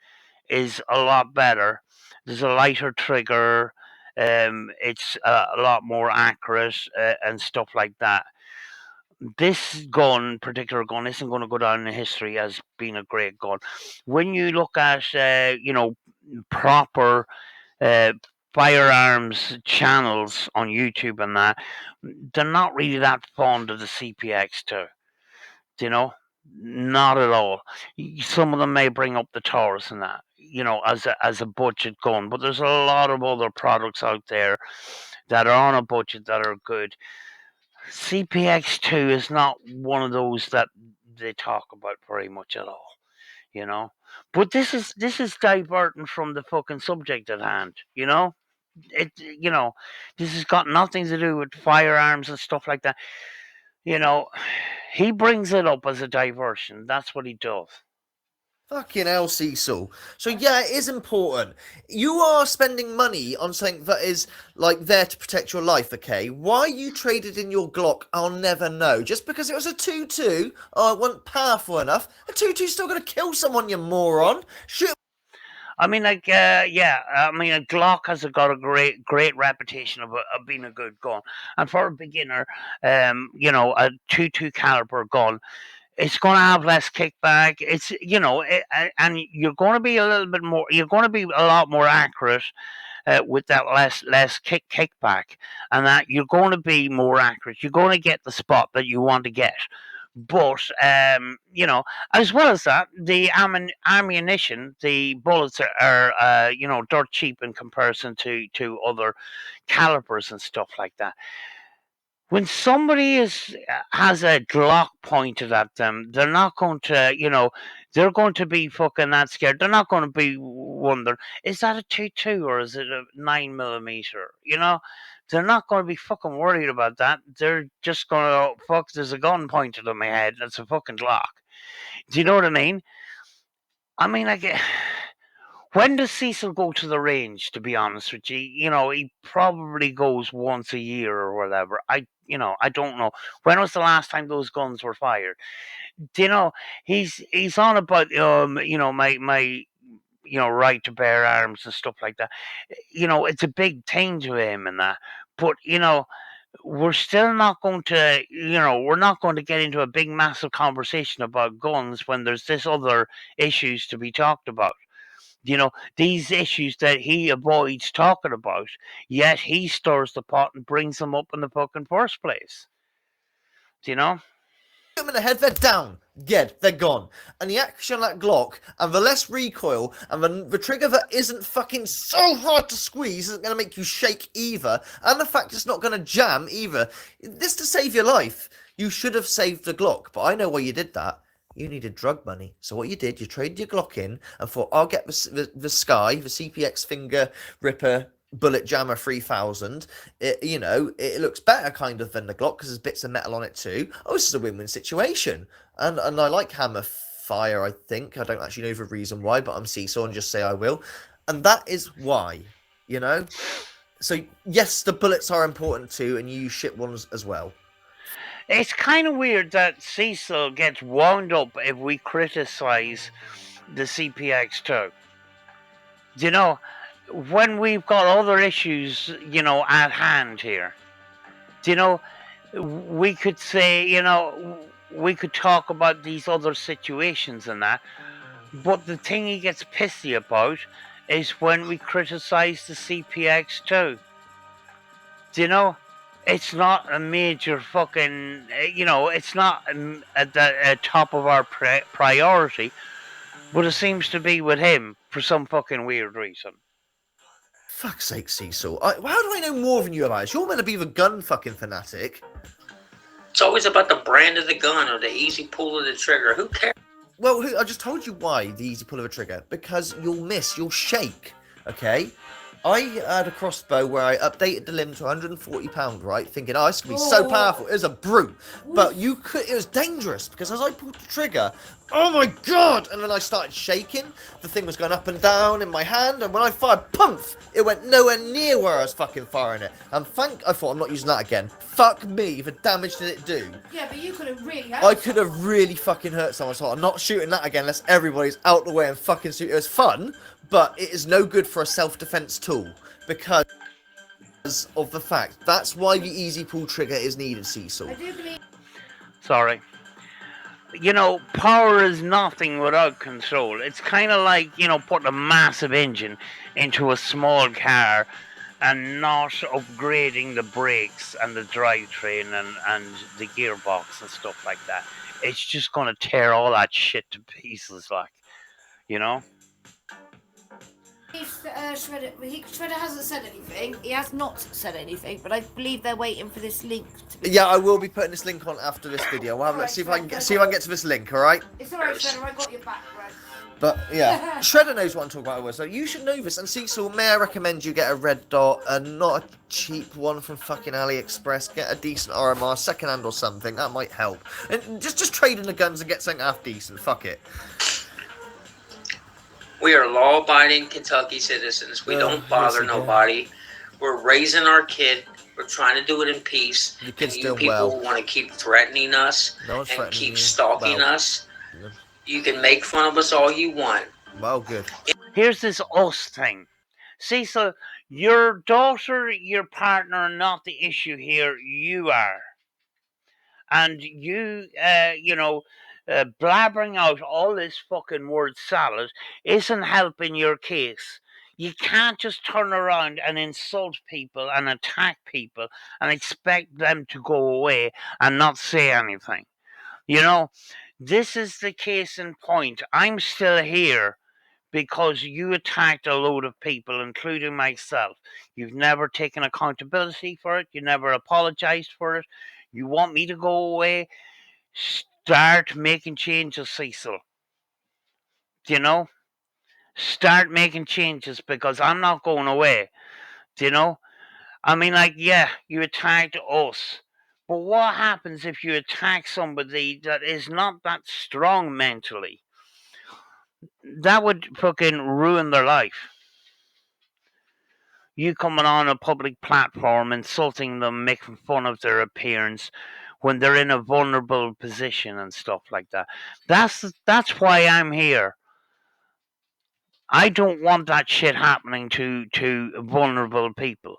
is a lot better. There's a lighter trigger. It's a lot more accurate and stuff like that. This particular gun, isn't going to go down in history as being a great gun. When you look at, proper uh, firearms channels on YouTube and that, they're not really that fond of the CPX2. You know, not at all. Some of them may bring up the Taurus and that, you know, as a budget gun, but there's a lot of other products out there that are on a budget that are good. CPX2 is not one of those that they talk about very much at all, you know. But this is diverting from the fucking subject at hand, you know. This has got nothing to do with firearms and stuff like that. You know, he brings it up as a diversion. That's what he does. Fucking hell, Cecil. So yeah, it is important. You are spending money on something that is like there to protect your life, okay? Why you traded in your Glock, I'll never know. Just because it was a 2-2, oh, it wasn't powerful enough. A 2-2's still gonna kill someone, you moron. Shoot. I mean, like, yeah. I mean, a Glock has got a great reputation of being a good gun, and for a beginner, a 22 caliber gun, it's going to have less kickback. It's and you're going to be a little bit more. You're going to be a lot more accurate with that less kickback, and that you're going to be more accurate. You're going to get the spot that you want to get. But as well as that, the ammunition, the bullets are dirt cheap in comparison to other calibers and stuff like that. When somebody has a Glock pointed at them, they're not going to, they're going to be fucking that scared. They're not going to be wondering, is that a 2-2 or is it a 9mm? You know, they're not going to be fucking worried about that. They're just going to, fuck, there's a gun pointed at my head. That's a fucking Glock. Do you know what I mean? I mean, like, when does Cecil go to the range, to be honest with you? You know, he probably goes once a year or whatever. I don't know. When was the last time those guns were fired? Do you know, he's on about, my right to bear arms and stuff like that. You know, it's a big thing to him and that. But, we're still not going to, we're not going to get into a big, massive conversation about guns when there's this other issues to be talked about. These issues that he avoids talking about, yet he stirs the pot and brings them up in the fucking first place. Do you know? Shoot them in the head, they're down. Dead, they're gone. And the action on that Glock, and the less recoil, and the trigger that isn't fucking so hard to squeeze isn't going to make you shake either, and the fact it's not going to jam either. This to save your life. You should have saved the Glock, but I know why you did that. You needed drug money. So what you did, you traded your Glock in and thought, I'll get the Sky, the CPX finger ripper Bullet Jammer 3000. It looks better kind of than the Glock because there's bits of metal on it too. Oh, this is a win-win situation. And I like Hammer Fire, I think. I don't actually know the reason why, but I'm Cecil and just say I will. And that is why, you know? So, yes, the bullets are important too, and you use shit ones as well. It's kind of weird that Cecil gets wound up if we criticize the CPX2. You know, when we've got other issues, at hand here. We could say, we could talk about these other situations and that. But the thing he gets pissy about is when we criticize the CPX2. It's not a major fucking, it's not at the top of our priority, but it seems to be with him for some fucking weird reason. Fuck's sake, Cecil. How do I know more than you about this? You're meant to be the gun fucking fanatic. It's always about the brand of the gun or the easy pull of the trigger. Who cares? Well, I just told you why the easy pull of a trigger. Because you'll miss, you'll shake, okay? I had a crossbow where I updated the limb to £140, right? Thinking, oh, this could be so powerful. It was a brute. But it was dangerous because as I pulled the trigger, oh my god! And then I started shaking. The thing was going up and down in my hand. And when I fired, pumph! It went nowhere near where I was fucking firing it. And I thought, I'm not using that again. Fuck me, the damage did it do? Yeah, but you could have really hurt I could have really fucking hurt someone. So I'm not shooting that again unless everybody's out the way and fucking shoot. It was fun, but it is no good for a self-defense tool because of the fact. That's why the easy pull trigger is needed, Cecil. I do believe. Sorry. Power is nothing without control. It's kind of like, putting a massive engine into a small car and not upgrading the brakes and the drivetrain and the gearbox and stuff like that. It's just going to tear all that shit to pieces, like, Shredder hasn't said anything. He has not said anything, but I believe they're waiting for this link to be. Yeah, I will be putting this link on after this video. Let's see if I can get to this link. All right. It's alright, Shredder. I got your back, Brad. But yeah, Shredder knows what I'm talking about. So you should know this. And Cecil, may I recommend you get a red dot and not a cheap one from fucking AliExpress. Get a decent RMR, secondhand or something. That might help. And just trade in the guns and get something half decent. Fuck it. We are law-abiding Kentucky citizens. We don't bother nobody. We're raising our kid. We're trying to do it in peace. The kid's and doing you people well. want to keep threatening us and keep stalking us. You can make fun of us all you want. Well, good. Here's this us thing. Cecil, your daughter, your partner are not the issue here. You are. And you, blabbering out all this fucking word salad isn't helping your case. You can't just turn around and insult people and attack people and expect them to go away and not say anything. This is the case in point. I'm still here because you attacked a load of people, including myself. You've never taken accountability for it. You never apologized for it. You want me to go away? Start making changes, Cecil. Start making changes because I'm not going away. I mean, yeah, you attacked us. But what happens if you attack somebody that is not that strong mentally? That would fucking ruin their life. You coming on a public platform, insulting them, making fun of their appearance when they're in a vulnerable position and stuff like that. That's why I'm here. I don't want that shit happening to vulnerable people.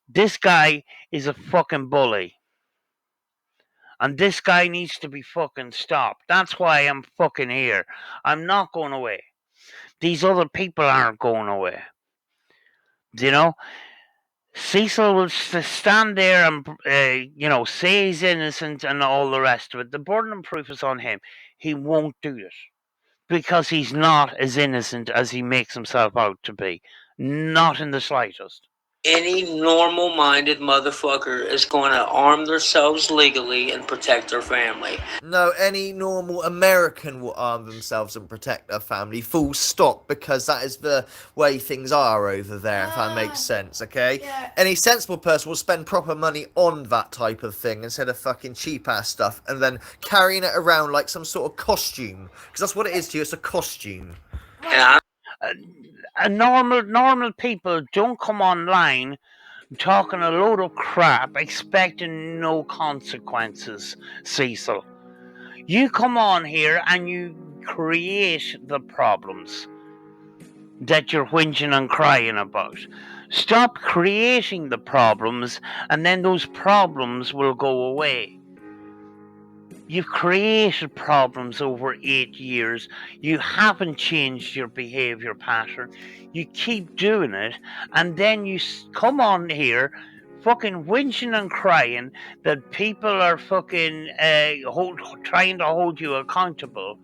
This guy is a fucking bully. And this guy needs to be fucking stopped. That's why I'm fucking here. I'm not going away. These other people aren't going away. Cecil will stand there and, say he's innocent and all the rest of it. The burden of proof is on him. He won't do it because he's not as innocent as he makes himself out to be. Not in the slightest. Any normal-minded motherfucker is going to arm themselves legally and protect their family. No, any normal American will arm themselves and protect their family, full stop, because that is the way things are over there, if that makes sense, okay? Yeah. Any sensible person will spend proper money on that type of thing instead of fucking cheap-ass stuff and then carrying it around like some sort of costume, because that's what it is to you, it's a costume. And Normal people don't come online talking a load of crap expecting no consequences, Cecil. You come on here and you create the problems that you're whinging and crying about. Stop creating the problems and then those problems will go away. You've created problems over 8 years. You haven't changed your behavior pattern. You keep doing it, and then you come on here fucking whinging and crying that people are fucking trying to hold you accountable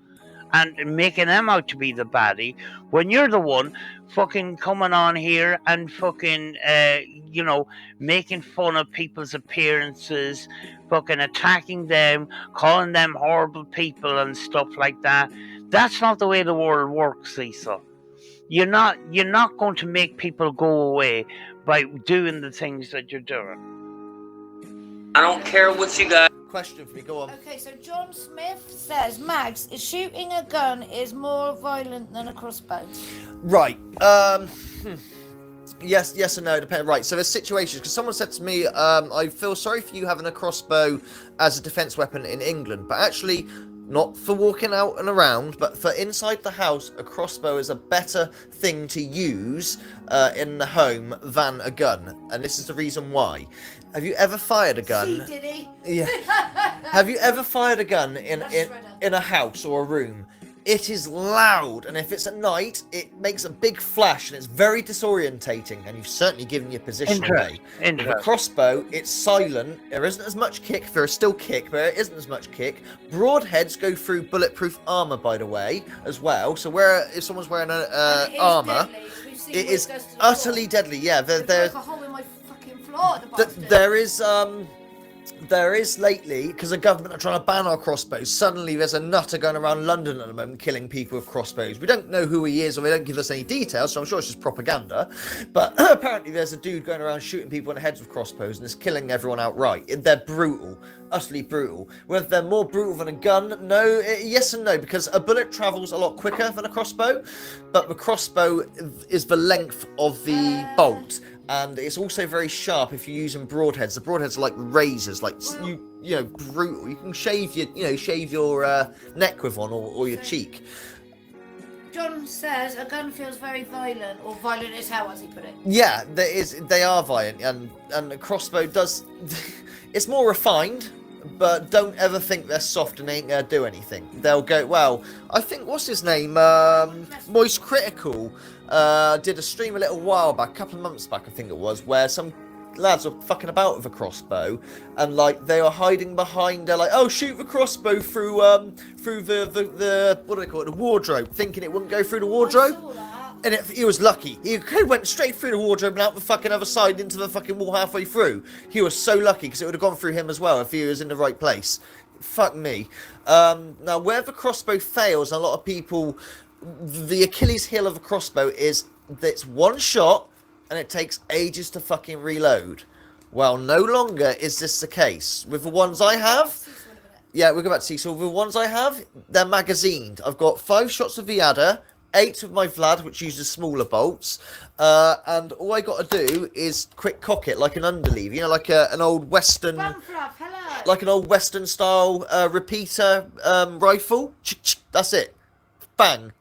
and making them out to be the baddie when you're the one fucking coming on here and fucking making fun of people's appearances, fucking attacking them, calling them horrible people and stuff like that. That's not the way the world works, Cecil. You're not going to make people go away by doing the things that you're doing. I don't care what you guys. Question for me, go on. Okay, so John Smith says, Mags, shooting a gun is more violent than a crossbow. Right, yes and no, depend. Right, so there's situations, because someone said to me, I feel sorry for you having a crossbow as a defense weapon in England, but actually, not for walking out and around, but for inside the house, a crossbow is a better thing to use in the home than a gun, and this is the reason why. Have you ever fired a gun? See, did he? Yeah. Have you ever fired a gun in a house or a room? It is loud, and if it's at night, it makes a big flash, and it's very disorientating, and you've certainly given your position away. With a crossbow, it's silent, there isn't as much kick, there is still kick, but there isn't as much kick. Broadheads go through bulletproof armour, by the way, as well, so if someone's wearing armour, it is utterly deadly, yeah. There's like a hole in my fucking floor at the bastard. There is lately, because the government are trying to ban our crossbows, suddenly there's a nutter going around London at the moment killing people with crossbows. We don't know who he is, or they don't give us any details, so I'm sure it's just propaganda. But apparently there's a dude going around shooting people in the heads with crossbows and is killing everyone outright. They're brutal, utterly brutal. Whether they're more brutal than a gun, no, yes and no, because a bullet travels a lot quicker than a crossbow, but the crossbow is the length of the bolt. And it's also very sharp if you're using broadheads. The broadheads are like razors, like you know, brutal. You can shave your neck with one or your cheek. John says a gun feels very violent, or violent as hell, as he put it. Yeah, they are violent, and the crossbow does. It's more refined, but don't ever think they're soft and ain't gonna do anything. They'll go, well, I think, what's his name? Moist Critical did a stream a little while back, a couple of months back, I think it was, where some lads were fucking about with a crossbow, and like they were hiding behind, like, oh, shoot the crossbow through the what do they call it, the wardrobe, thinking it wouldn't go through the wardrobe. I saw that. And he was lucky. He went straight through the wardrobe and out the fucking other side into the fucking wall halfway through. He was so lucky, because it would have gone through him as well if he was in the right place. Fuck me. Now, where the crossbow fails, a lot of people, the Achilles heel of a crossbow is that it's one shot and it takes ages to fucking reload. Well, no longer is this the case. With the ones I have, yeah, we'll go back to Cecil. The ones I have, they're magazined. I've got 5 shots of the adder, 8 with my Vlad, which uses smaller bolts, and all I got to do is quick cock it like an underleaf, you know, like an old Western, like an old Western style repeater rifle. That's it. Bang.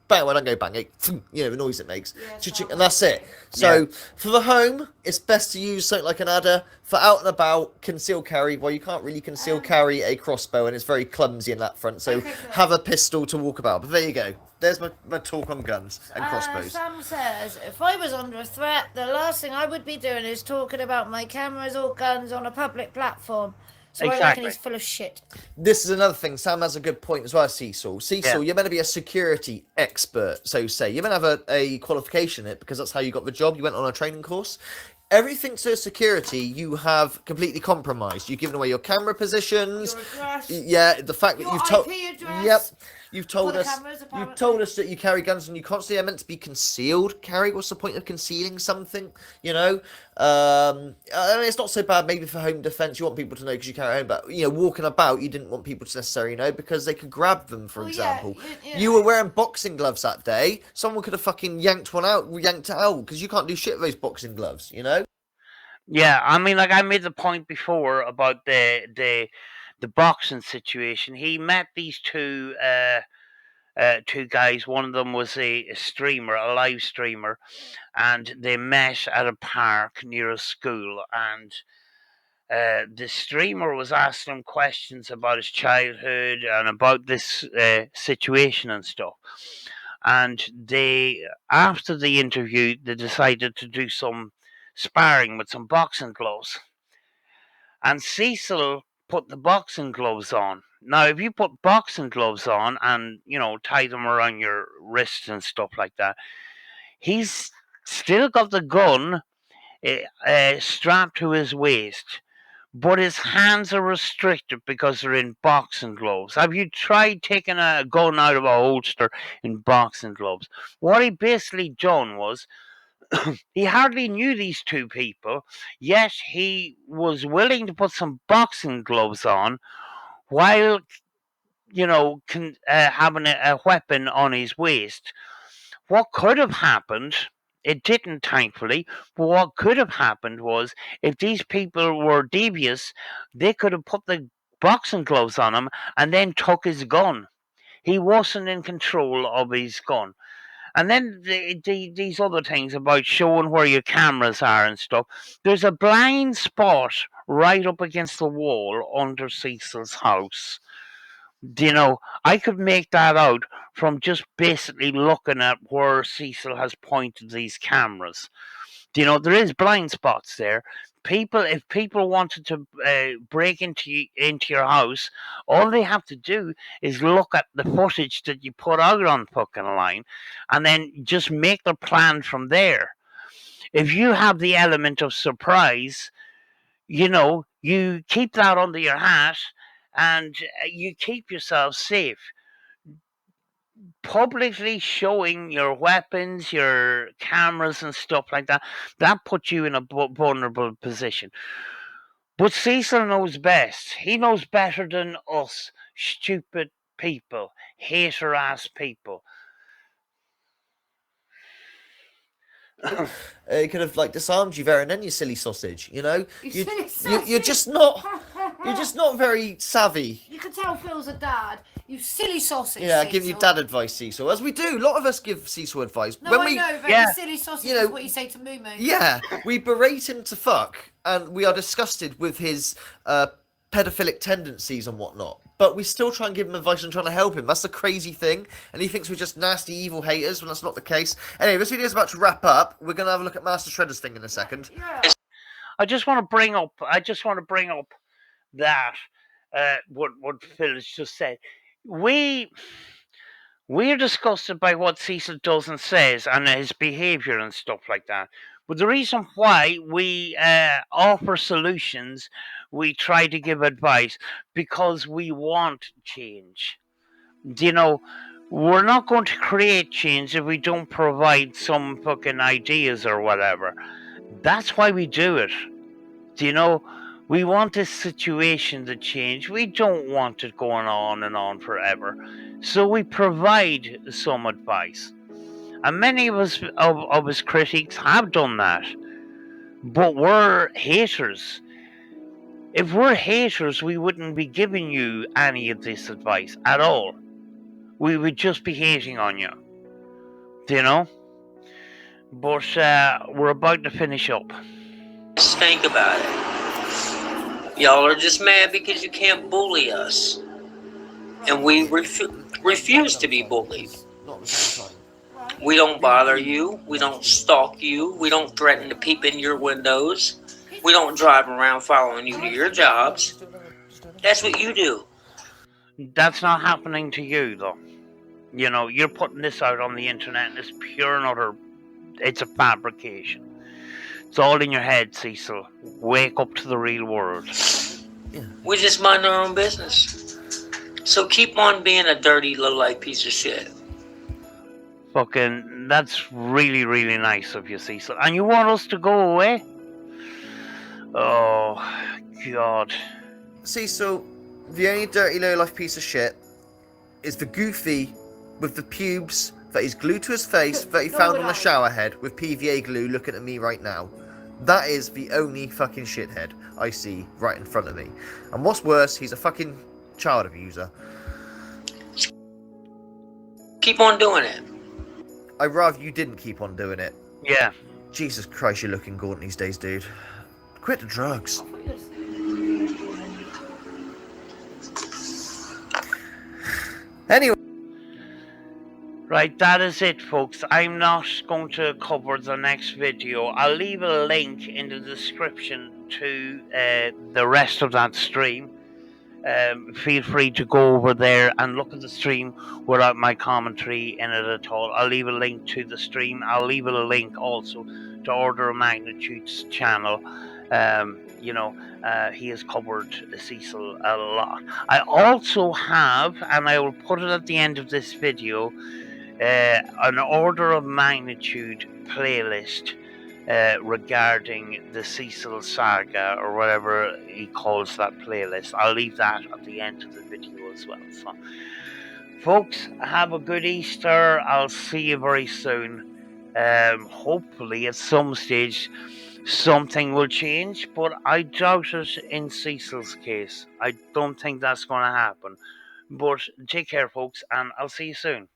Bang. Well, I don't go bang. You know the noise it makes. Yeah, and that's it. So for the home, it's best to use something like an adder. For out and about, conceal carry. Well, you can't really conceal carry a crossbow, and it's very clumsy in that front. So have a pistol to walk about. But there you go. There's my talk on guns and crossbows. Sam says, if I was under a threat, the last thing I would be doing is talking about my cameras or guns on a public platform. So I reckon he's full of shit. This is another thing. Sam has a good point as well, Cecil. Cecil, you're meant to be a security expert, so say. You're meant to have a qualification in it, because that's how you got the job. You went on a training course. everything to security you have completely compromised. You've given away your camera positions. Your address. Yeah, the fact that Your you've told. IP address. Yep. You've For told the us. cameras, You've apparently. told us that you carry guns and you constantly are meant to be concealed. Carry. What's the point of concealing something? You know. I mean, it's not so bad maybe for home defense. You want people to know because you carry home, but walking about, you didn't want people to necessarily know because they could grab them. For example, you were wearing boxing gloves that day. Someone could have fucking yanked it out because you can't do shit with those boxing gloves. Yeah, I mean, like I made the point before about the boxing situation. He met these two guys. One of them was a streamer, a live streamer, and they met at a park near a school. And the streamer was asking him questions about his childhood and about this situation and stuff. And after the interview, they decided to do some sparring with some boxing gloves. And Cecil put the boxing gloves on. Now, if you put boxing gloves on and, tie them around your wrists and stuff like that, he's still got the gun strapped to his waist, but his hands are restricted because they're in boxing gloves. Have you tried taking a gun out of a holster in boxing gloves? What he basically done was he hardly knew these two people, yet he was willing to put some boxing gloves on while, having a weapon on his waist. What could have happened, it didn't, thankfully, but what could have happened was if these people were devious, they could have put the boxing gloves on him and then took his gun. He wasn't in control of his gun. And then these other things about showing where your cameras are and stuff. There's a blind spot right up against the wall under Cecil's house. I could make that out from just basically looking at where Cecil has pointed these cameras. There is blind spots there. If people wanted to break into your house, all they have to do is look at the footage that you put out on fucking line, and then just make their plan from there. If you have the element of surprise, you keep that under your hat, and you keep yourself safe. Publicly showing your weapons, your cameras, and stuff like that, that puts you in a vulnerable position. But Cecil knows best. He knows better than us, stupid people, hater ass people. It could have disarmed you there and then, you silly sausage. You silly sausage. You're just not. You're just not very savvy. You can tell Phil's a dad. You silly sausage. Yeah, Cecil. give you dad advice, Cecil, as we do. A lot of us give Cecil advice. No, I know, but Yeah. silly sausage is what you say to Moo Moo. Yeah, we berate him to fuck, and we are disgusted with his pedophilic tendencies and whatnot. But we still try and give him advice and trying to help him. That's the crazy thing. And he thinks we're just nasty, evil haters when that's not the case. Anyway, this video is about to wrap up. We're going to have a look at Master Shredder's thing in a second. Yeah. I just want to bring up that what Phil has just said. We're disgusted by what Cecil does and says and his behaviour and stuff like that. But the reason why we offer solutions, we try to give advice, because we want change. We're not going to create change if we don't provide some fucking ideas or whatever. That's why we do it. We want this situation to change. We don't want it going on and on forever. So we provide some advice. And many of us, of his critics, have done that. But we're haters. If we're haters, we wouldn't be giving you any of this advice at all. We would just be hating on you. But we're about to finish up. Just think about it. Y'all are just mad because you can't bully us. And we refuse to be bullied. Not at the same time. We don't bother you. We don't stalk you. We don't threaten to peep in your windows. We don't drive around following you to your jobs. That's what you do. That's not happening to you, though. You're putting this out on the internet, and it's pure and utter. It's a fabrication. It's all in your head, Cecil. Wake up to the real world. We just mind our own business. So keep on being a dirty, low-life piece of shit. Fucking, that's really, really nice of you, Cecil. And you want us to go away? Oh, God. Cecil, the only dirty low-life piece of shit is the goofy with the pubes that he's glued to his face that he found on a shower head with PVA glue looking at me right now. That is the only fucking shithead I see right in front of me. And what's worse, he's a fucking child abuser. Keep on doing it. I'd rather you didn't keep on doing it. Yeah. Jesus Christ, you're looking gaunt these days, dude. Quit the drugs. Anyway. Right, that is it, folks. I'm not going to cover the next video. I'll leave a link in the description to the rest of that stream. Feel free to go over there and look at the stream without my commentary in it at all. I'll leave a link to the stream. I'll leave a link also to Order of Magnitude's channel. He has covered Cecil a lot. I also have, and I will put it at the end of this video, an Order of Magnitude playlist regarding the Cecil saga, or whatever he calls that playlist. I'll leave that at the end of the video as well. So, folks, have a good Easter. I'll see you very soon. Hopefully at some stage something will change, but I doubt it in Cecil's case. I don't think that's going to happen. But take care, folks, and I'll see you soon.